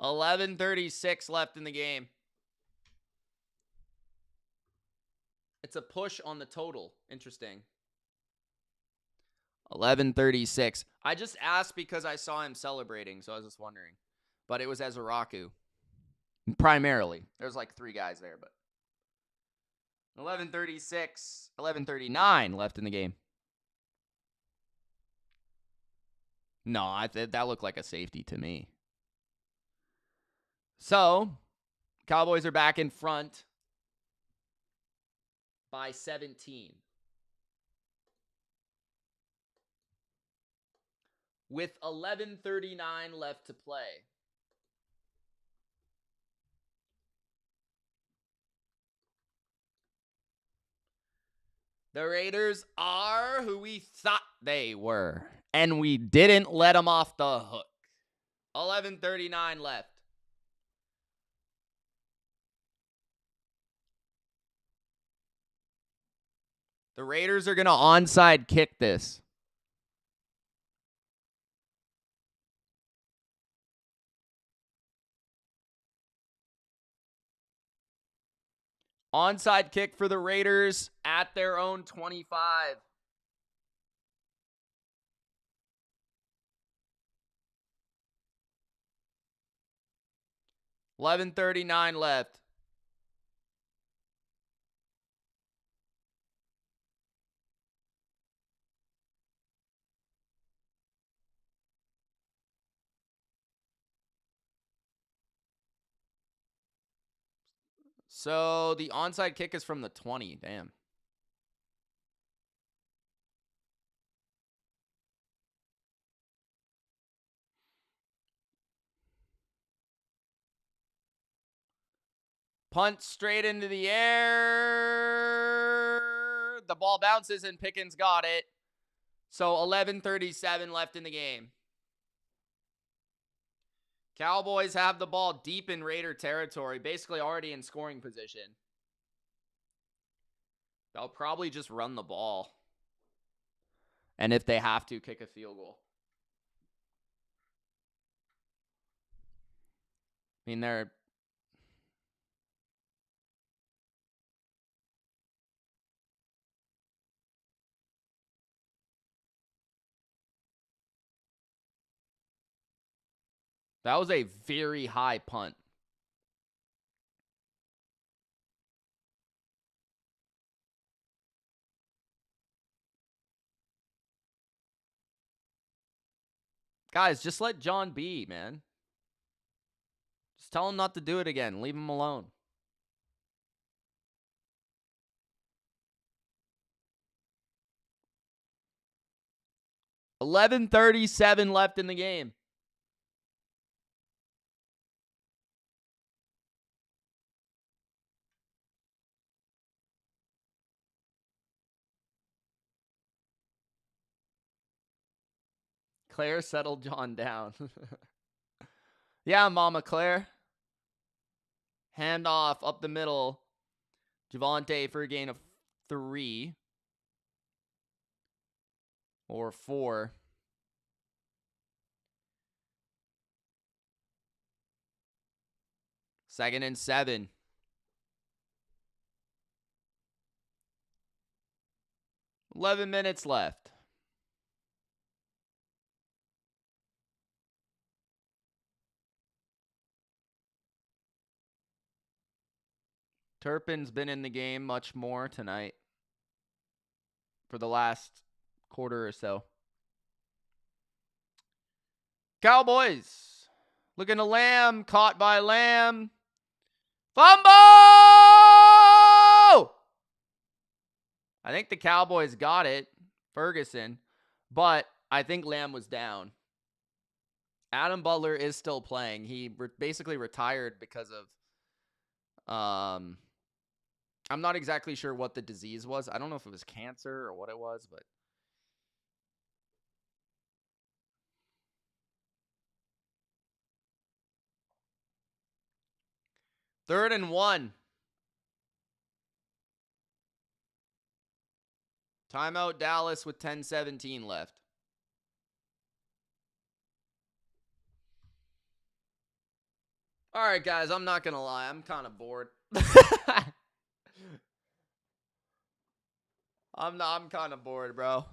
11:36 left in the game. It's a push on the total. Interesting. 11:36. I just asked because I saw him celebrating, so I was just wondering. But it was Ezeraku. Primarily. There's like 3 guys there, but 11:36, 11:39 left in the game. No, that looked like a safety to me. So, Cowboys are back in front by 17. With 11:39 left to play. The Raiders are who we thought they were. And we didn't let them off the hook. 11:39 left. The Raiders are going to onside kick this. Onside kick for the Raiders at their own 25. $11:39 left. So the onside kick is from the 20. Damn. Punt straight into the air. The ball bounces and Pickens got it. So 11:37 left in the game. Cowboys have the ball deep in Raider territory, basically already in scoring position. They'll probably just run the ball. And if they have to, kick a field goal. I mean, that was a very high punt. Guys, just let John be, man. Just tell him not to do it again. Leave him alone. $11:37 left in the game. Claire settled John down. Yeah, Mama Claire. Handoff up the middle. Javonte for a gain of 3 or 4. Second and 7. $11 minutes left. Turpin's been in the game much more tonight for the last quarter or so. Cowboys looking to Lamb, caught by Lamb. Fumble! I think the Cowboys got it, Ferguson, but I think Lamb was down. Adam Butler is still playing. He basically retired because of I'm not exactly sure what the disease was. I don't know if it was cancer or what it was, but third and 1. Timeout Dallas with 10:17 left. All right, guys, I'm not going to lie. I'm kind of bored. I'm kind of bored, bro.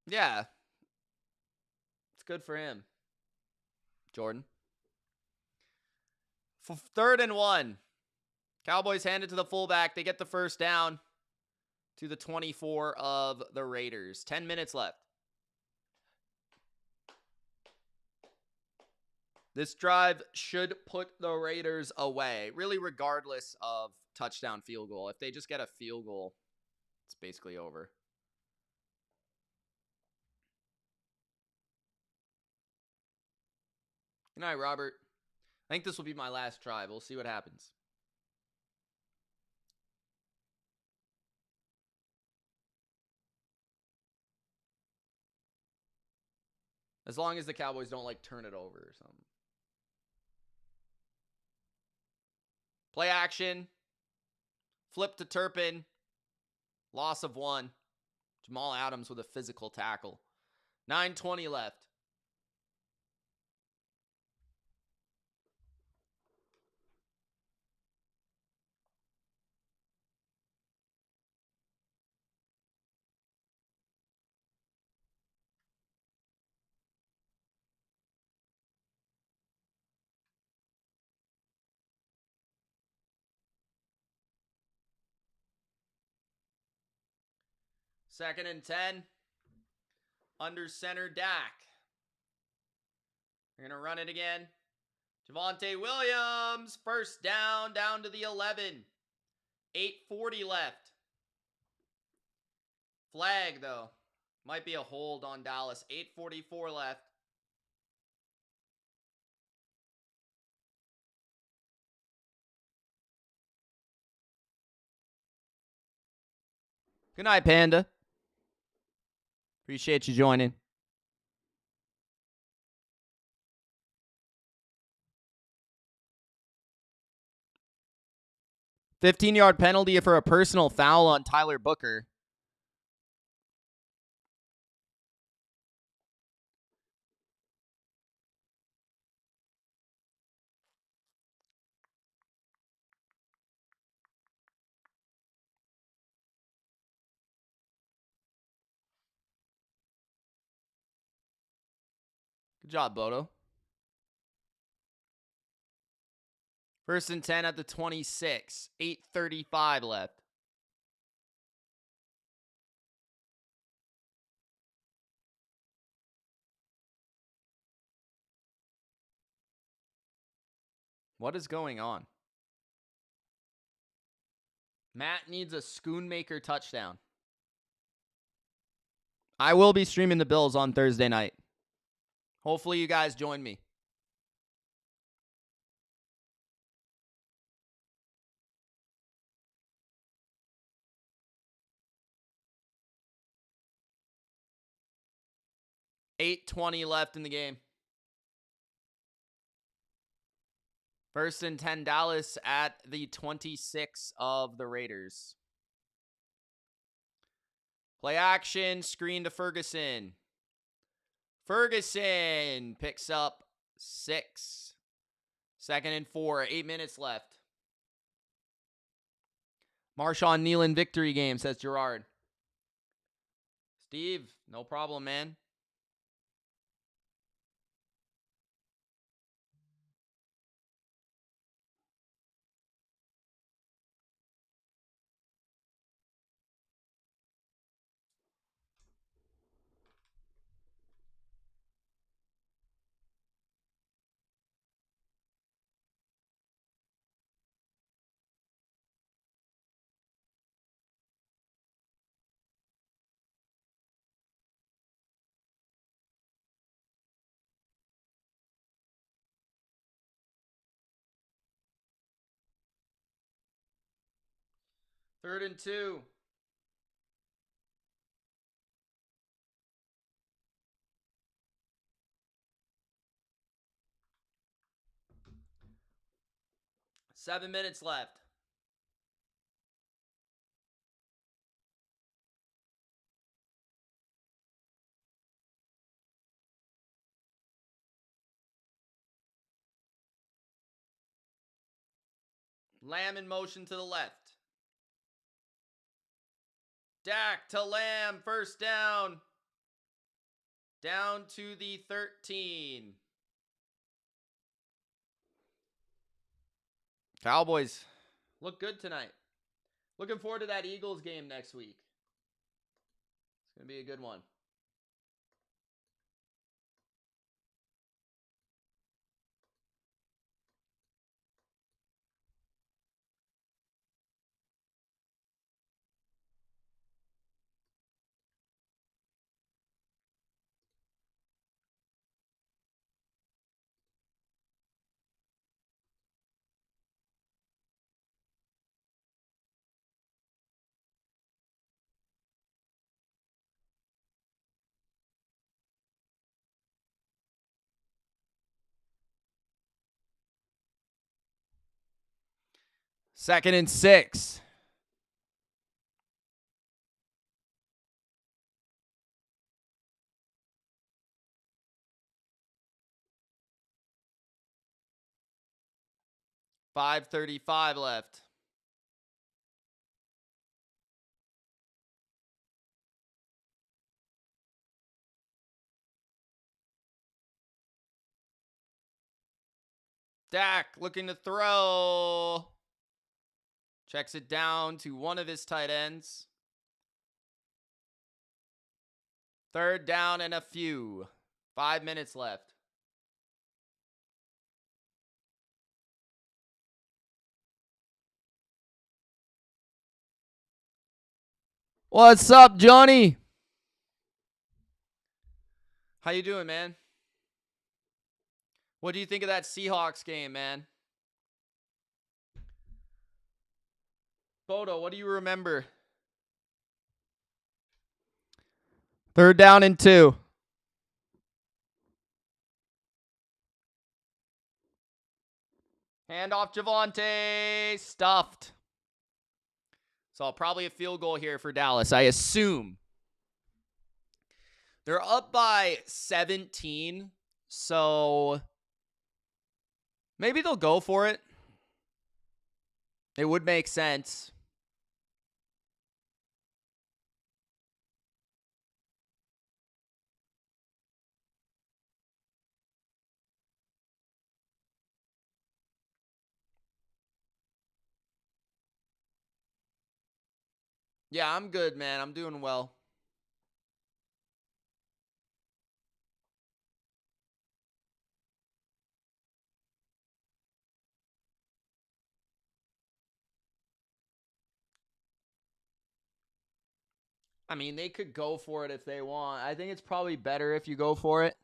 Yeah. It's good for him. Jordan. Third and 1. Cowboys hand it to the fullback. They get the first down to the 24 of the Raiders. 10 minutes left. This drive should put the Raiders away, really regardless of touchdown field goal. If they just get a field goal, it's basically over. Good night, Robert. I think this will be my last drive. We'll see what happens. As long as the Cowboys don't, like, turn it over or something. Play action. Flip to Turpin. Loss of 1. Jamal Adams with a physical tackle. 9:20 left. 2nd and 10. Under center, Dak. They're going to run it again. Javonte Williams. First down to the 11. 8:40 left. Flag, though. Might be a hold on Dallas. 8:44 left. Good night, Panda. Appreciate you joining. $15-yard penalty for a personal foul on Tyler Booker. Good job, Bodo. 1st and 10 at the 26. 8:35 left. What is going on? Matt needs a Schoonmaker touchdown. I will be streaming the Bills on Thursday night. Hopefully you guys join me. $8:20 left in the game. 1st and 10 Dallas at the 26 of the Raiders. Play action, screen to Ferguson. Ferguson picks up 6. 2nd and 4, 8 minutes left. Marshawn Nealon victory game, says Gerard. Steve, no problem, man. Third and 2. Seven minutes left. Lamb in motion to the left. Dak to Lamb, first down. Down to the 13. Cowboys look good tonight. Looking forward to that Eagles game next week. It's going to be a good one. Second and 6. $5:35 left. Dak looking to throw. Checks it down to one of his tight ends. Third down and a few. 5 minutes left. What's up, Johnny? How you doing, man? What do you think of that Seahawks game, man? Bodo, what do you remember? Third down and 2. Hand off Javonte. Stuffed. So probably a field goal here for Dallas, I assume. They're up by 17, so maybe they'll go for it. It would make sense. Yeah, I'm good, man. I'm doing well. I mean, they could go for it if they want. I think it's probably better if you go for it.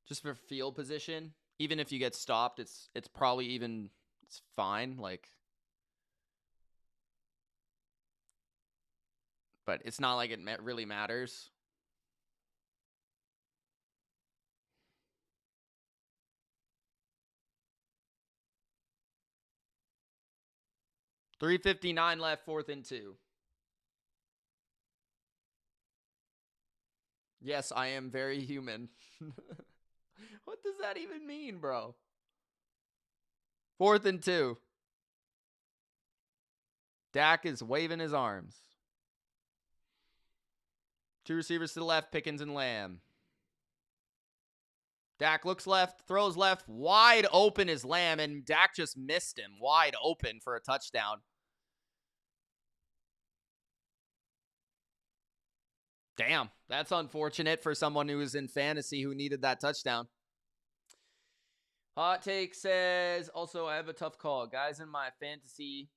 Just for field position. Even if you get stopped, it's probably it's fine. But it's not like it really matters. .359 left, 4th and 2. Yes, I am very human. What does that even mean, bro? 4th and 2. Dak is waving his arms. 2 receivers to the left, Pickens and Lamb. Dak looks left, throws left. Wide open is Lamb, and Dak just missed him. Wide open for a touchdown. Damn, that's unfortunate for someone who was in fantasy who needed that touchdown. Hot Take says, also, I have a tough call. Guys in my fantasy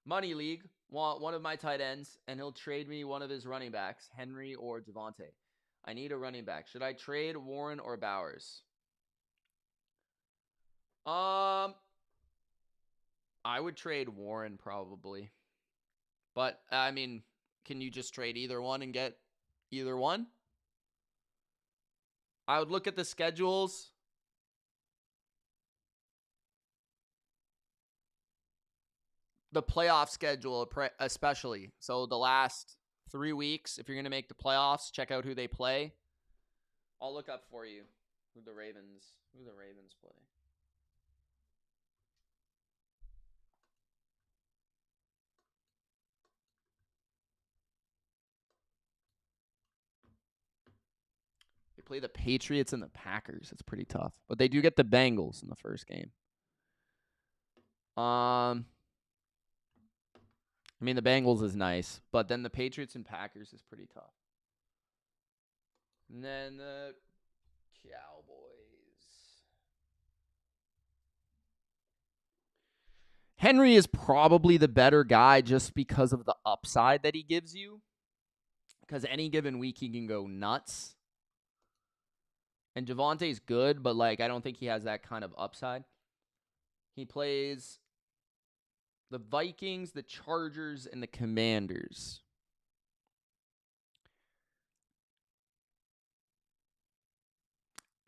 money league want one of my tight ends, and he'll trade me one of his running backs, Henry or Devontae. I need a running back. Should I trade Warren or Bowers? I would trade Warren probably. But, I mean, can you just trade either one and get either one? I would look at the schedules. The playoff schedule, especially. So the last 3 weeks, if you're going to make the playoffs, check out who they play. I'll look up for you who the Ravens play. They play the Patriots and the Packers. It's pretty tough. But they do get the Bengals in the first game. I mean, the Bengals is nice, but then the Patriots and Packers is pretty tough. And then the Cowboys. Henry is probably the better guy just because of the upside that he gives you. Because any given week he can go nuts. And Javonte's good, but I don't think he has that kind of upside. He plays the Vikings, the Chargers, and the Commanders.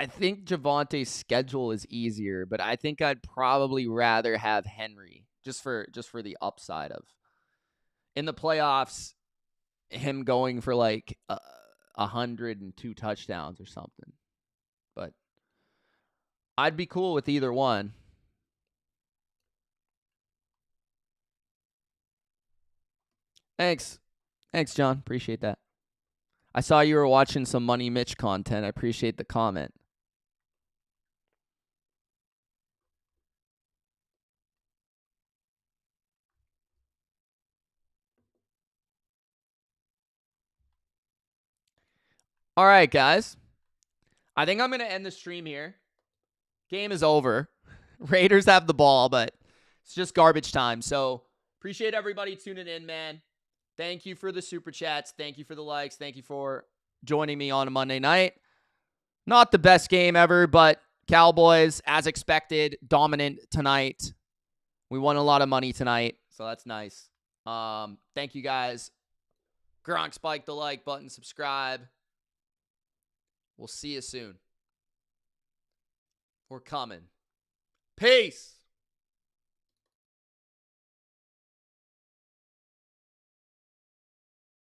I think Javonte's schedule is easier, but I think I'd probably rather have Henry just for the upside of in the playoffs him going for 102 touchdowns or something. But I'd be cool with either one. Thanks, John. Appreciate that. I saw you were watching some Money Mitch content. I appreciate the comment. All right, guys. I think I'm going to end the stream here. Game is over. Raiders have the ball, but it's just garbage time. So appreciate everybody tuning in, man. Thank you for the super chats. Thank you for the likes. Thank you for joining me on a Monday night. Not the best game ever, but Cowboys, as expected, dominant tonight. We won a lot of money tonight, so that's nice. Thank you, guys. Gronk, spike the like button, subscribe. We'll see you soon. We're coming. Peace.